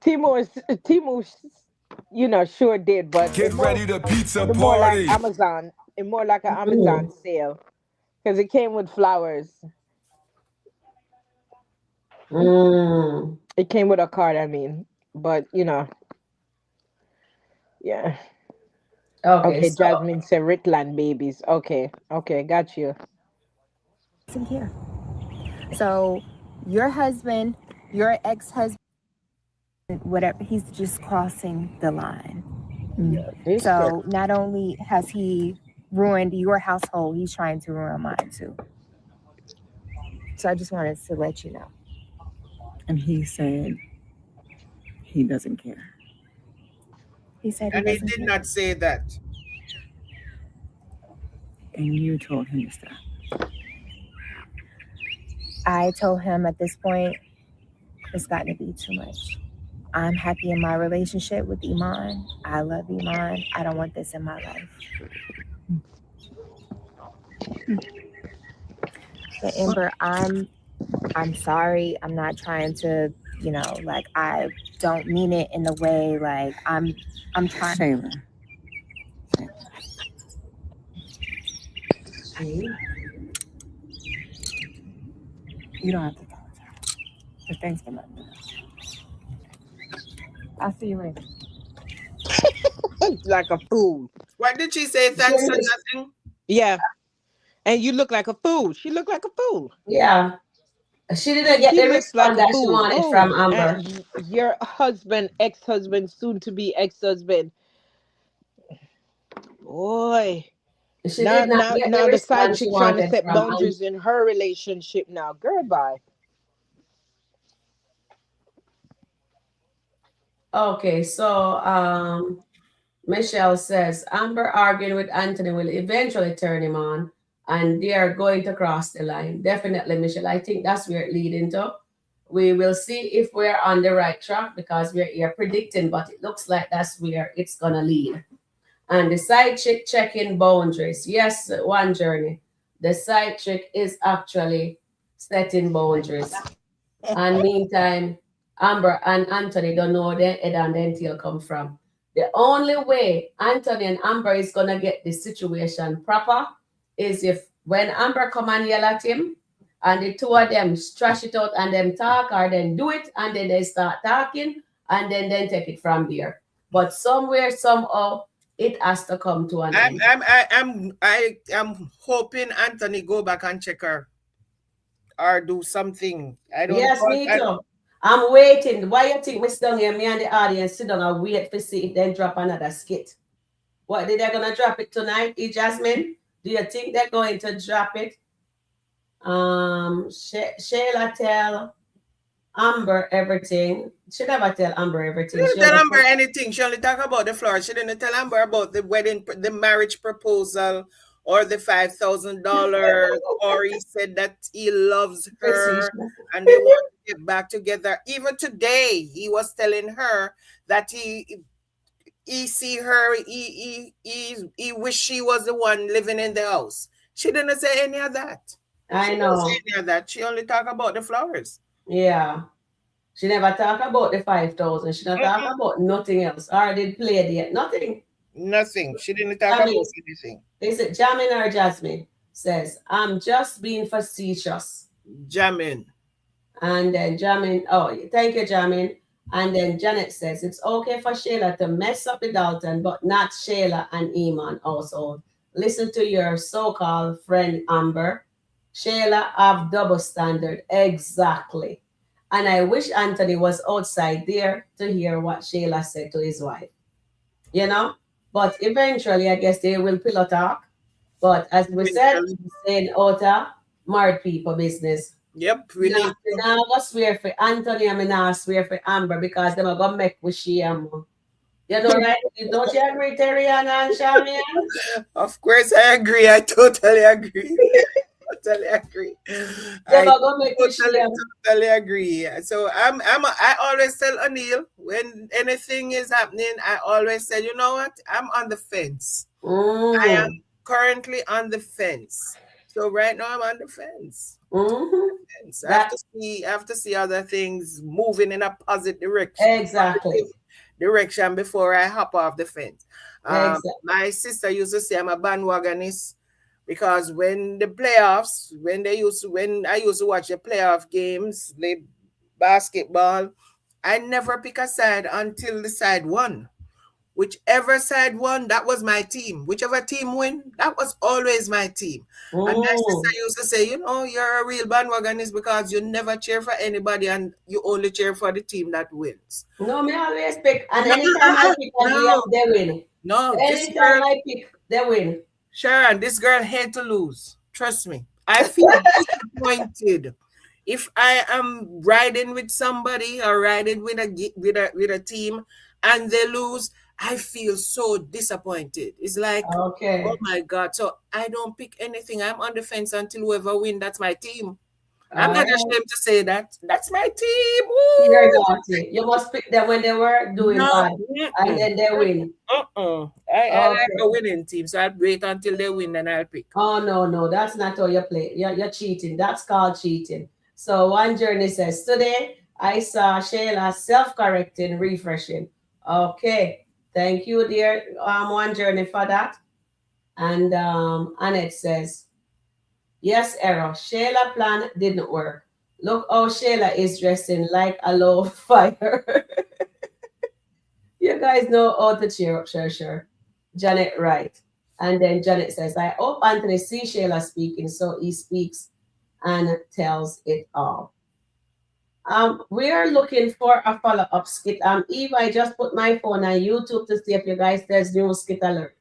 Timu, sure did, but get ready to pizza party. More like Amazon. It's more like an Amazon sale because it came with flowers. It came with a card. I mean, but yeah. Okay, so, Jasmine said Ritland babies. Okay, got you. Here. So your husband, your ex-husband, whatever, he's just crossing the line. So not only has he ruined your household, he's trying to ruin mine too. So I just wanted to let you know. And he said he doesn't care. He said he did not say that. And you told him to stop. I told him at this point, it's gotten to be too much. I'm happy in my relationship with Iman. I love Iman. I don't want this in my life. But Amber, I'm sorry. I'm not trying to, I don't mean it in the way like I'm trying. Shayla. You don't have to apologize. But thanks for letting me know. I'll see you later. Like a fool. What did she say? Thanks for nothing? Yeah. And you look like a fool. She looked like a fool. Yeah. She didn't get She the looks like response a that she fool. wanted Oh, from Amber. your husband, ex-husband, soon to be ex-husband. Boy. She did not get the Now the side response she chick trying to wanted set from boundaries in her relationship now. Girl, bye. Okay, so Michelle says Amber arguing with Anthony will eventually turn him on, and they are going to cross the line. Definitely, Michelle. I think that's where it leading to. We will see if we're on the right track because we're here predicting, but it looks like that's where it's gonna lead. And the side chick checking boundaries. Yes, one journey. The side chick is actually setting boundaries. And meantime, Amber and Anthony don't know where their head and their tail come from. The only way Anthony and Amber is gonna get the situation proper is if when Amber come and yell at him and the two of them trash it out and them talk or then do it and then they start talking and then take it from there. But somewhere, somehow, it has to come to an end. I'm hoping Anthony go back and check her or do something. I don't Yes, know. me too. I'm waiting. Why you think we sit down here, me and the audience sit down and wait to see if they drop another skit? What, did they gonna drop it tonight, Jasmine? Do you think they're going to drop it? Shayla tell Amber everything. She never tell Amber everything. She didn't tell Amber anything. She only talk about the flowers. She didn't tell Amber about the wedding, the marriage proposal, or the $5,000. Or he said that he loves her and they want to get back together. Even today, he was telling her that he see her. He wish she was the one living in the house. She didn't say any of that. I know. She didn't say any of that. She only talk about the flowers. Yeah. She never talk about the 5,000. She never talk about nothing else. Or did play it. Nothing. Nothing. She didn't talk about anything. Is it Jamin or Jasmine? Says, I'm just being facetious. Jamin. And then Jamin, oh, thank you, Jamin. And then Janet says, it's okay for Shayla to mess up the Dalton, but not Shayla and Iman also. Listen to your so-called friend Amber. Shayla have double standard. Exactly. And I wish Anthony was outside there to hear what Shayla said to his wife. You know? But eventually, I guess they will pillow talk. But as we said, saying outer married people business. Yep, we need. Now I go swear for Anthony and I now swear for Amber because them are gonna make with she You know, right? Don't you agree, Terry and Sharon? Of course, I agree. I totally agree. Totally agree. Totally agree. So I always tell O'Neill when anything is happening, I always say, you know what? I'm on the fence. I am currently on the fence. So right now I'm on the fence. I have to see other things moving in a positive direction. Exactly. Direction before I hop off the fence. My sister used to say I'm a bandwagonist. Because when the playoffs, when I used to watch the playoff games, the basketball, I never pick a side until the side won. Whichever side won, that was my team. Whichever team win, that was always my team. And my sister used to say, you know, you're a real bandwagonist because you never cheer for anybody and you only cheer for the team that wins. No, me always pick. And anytime I pick, they win. No, anytime I pick, they win. Sharon, this girl hate to lose. Trust me. I feel disappointed if I am riding with somebody or riding with a team and they lose. I feel so disappointed. It's like, okay, oh my God. So I don't pick anything. I'm on the fence until whoever wins. That's my team. I'm not ashamed to say that. That's my team. You're naughty. You must pick them when they were doing bad, and then they win. I like a winning team, so I'll wait until they win and I'll pick. Oh, no, that's not how you play. You're cheating. That's called cheating. So one journey says, today I saw Shayla self-correcting, refreshing. Okay. Thank you, dear. One journey for that. And Annette says, yes, error. Shayla plan didn't work. Look how Shayla is dressing like a low fire. You guys know how to cheer up, sure. Janet, right. And then Janet says, I hope Anthony sees Shayla speaking, so he speaks and tells it all. We are looking for a follow-up skit. Eve, I just put my phone on YouTube to see if you guys there's new skit alert.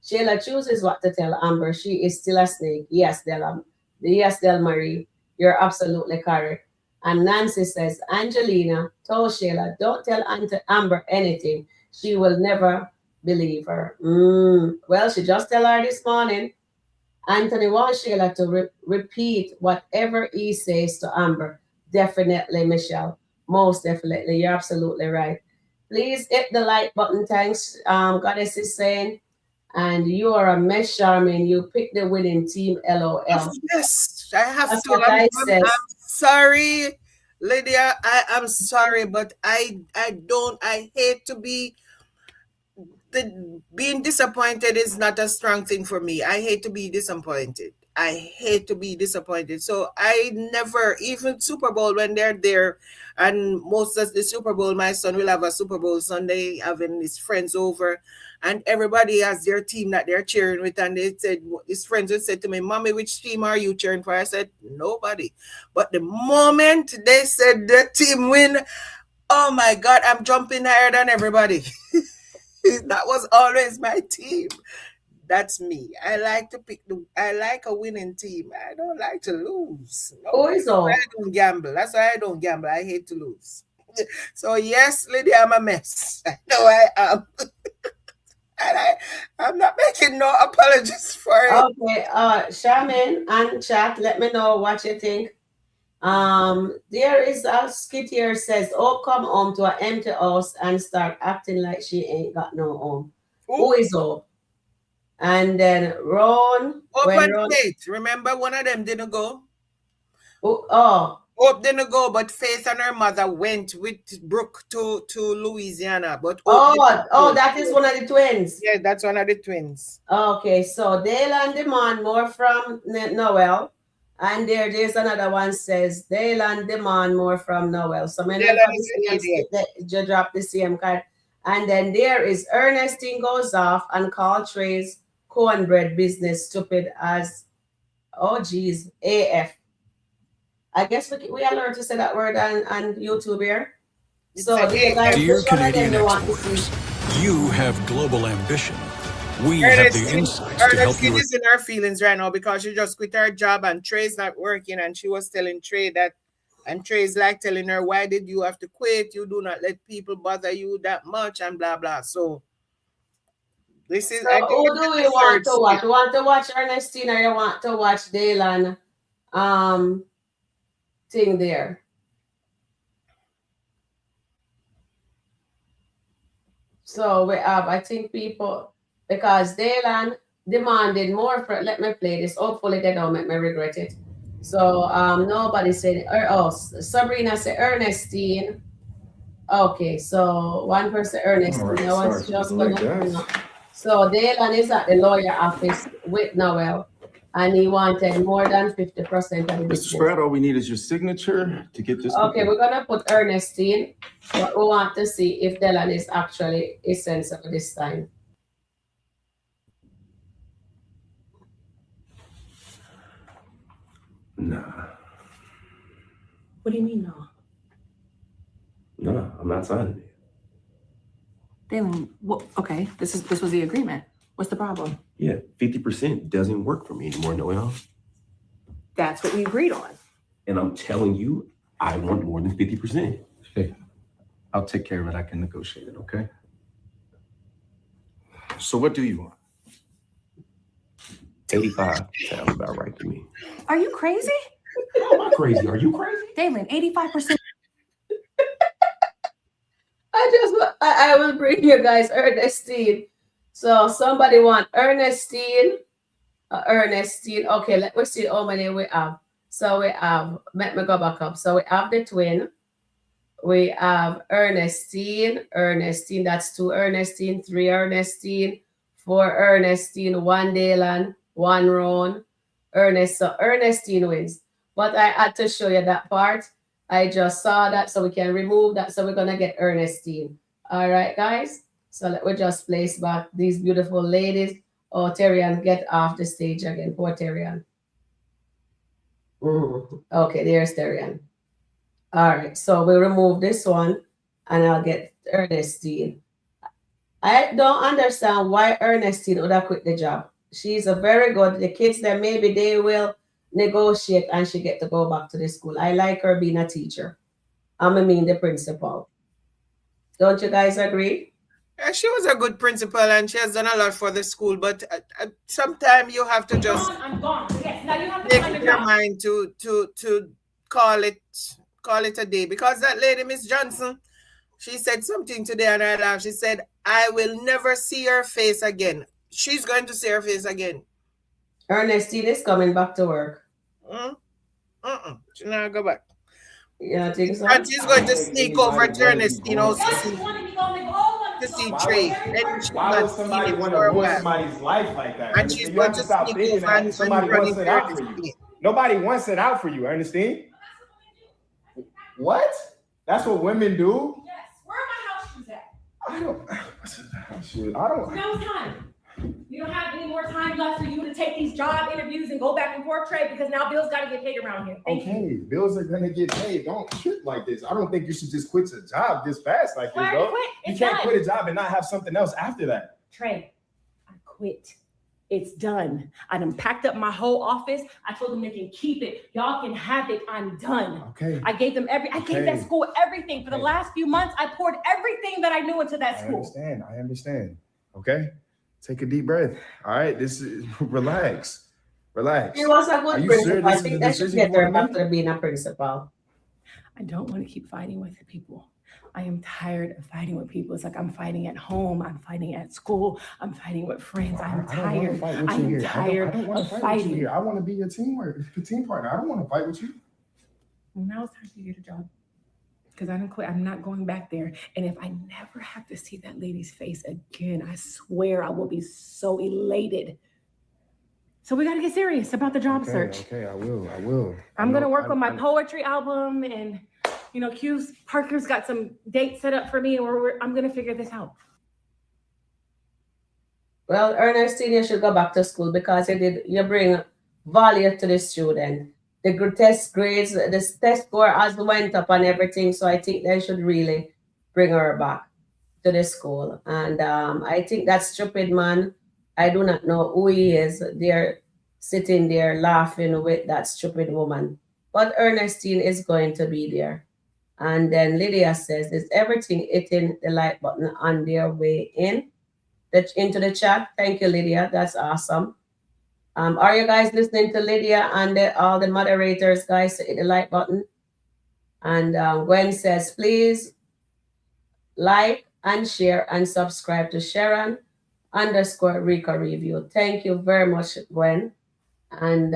Shayla chooses what to tell Amber. She is still a snake. Yes, Del Marie, you're absolutely correct. And Nancy says, Angelina told Shayla, don't tell Amber anything. She will never believe her. Well, she just tell her this morning. Anthony wants Shayla to repeat whatever he says to Amber. Definitely, Michelle. Most definitely. You're absolutely right. Please hit the like button. Thanks. Goddess is saying. And you are a mess, Charmin. You picked the winning team, LOL. Yes, I have That's to. what I said. I'm sorry, Lydia. I'm sorry, but I hate to be being disappointed is not a strong thing for me. I hate to be disappointed. I hate to be disappointed. So I never, even Super Bowl when they're there, and most of the Super Bowl, my son will have a Super Bowl Sunday, having his friends over, and everybody has their team that they're cheering with. And they said, his friends would say to me, Mommy, which team are you cheering for? I said, nobody. But the moment they said the team win, oh my God, I'm jumping higher than everybody. That was always my team. That's me. I like a winning team. I don't like to lose. No, I don't gamble. That's why I don't gamble. I hate to lose. So yes, Lydia, I'm a mess. I know I am. And I'm not making no apologies for it. Okay, Shaman and chat, let me know what you think. There is a skit here says, oh, come home to an empty house and start acting like she ain't got no home. Who is Hope? And then Ron. Faith. Remember, one of them didn't go. Hope didn't go, but Faith and her mother went with Brooke to Louisiana. But that is one of the twins. Yeah, that's one of the twins. Okay, so Dale and demand more from Noel. And there's another one says Dale and demand more from Noel. So many just drop the same card. And then there is Ernestine goes off and call Trey's cornbread business stupid as AF. I guess we are learned to say that word on YouTube here. So dear Canadian exporters, you have global ambition. We have the insights to help you. Is in her feelings right now because she just quit her job and Trey's not working, and she was telling Trey that, and Trey's like telling her, why did you have to quit? You do not let people bother you that much and blah blah. So this is. So who do we want to watch? You want to watch Ernestine or you want to watch Dylan thing there? So we have, I think, people, because Dylan demanded more for it. Let me play this. Hopefully they don't make me regret it. So nobody said, Sabrina said Ernestine. Okay, so one person Ernestine. No one's just gonna. So Dylan is at the lawyer office with Noel, and he wanted more than 50% of the business. Mr. Spratt, all we need is your signature to get this. Okay, we're gonna put Ernestine, but we want to see if Dylan is actually sensible this time. Nah. What do you mean, no? No, I'm not signing it. Dylan, okay, this was the agreement. What's the problem? Yeah, 50% doesn't work for me anymore, Noel. That's what we agreed on. And I'm telling you, I want more than 50%. Hey, I'll take care of it. I can negotiate it, okay? So what do you want? 85 sounds about right to me. Are you crazy? How am I crazy? Are you crazy? Dylan, 85%. I will bring you guys Ernestine. So somebody want Ernestine. Ernestine. Okay, let me see how many we have. So we have, let me go back up. So we have the twin. We have Ernestine. Ernestine, that's 2 Ernestine, 3 Ernestine, 4 Ernestine, 1 Dylan, 1 Ron. So Ernestine wins. But I had to show you that part. I just saw that, so we can remove that. So we're gonna get Ernestine. All right, guys. So let me just place back these beautiful ladies. Oh, Terrian, get off the stage again. Poor Terrian. Okay, there's Terrian. All right, so we'll remove this one and I'll get Ernestine. I don't understand why Ernestine would have quit the job. She's a very good, the kids that maybe they will negotiate and she get to go back to the school. I like her being a teacher. I mean the principal. Don't you guys agree? Yeah, she was a good principal and she has done a lot for the school, but sometimes you have to just I'm gone. Yes, now you have to find make a your job. mind to call it a day, because that lady, Miss Johnson, she said something today and I laughed. She said, I will never see her face again. She's going to see her face again. Ernestine is coming back to work. She now go back. Yeah, I think so. And she's going to sneak over to Ernestine house to see Trey. And she's Why would not somebody seen it want for to a ruin while. somebody's life like that? And she's You going have to to stop sneak thinking over that and somebody run wants into it out for you. Ernestine. Nobody wants it out for you, Ernestine. What? That's what women do? Yes. Where are my house shoes at? I don't. No time. You don't have any more time left for you to take these job interviews and go back and forth, Trey, because now bills got to get paid around here. Thank you. Okay, bills are gonna get paid. Don't trip like this. I don't think you should just quit your job this fast like this, though. You can't quit a job and not have something else after that. Trey, I quit. It's done. I done packed up my whole office. I told them they can keep it. Y'all can have it. I'm done. Okay. I gave them I gave that school everything. For the last few months, I poured everything that I knew into that school. I understand. Okay? Take a deep breath. All right, this is relax. She was a good principal. Sure I think that should get her back to being a principal. I don't want to keep fighting with people. I am tired of fighting with people. It's like I'm fighting at home. I'm fighting at school. I'm fighting with friends. I'm tired. I'm tired of fighting. I want to be your team partner. I don't want to fight with you. Well, now it's time to get a job. Because I don't quit. I'm not going back there. And if I never have to see that lady's face again, I swear I will be so elated. So we got to get serious about the job search. Okay, I will. I'm going to work on my poetry album, and, Parker's got some dates set up for me, and I'm going to figure this out. Well, Ernestine, you should go back to school because you bring value to the student. The test grades, the test score has went up and everything. So I think they should really bring her back to the school. And I think that stupid man, I do not know who he is. They're sitting there laughing with that stupid woman. But Ernestine is going to be there. And then Lydia says, is everything hitting the like button on their way into the chat? Thank you, Lydia. That's awesome. Are you guys listening to Lydia and all the moderators, guys, to hit the like button? And Gwen says, please like and share and subscribe to Sharon _Rica Review. Thank you very much, Gwen. And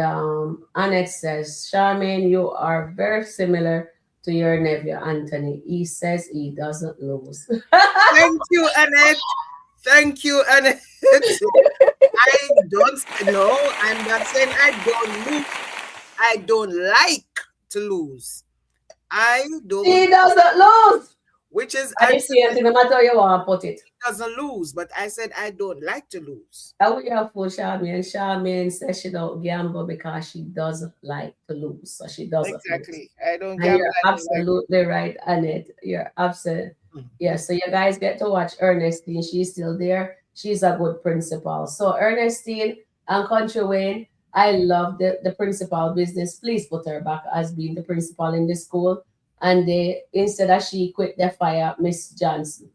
Annette says, Charmaine, you are very similar to your nephew, Anthony. He says he doesn't lose. Thank you, Annette. Thank you, Annette. I don't know. I'm not saying I don't lose. I don't like to lose. I don't. He doesn't lose. Which is, I see it no matter how you want to put it. He doesn't lose, but I said I don't like to lose. And we have for Charmaine. Charmaine says she don't gamble because she doesn't like to lose. So she doesn't. Exactly. Lose. I don't and gamble. you're absolutely right, Annette. You're absolutely. Yeah, so you guys get to watch Ernestine. She's still there. She's a good principal. So Ernestine and Kountry Wayne, I love the principal business. Please put her back as being the principal in the school. And they, instead of she quit, they fire Miss Johnson.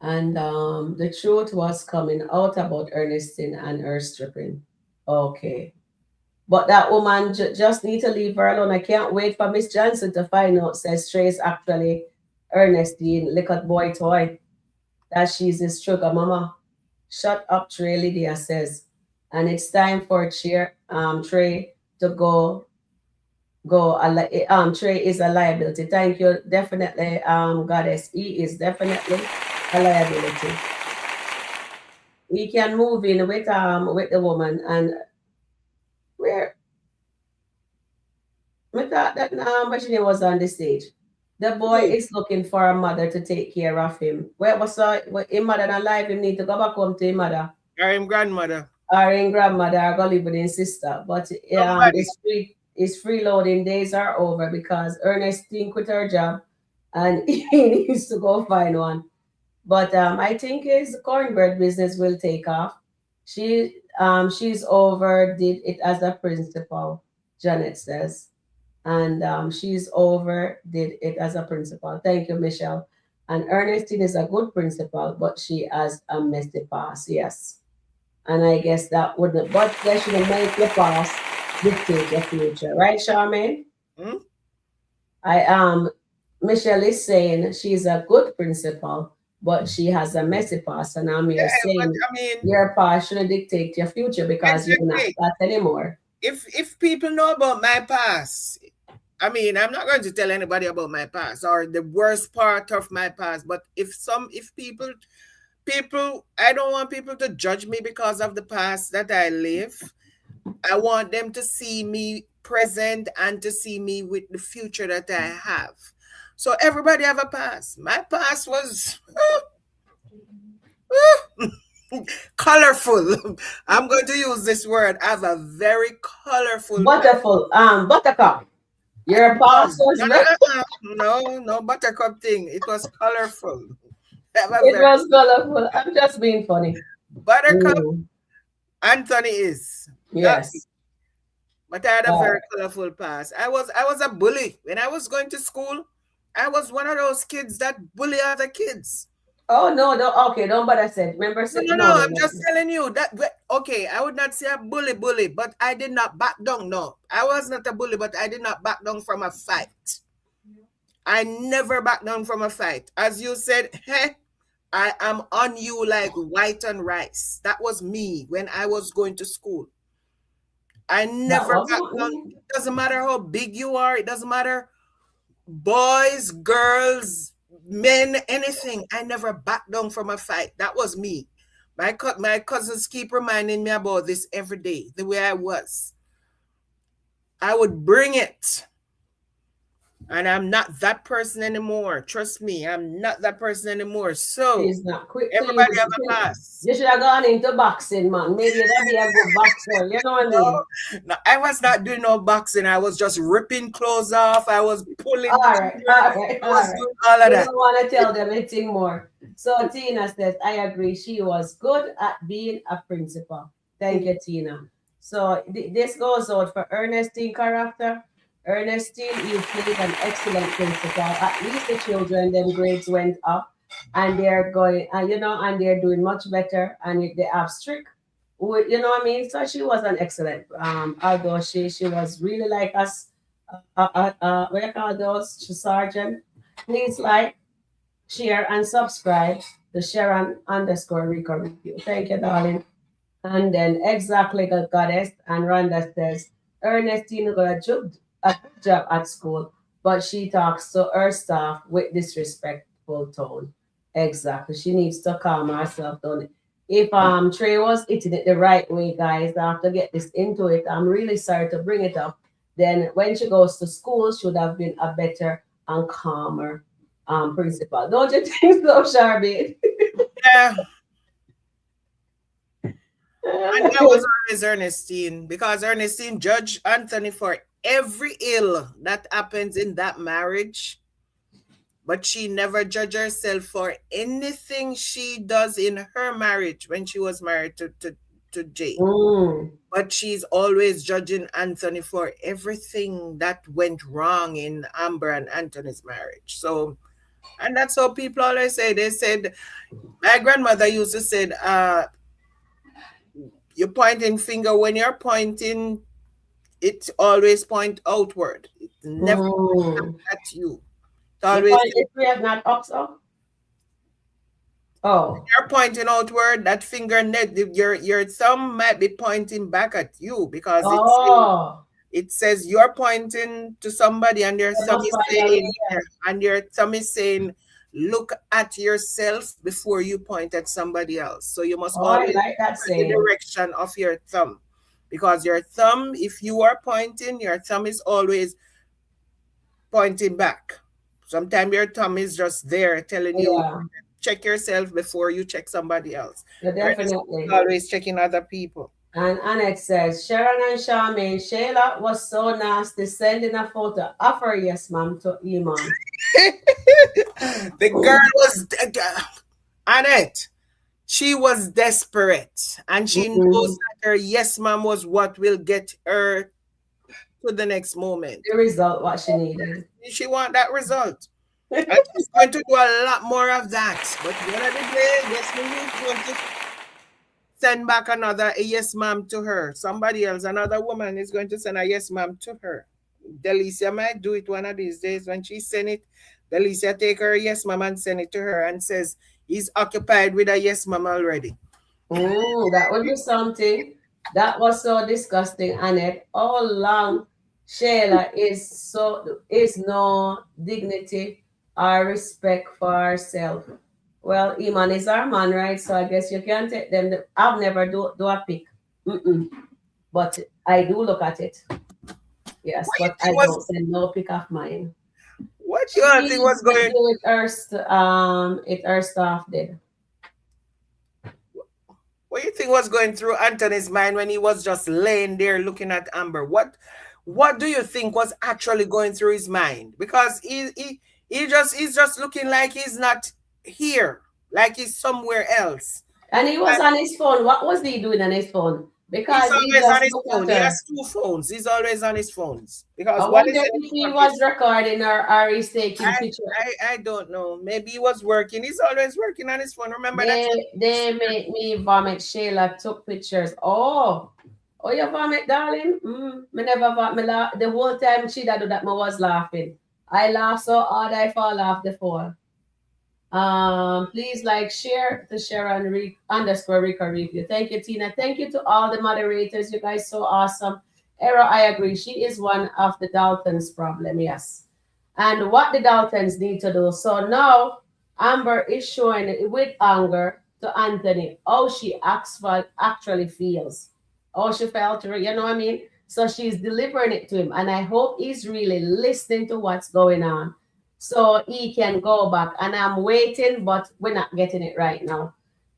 And the truth was coming out about Ernestine and her stripping. Okay. But that woman just need to leave her alone. I can't wait for Miss Johnson to find out, says Trey's actually Ernestine, liquor boy toy, that she's his sugar mama. Shut up, Trey, Lydia says. And it's time for Trey to go. Trey is a liability. Thank you. Definitely, Goddess. He is definitely a liability. He can move in with the woman and where I thought that Virginia was on the stage. The boy is looking for a mother to take care of him. Well, what's his mother not alive? Him need to go back home to his mother. Or his grandmother. Or his grandmother, or go live with his sister. But his freeloading days are over because Ernestine quit her job and he needs to go find one. But I think his cornbread business will take off. She's overdid it as a principal, Janet says. And she's overdid it as a principal. Thank you, Michelle. And Ernestine is a good principal, but she has a messy past. Yes. And I guess that wouldn't, but they shouldn't make your past dictate your future, right, Charmaine? Hmm? Michelle is saying she's a good principal, but she has a messy past, and I'm here saying your past shouldn't dictate your future because you're not that anymore. If people know about my past, I mean, I'm not going to tell anybody about my past or the worst part of my past, but if people, I don't want people to judge me because of the past that I live. I want them to see me present and to see me with the future that I have. So everybody have a past. My past was colorful. I'm going to use this word. I have a very colorful buttercup. Your past was no buttercup thing. It was colorful. It was colorful. I'm just being funny. Buttercup. Anthony is. Yes. But I had a very colorful past. I was a bully. When I was going to school, I was one of those kids that bully other kids. Oh no, okay, don't bother say. Remember No, I'm just telling you that okay, I would not say a bully, but I did not back down. No. I was not a bully, but I did not back down from a fight. I never back down from a fight. As you said, hey, I am on you like white on rice. That was me when I was going to school. I never back down. It doesn't matter how big you are. It doesn't matter boys, girls, men, anything. I never back down from a fight. That was me. My cousins keep reminding me about this every day, the way I was. I would bring it. And I'm not that person anymore. Trust me, I'm not that person anymore. So everybody have a past. You should have gone into boxing, man. Maybe you'd be a good boxer. You know what I mean? No, I was not doing no boxing. I was just ripping clothes off. I was pulling. All right. Doing all of that. You don't want to tell them anything more. So Tina says, I agree. She was good at being a principal. Thank you, Tina. So this goes out for Ernestine character. Ernestine, you played an excellent principal. At least the children, them grades went up, and they're going, and they're doing much better, and they have strict, you know what I mean? So she was an excellent, although she was really like us, what do you call those, sergeant? Please like, share, and subscribe to Sharon _Rico Review. Thank you, darling. And then exactly the goddess, and Rhonda says, Ernestine got a good job at school, but she talks to her staff with disrespectful tone. Exactly. She needs to calm herself down. If Trey was eating it the right way, guys, I have to get this into it. I'm really sorry to bring it up. Then when she goes to school, she would have been a better and calmer principal. Don't you think so, Sharby? Yeah. And that was always Ernestine, because Ernestine judged Anthony for every ill that happens in that marriage, but she never judged herself for anything she does in her marriage when she was married to Jay. But she's always judging Anthony for everything that went wrong in Amber and Anthony's marriage. So, and that's how people always say. They said, my grandmother used to say, you're pointing finger. When you're pointing, it always point outward. It never at you. It always not up, so? Oh. You're pointing outward, that finger your thumb might be pointing back at you, because it says you're pointing to somebody and your thumb is saying, and your thumb is saying, look at yourself before you point at somebody else. So you must always like that look in the direction of your thumb, because your thumb, if you are pointing, your thumb is always pointing back. Sometimes your thumb is just there telling you, check yourself before you check somebody else. Yeah, definitely. Always checking other people. And Annette says, Sharon and Charmaine, Shayla was so nasty, sending a photo of her yes, ma'am, to Iman. The girl was, Annette, she was desperate. And she knows that her yes, ma'am was what will get her to the next moment. The result, what she needed. She want that result. And she's going to do a lot more of that. But the other day, yes, ma'am is going to send back another yes ma'am to her. Somebody else, another woman is going to send a yes ma'am to her. Delicia might do it one of these days. When she send it, Delicia take her yes ma'am and send it to her and says, he's occupied with a yes ma'am already. That would be something. That was so disgusting, Annette. How long Shayla is no dignity or respect for herself. Well, Iman is our man, right? So I guess you can take them. I've never do a pick. But I do look at it. Yes, but I don't send no pick of mine. What you think was going on? Her staff did. What do you think was going through Anthony's mind when he was just laying there looking at Amber? What do you think was actually going through his mind? Because he's just looking like he's not here, like he's somewhere else. And he was on his phone. What was he doing on his phone? Because he's always on his phone. He has 2 phones. He's always on his phones. Because I wonder if he was recording or he's taking pictures. I don't know. Maybe he was working. He's always working on his phone. Remember they make me vomit. Shayla took pictures. Oh, you vomit, darling? Me never vomit. The whole time she do that, I was laughing. I laughed so hard I fall off the floor. Please share to Sharon _Rica review. Thank you, Tina. Thank you to all the moderators. You guys so awesome. Era, I agree. She is one of the Daltons' problem, yes. And what the Daltons need to do. So now Amber is showing it with anger to Anthony how she actually feels. How she felt, you know what I mean? So she's delivering it to him. And I hope he's really listening to what's going on, so he can go back. And I'm waiting, but we're not getting it right now.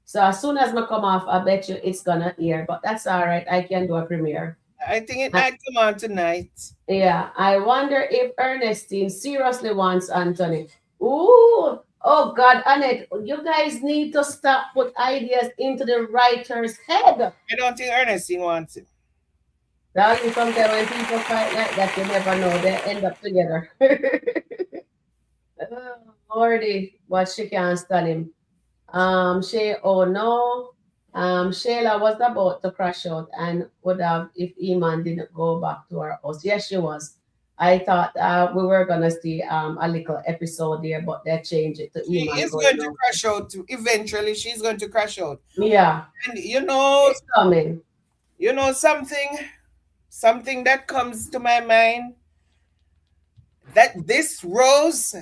So as soon as I come off, I bet you it's gonna air. But that's all right. I can do a premiere. I think it might come on tonight. Yeah. I wonder if Ernestine seriously wants Anthony. Ooh. Oh God, Annette, you guys need to stop put ideas into the writer's head. I don't think Ernestine wants it. Darling, sometimes when people fight like that, you never know. They end up together. Lordy, what she can't stand him. Shayla was about to crash out and would have if Iman didn't go back to her house. Yes, she was. I thought we were gonna see a little episode there, but they changed it to Iman. She is going to crash out too. Eventually, she's going to crash out. Yeah. And it's coming. You know something that comes to my mind. That this roses,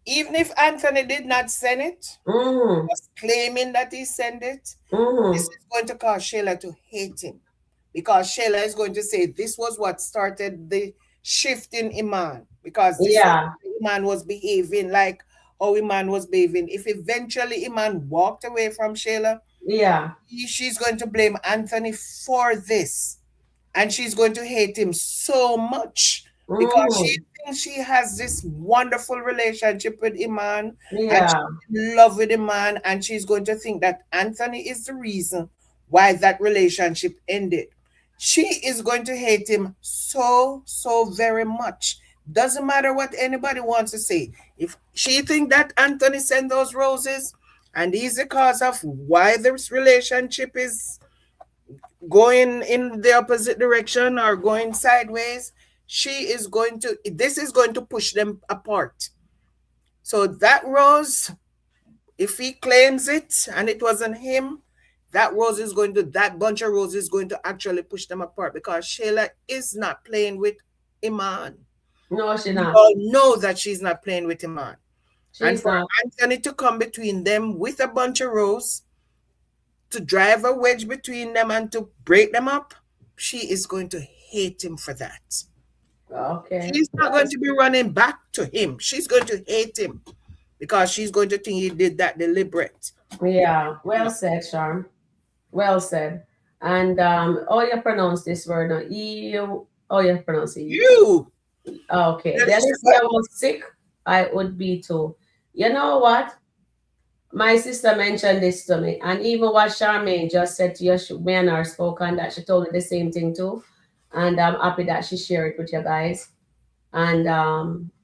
even if Anthony did not send it, was claiming that he sent it, this is going to cause Shayla to hate him. Because Shayla is going to say this was what started the shift in Iman. Because Iman was behaving like how Iman was behaving. If eventually Iman walked away from Shayla, she's going to blame Anthony for this. And she's going to hate him so much because she thinks she has this wonderful relationship with Iman. And she's in love with Iman. And she's going to think that Anthony is the reason why that relationship ended. She is going to hate him so very much. Doesn't matter what anybody wants to say. If she thinks that Anthony sent those roses and he's the cause of why this relationship is going in the opposite direction or going sideways, this is going to push them apart. So that rose, if he claims it and it wasn't him, that bunch of roses is going to actually push them apart because Shayla is not playing with Iman. No, she's not. We all know that she's not playing with Iman. And for Anthony to come between them with a bunch of roses, to drive a wedge between them and to break them up, she is going to hate him for that. Okay. She's not going to be running back to him. She's going to hate him because she's going to think he did that deliberate. Yeah, well said, Sharon. Well said. And how you pronounce this word now? How you pronounce it? You. Okay. Delicia was sick. I would be too. You know what? My sister mentioned this to me, and even what Charmaine just said to you, me and her spoke on that. She told me the same thing too, and I'm happy that she shared it with you guys. And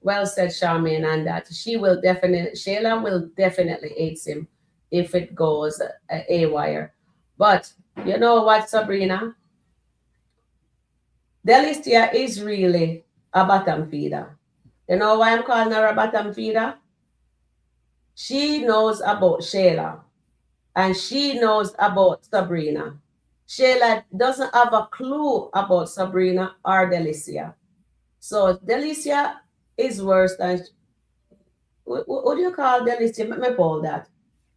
well said, Charmaine, and that Shayla will definitely hate him if it goes a wire. But you know what, Sabrina? Delicia is really a bottom feeder. You know why I'm calling her a bottom feeder? She knows about Shayla and she knows about Sabrina. Shayla doesn't have a clue about Sabrina or Delicia. So Delicia is worse than, what do you call Delicia? Let me poll that.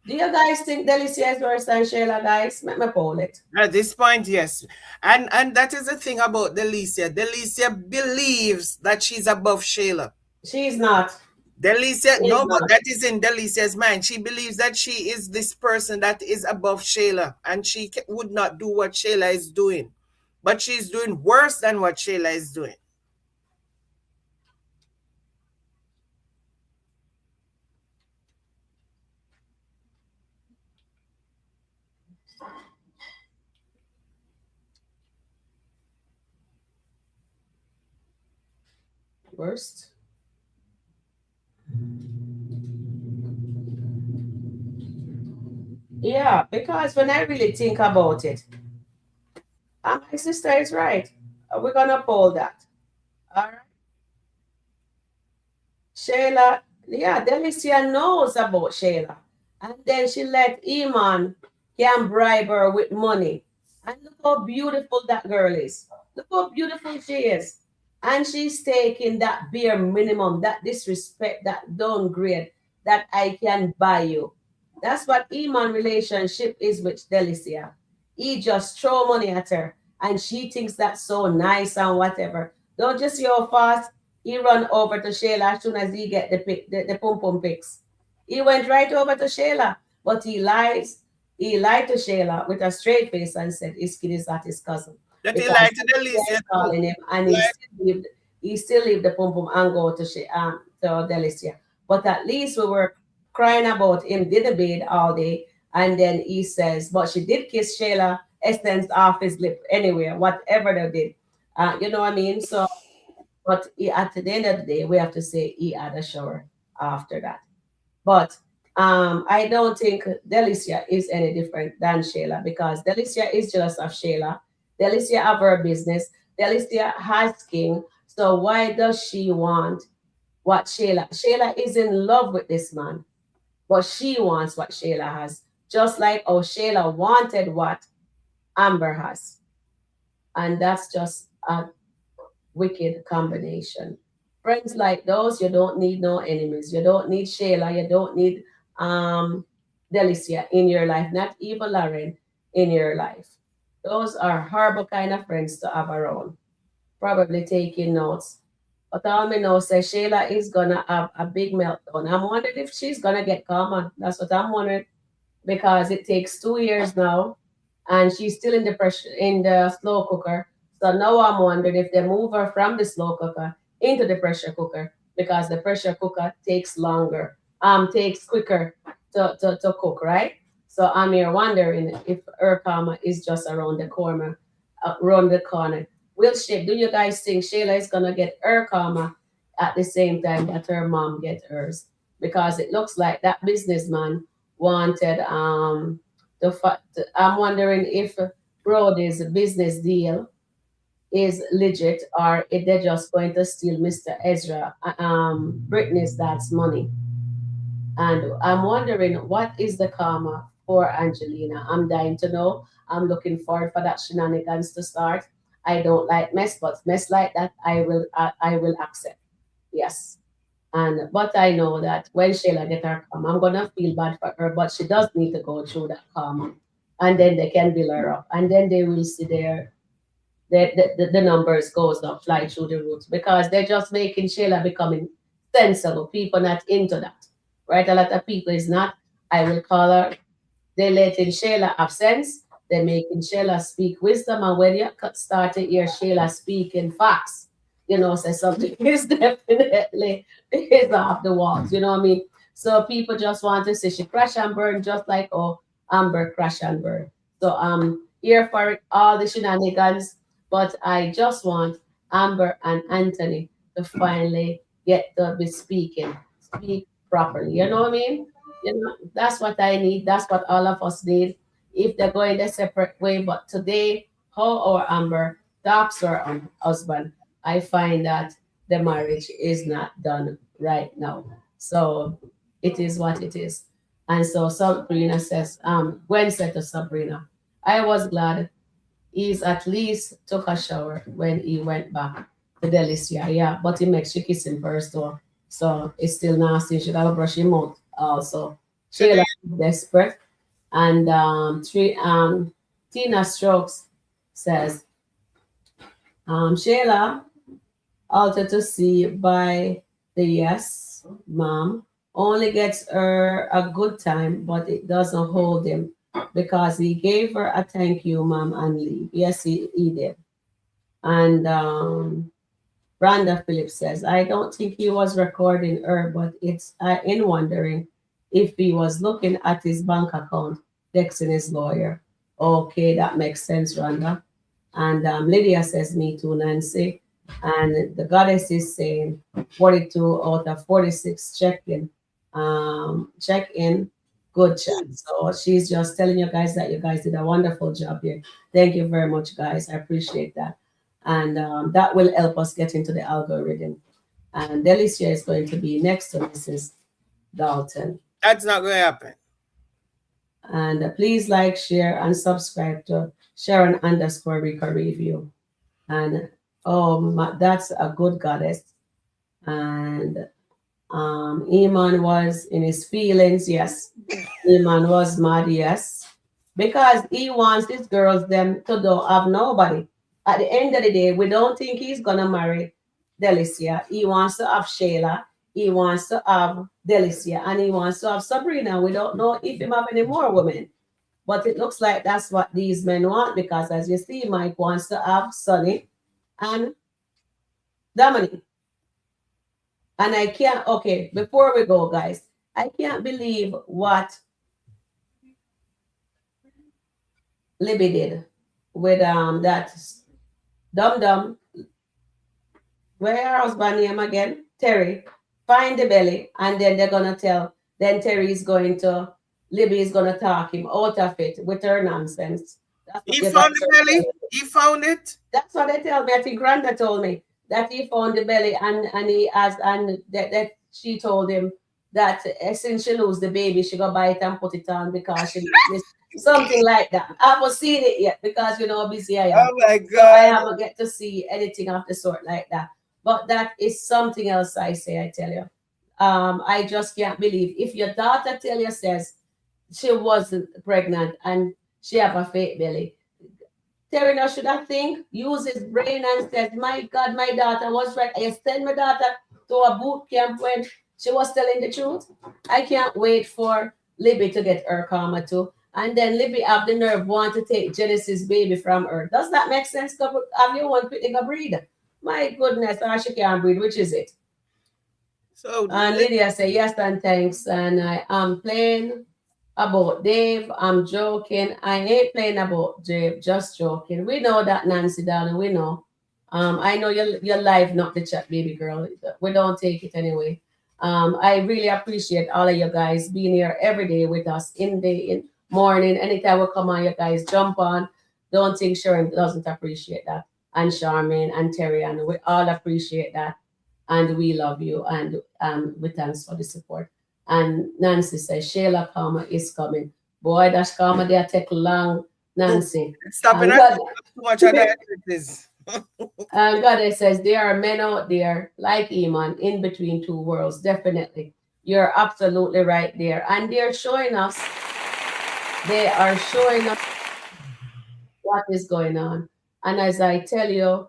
Do you guys think Delicia is worse than Shayla, guys? Let me poll it. At this point, yes. And that is the thing about Delicia. Delicia believes that she's above Shayla. She's not. Delicia, no, but that is in Delicia's mind. She believes that she is this person that is above Shayla, and she would not do what Shayla is doing. But she's doing worse than what Shayla is doing. Worst? Yeah, because when I really think about it, my sister is right. We're gonna poll that. All right. Shayla, yeah, Delicia knows about Shayla. And then she let Iman can bribe her with money. And look how beautiful that girl is. Look how beautiful she is. And she's taking that bare minimum, that disrespect, that downgrade that I can buy you. That's what Iman relationship is with Delicia. He just throw money at her and she thinks that's so nice and whatever. Don't just see how fast he run over to Shayla as soon as he get the pum pum pics. He went right over to Shayla, but he lies. He lied to Shayla with a straight face and said his kid is not his cousin. That he lied to Delicia. Calling him, and he still leave the pum pum and go to Delicia. But at least we were crying about him, did a bid all day, and then he says, but she did kiss Shayla, essence off his lip anyway, whatever they did. You know what I mean? So, but at the end of the day, we have to say he had a shower after that. But I don't think Delicia is any different than Shayla because Delicia is jealous of Shayla. Delicia have her business. Delicia has king. So why does she want what Shayla? Shayla is in love with this man, but she wants what Shayla has. Just like how Shayla wanted what Amber has. And that's just a wicked combination. Friends like those, you don't need no enemies. You don't need Shayla. You don't need Delicia in your life. Not even Lauren in your life. Those are horrible kind of friends to have around. Probably taking notes. But all me know says Shayla is gonna have a big meltdown. I'm wondering if she's gonna get calmer. That's what I'm wondering. Because it takes 2 years now and she's still in the slow cooker. So now I'm wondering if they move her from the slow cooker into the pressure cooker because the pressure cooker takes longer, takes quicker to cook, right? So I'm here wondering if her karma is just around the corner, do you guys think Shayla is gonna get her karma at the same time that her mom get hers? Because it looks like that businessman wanted I'm wondering if Brody's business deal is legit or if they're just going to steal Mr. Ezra, Brittany's dad's money. And I'm wondering what is the karma for Angelina. I'm dying to know. I'm looking forward for that shenanigans to start. I don't like mess, but mess like that I will accept. Yes. But I know that when Shayla get her karma, I'm gonna feel bad for her, but she does need to go through that karma. And then they can build her up. And then they will see their the numbers goes up, fly through the roof, because they're just making Shayla becoming sensible. People not into that, right? A lot of people is not. I will call her. They letting Shayla have sense. They're making Shayla speak wisdom, and when you start to hear Shayla speaking facts, you know, say something is definitely is off the walls. You know what I mean? So people just want to say she crash and burn, just like Amber crash and burn. So here for it, all the shenanigans, but I just want Amber and Anthony to finally get to be speak properly. You know what I mean? You know, that's what I need. That's what all of us need. If they're going their separate way, but today, how our Amber talks to her husband, I find that the marriage is not done right now. So it is what it is. And so Sabrina says, Gwen said to Sabrina, I was glad he's at least took a shower when he went back to Delicia. Yeah, but he makes you kiss him first though. So it's still nasty. You should have a brush him out also. Sheila is desperate. And Tina Strokes says, Sheila altered to see by the yes, mom, only gets her a good time, but it doesn't hold him because he gave her a thank you, mom, and leave. Yes, he did. And Rhonda Phillips says, I don't think he was recording her, but it's in wondering if he was looking at his bank account, texting his lawyer. Okay, that makes sense, Rhonda. And Lydia says, me too, Nancy. And the goddess is saying 42 out of 46 check-in, good chat. So she's just telling you guys that you guys did a wonderful job here. Thank you very much, guys. I appreciate that. And that will help us get into the algorithm. And Delicia is going to be next to Mrs. Dalton. That's not going to happen. And please like, share, and subscribe to Sharon _ Rica Review. And that's a good goddess. And Iman was in his feelings, yes. Iman was mad, yes. Because he wants these girls them to don't have nobody. At the end of the day, we don't think he's gonna marry Delicia. He wants to have Shayla. He wants to have Delicia, and he wants to have Sabrina. We don't know if he have any more women. But it looks like that's what these men want, because as you see, Mike wants to have Sonny and Dominic. And I can't, okay, before we go, guys, I can't believe what Libby did with that dum-dum. Where her husband name again? Terry. Find the belly, and then they're gonna tell, then Terry is going to, Libby is gonna talk him out of it with her nonsense. He found the belly? He found it? That's what they tell me. I think Granda told me that he found the belly, and he asked, and that she told him that since she lose the baby, she go buy it and put it on because she something like that. I haven't seen it yet because you know how busy I am. Oh my God. So I haven't get to see anything of the sort like that. But that is something else I say, I tell you. I just can't believe if your daughter tell you says she wasn't pregnant and she have a fake belly. Terry now should have think, use his brain and says, my God, my daughter was right. I sent my daughter to a boot camp when she was telling the truth. I can't wait for Libby to get her karma too. And then Libby have the nerve want to take Genesis' baby from her. Does that make sense? Have you one quickly go breed? My goodness, she can't breed. Which is it? So and Lydia say yes and thanks. And I am playing about Dave. I'm joking. I ain't playing about Dave. Just joking. We know that, Nancy, darling. We know. I know you're live, not the chat, baby girl. We don't take it anyway. I really appreciate all of you guys being here every day with us in morning. Anytime we come on, you guys jump on. Don't think Sharon doesn't appreciate that. And Charmaine and Terry, and we all appreciate that. And we love you, and we thanks for the support. And Nancy says, Shayla karma is coming. Boy, that's karma, they take long, Nancy. Stop it. Too much of that is. And God says, there are men out there like Iman in between two worlds. Definitely. You're absolutely right there. And they are showing us what is going on. And as I tell you,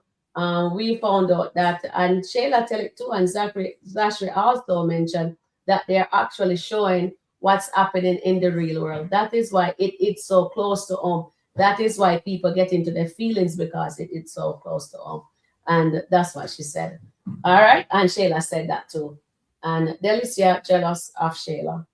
we found out that, and Shayla tell it too, and Zachary also mentioned that they're actually showing what's happening in the real world. That is why it's so close to home. That is why people get into their feelings, because it's so close to home. And that's what she said. All right. And Shayla said that too. And Delicia jealous of Shayla.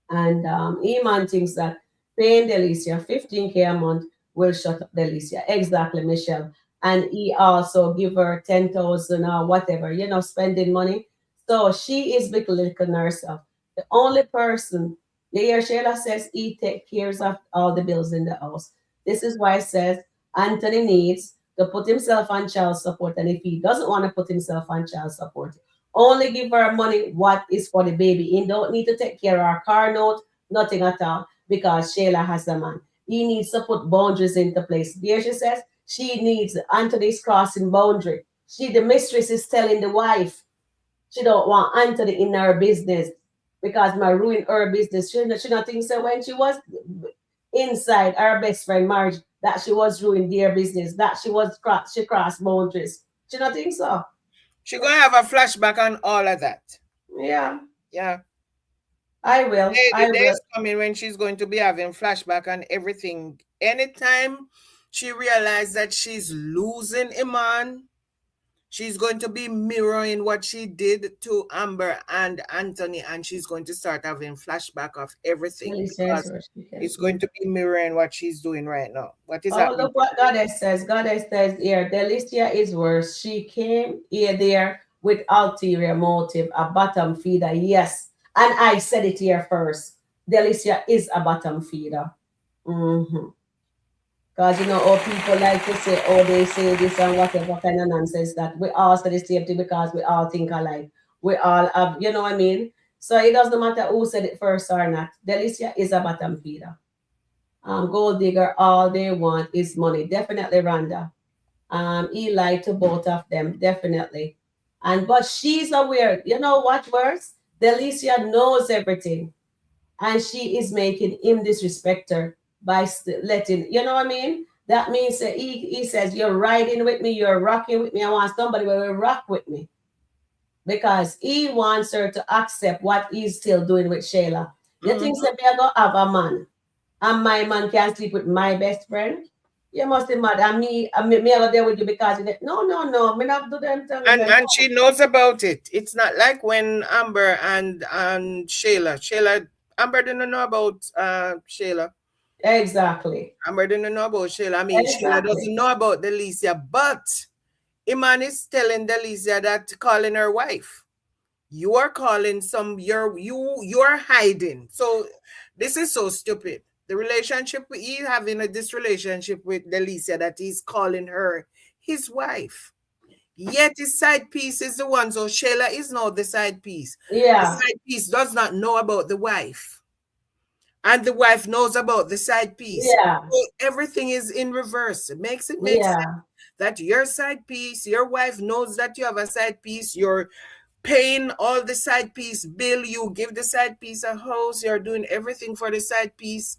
And Iman thinks that paying Delicia 15K a month will shut up Delicia. Exactly, Michelle. And he also give her 10,000 or whatever, spending money. So she is belittling herself. The only person, you hear Shayla says he take care of all the bills in the house. This is why it says Anthony needs to put himself on child support. And if he doesn't want to put himself on child support, only give her money what is for the baby. He don't need to take care of her car note, nothing at all, because Shayla has a man. He needs to put boundaries into place. There she says she needs Anthony's crossing boundary. The mistress is telling the wife she don't want Anthony in her business because my ruin her business. She not think so when she was inside her best friend marriage that she was ruining their business, that she crossed boundaries. She not think so. She gonna have a flashback on all of that. Yeah. Yeah. I will. The days coming when she's going to be having flashback on everything. Anytime she realizes that she's losing Iman, she's going to be mirroring what she did to Amber and Anthony, and she's going to start having flashback of everything. Because it's going to be mirroring what she's doing right now. What is that? Look what Goddess says. Goddess says here, Delicia is worse. She came here there with ulterior motive, a bottom feeder. Yes. And I said it here first. Delicia is a bottom feeder. Because how people like to say, they say this and whatever kind of nonsense that we all say the same thing because we all think alike. We all have, you know what I mean? So it doesn't matter who said it first or not. Delicia is a bottom feeder. Gold digger, all they want is money. Definitely Rhonda. He lied to both of them, definitely. But she's aware. You know what worse? Delicia knows everything. And she is making him disrespect her by letting, you know what I mean? That means that he says, you're riding with me, you're rocking with me. I want somebody who will rock with me. Because he wants her to accept what he's still doing with Shayla. You think that me going to have a man and my man can sleep with my best friend? You must be mad. And me go there with you because of that. No. Me not do them things. And she knows about it. It's not like when Amber and Shayla, Amber didn't know about Shayla. Exactly. Amber didn't know about Shayla. I mean, Shayla doesn't know about Delicia, but Iman is telling Delicia that calling her wife. You are calling you're hiding. So this is so stupid. The relationship he's having this relationship with Delicia that he's calling her his wife. Yet his side piece is the one. So Shayla is now the side piece. Yeah. The side piece does not know about the wife. And the wife knows about the side piece. Yeah. So everything is in reverse. It makes sense that your side piece, your wife knows that you have a side piece. You're paying all the side piece bill. You give the side piece a house. You're doing everything for the side piece.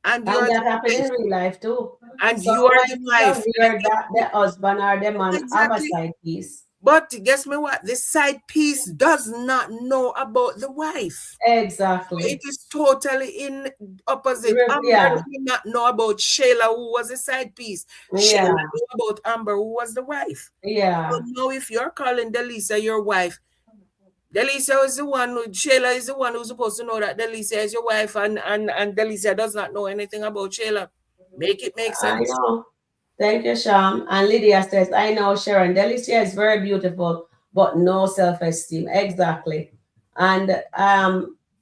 And that happens in real life too. And you are the wife. That the husband or the man have a side piece. But guess me what? The side piece does not know about the wife. Exactly. It is totally in opposite. Amber did not know about Shayla, who was the side piece. Shayla knew about Amber, who was the wife. Yeah. So now if you're calling Delicia your wife, Delicia is the one, Shayla is the one who's supposed to know that Delicia is your wife, and Delicia does not know anything about Shayla. Make it make sense. I know. Thank you, Sham. And Lydia says, I know, Sharon, Delicia is very beautiful, but no self-esteem. Exactly. And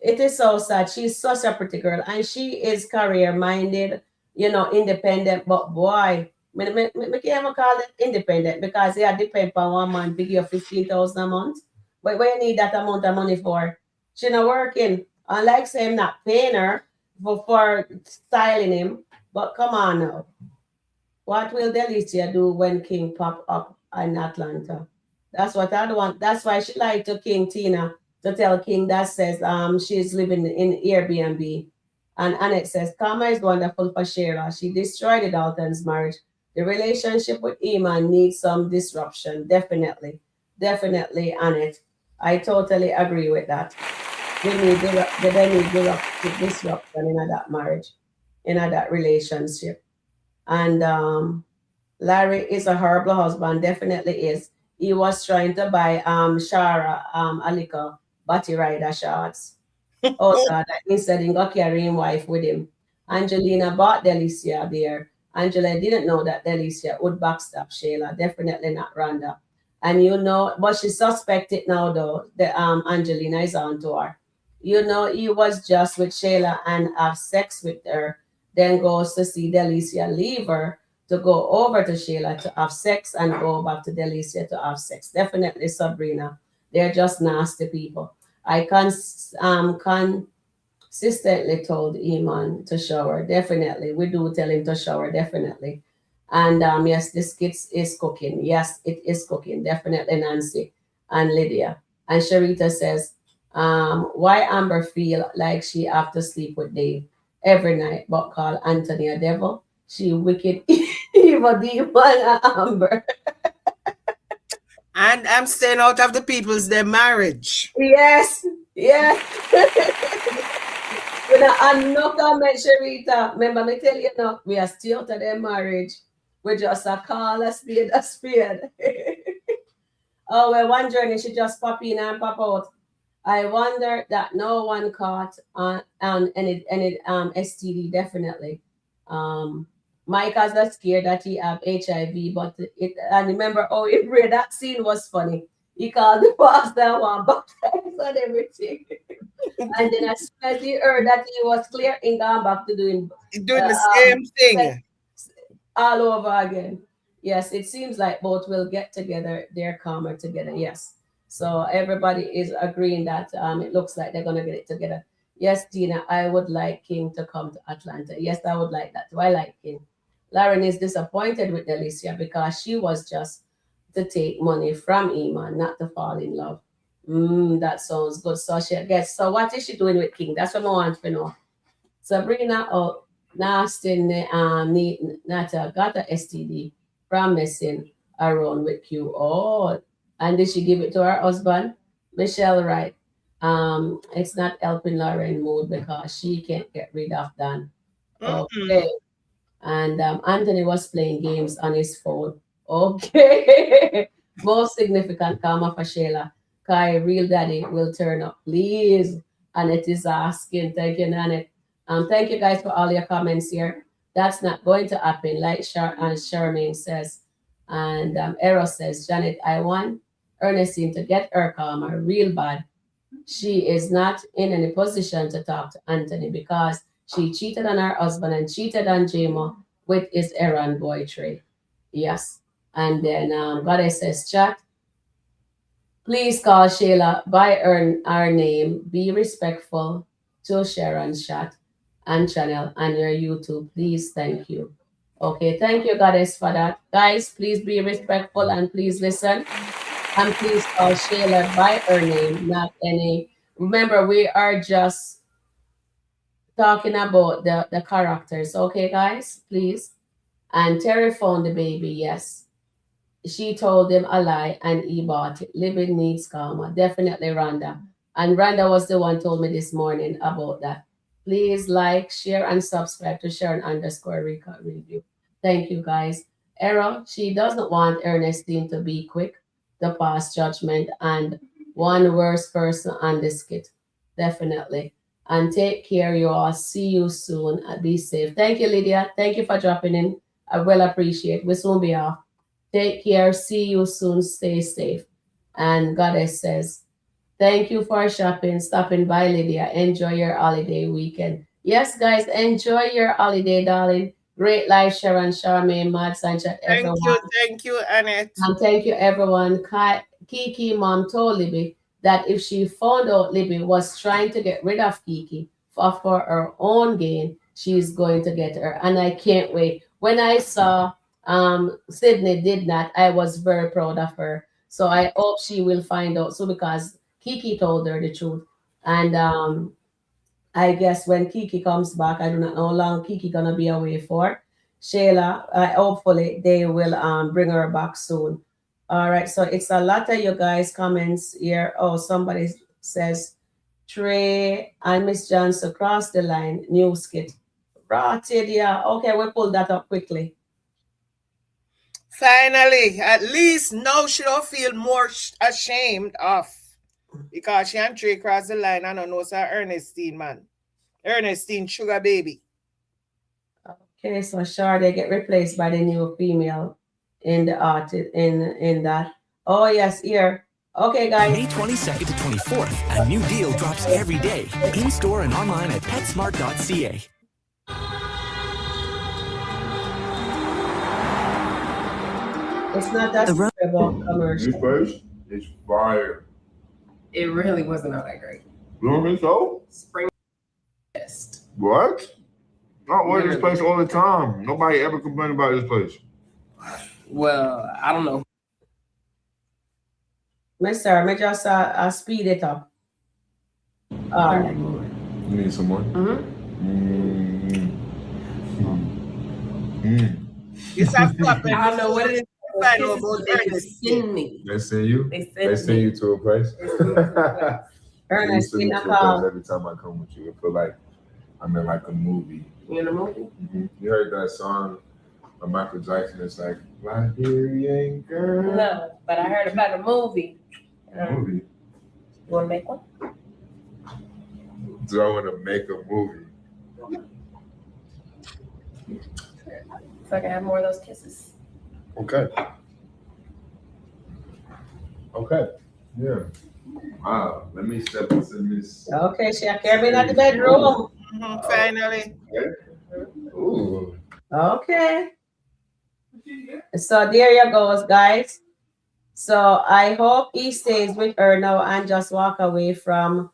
it is so sad. She's such a pretty girl, and she is career-minded, independent, but boy, me can't even call it independent because they are depend on one man to give you 15,000 a month. But what you need that amount of money for? She not working. Unlike say I'm not paying her for styling him. But come on now. What will Delicia do when King pop up in Atlanta? That's what I want. That's why she lied to King Tina to tell King that says she's living in Airbnb. And Annette says, Karma is wonderful for Shayla. She destroyed Dalton's marriage The relationship with Iman needs some disruption, definitely, definitely, Annette. I totally agree with that. They need disruption in that marriage, in that relationship. And Larry is a horrible husband, definitely is. He was trying to buy Shara a little body rider shorts. Oh God, instead he got carrying wife with him. Angelina bought Delicia there. Angela didn't know that Delicia would backstab Sheila, definitely not Rhonda. And you know, but she suspected now though that Angelina is on to her. You know, he was just with Sheila and have sex with her, then goes to see Delicia, leave her to go over to Sheila to have sex and go back to Delicia to have sex. Definitely Sabrina. They're just nasty people. I consistently told Iman to shower. Definitely. We do tell him to shower. Definitely. And yes, this skits is cooking. Yes, it is cooking. Definitely Nancy and Lydia. And Sharita says, why Amber feel like she have to sleep with Dave every night but call Anthony a devil? She wicked evil demon Amber. And I'm staying out of the people's their marriage. Yes, yes. And no comment, Sharita. Remember, me tell you now, we are still out of their marriage. We just a call a spade a spade. Oh, well, one journey she just pop in and pop out. I wonder that no one caught on any STD definitely. Mike has that scared that he have HIV, but it and remember oh that scene was funny. He called the pastor one baptized and everything. And then as soon as he heard that he was clear, he gone back to doing the same thing all over again. Yes, it seems like both will get together. They're calmer together. Yes. So everybody is agreeing that it looks like they're gonna get it together. Yes, Tina, I would like King to come to Atlanta. Yes, I would like that too. I like King. Lauren is disappointed with Alicia because she was just to take money from Iman, not to fall in love. That sounds good. So she gets. So what is she doing with King? That's what I want to know. Sabrina or Nasty Nata got a STD from messing around with Q. Oh, and did she give it to her husband? Michelle, right? It's not helping Lauren mood because she can't get rid of Dan. Okay. And Anthony was playing games on his phone. Okay. Most significant karma for Sheila. Kai, real daddy will turn up. Please. Annette is asking. Thank you, Annette. Thank you guys for all your comments here. That's not going to happen, like Charmaine says. And Eros says, Janet, I want Ernestine to get her karma real bad. She is not in any position to talk to Anthony because she cheated on her husband and cheated on Jamo with his errand boy tray. Yes. And then Goddess says, chat, please call Sheila by her name. Be respectful to Sharon's chat and channel and your YouTube. Please, thank you. Okay, thank you, Goddess, for that. Guys, please be respectful and please listen. And please call Sheila by her name, not any. Remember, we are just talking about the characters. Okay, guys, please. And Terry found the baby, yes. She told him a lie and he bought it. Living needs karma. Definitely Rhonda. And Rhonda was the one told me this morning about that. Please like, share, and subscribe to Sharon underscore Record Review. Thank you, guys. Errol, she doesn't want Ernestine to be quick to pass judgment and one worse person on the skit. Definitely. And take care, you all. See you soon. Be safe. Thank you, Lydia. Thank you for dropping in. I will appreciate. We soon be off. Take care. See you soon. Stay safe. And Goddess says, thank you for shopping, stopping by, Lydia. Enjoy your holiday weekend. Yes, guys, enjoy your holiday, darling. Great life, Sharon, Charmaine, Mad Sanchez, everyone. Thank you, Annette. And thank you, everyone. Kiki mom told Libby that if she found out Libby was trying to get rid of Kiki for her own gain, she's going to get her. And I can't wait. When I saw Sydney did that, I was very proud of her. So I hope she will find out. So because Kiki told her the truth. And I guess when Kiki comes back, I do not know how long Kiki gonna be away for. Shayla. Hopefully they will bring her back soon. All right, so it's a lot of you guys comments here. Oh, somebody says Trey and Miss Johnson cross the line. New skit. Rotted, yeah. Okay, we pulled that up quickly. Finally, at least now she don't feel more ashamed of, because she and Trey cross the line. I don't know, sir. Ernestine, man. Ernestine, sugar baby. Okay, so Sade get replaced by the new female in the art in that. Oh yes, here. Okay, guys. May 22nd to 24th, a new deal drops every day, in store and online at PetSmart.ca. It's not that about commercial. This place is fire. It really wasn't all that great. You don't think so? Spring best. What? I wear this place all the time. Nobody ever complained about this place. Well, I don't know. Mister, I just speed it up. All right. You need some more? It's a flop. I don't know what it is. They send you? They send you to a place? Ernestine, every time I come with you, I feel like I'm in like a movie. You in a movie? You heard that song of Michael Jackson? It's like, Liberian girl. No, but I heard about a movie. Movie? You want to make one? Do I want to make a movie? So I can have more of those kisses. Okay. Okay. Yeah. Wow. Let me step into this. Okay, she carry me at the bedroom. Finally. Ooh. Okay. So there you go, guys. So I hope he stays with her now and just walk away from.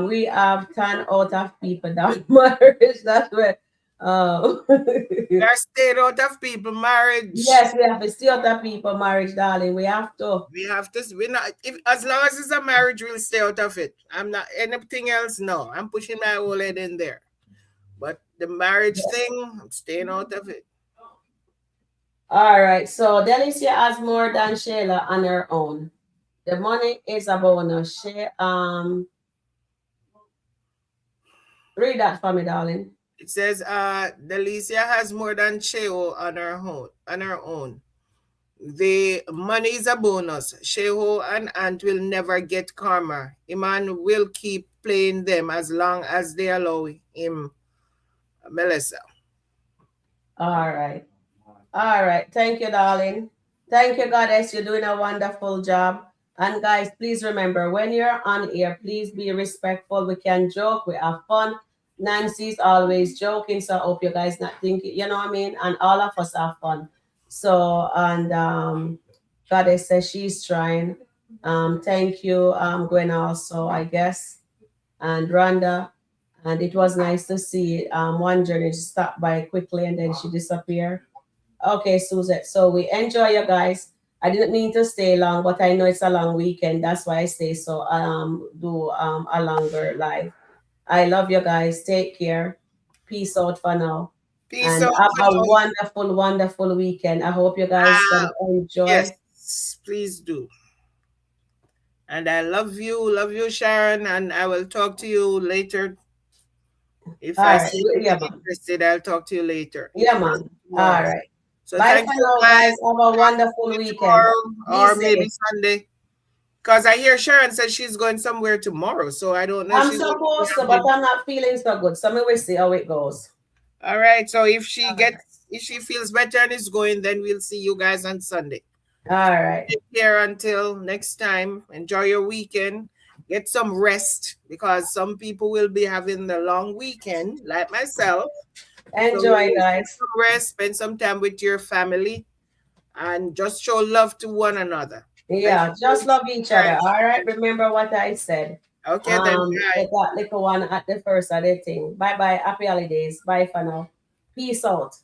We have 10 out of people that marriage. That's where. There's stayed out of people marriage. Yes, we have to stay out of people marriage, darling. We have to. We have to. We not. If as long as it's a marriage, we'll stay out of it. I'm not anything else. No, I'm pushing my whole head in there. But the marriage thing, I'm staying out of it. All right. So Delicia has more than Shayla on her own. The money is a bonus. Read that for me, darling. It says, Delicia has more than Sheho on her own. The money is a bonus. Sheho and Ant will never get karma. Iman will keep playing them as long as they allow him. Melissa. All right. All right. Thank you, darling. Thank you, Goddess. You're doing a wonderful job. And guys, please remember, when you're on air, please be respectful. We can joke. We have fun. Nancy's always joking, so I hope you guys not thinking, you know what I mean? And all of us have fun. So, and Goddess says she's trying. Thank you, Gwen also, I guess. And Rhonda. And it was nice to see one journey stop by quickly and then she disappeared. Okay, Suzette. So we enjoy you guys. I didn't mean to stay long, but I know it's a long weekend. That's why I stay. So do a longer live. I love you guys. Take care. Peace out for now. Peace and out. Have a wonderful, wonderful weekend. I hope you guys can enjoy. Yes, please do. And I love you, Sharon. And I will talk to you later. If I see you're interested, I'll talk to you later. Yeah, man. All right. So bye thank for you, now, guys. Have a wonderful weekend. Or maybe Sunday. Because I hear Sharon says she's going somewhere tomorrow. So I don't know. I'm supposed to, but I'm not feeling so good. So maybe we'll see how it goes. All right. So if she feels better and is going, then we'll see you guys on Sunday. All right. Take care until next time. Enjoy your weekend. Get some rest, because some people will be having the long weekend, like myself. Enjoy, so guys. Get some rest, spend some time with your family, and just show love to one another. Yeah, just love each other. All right. Remember what I said. Okay, then. Get that little one at the first of the thing. Bye bye. Happy holidays. Bye for now. Peace out.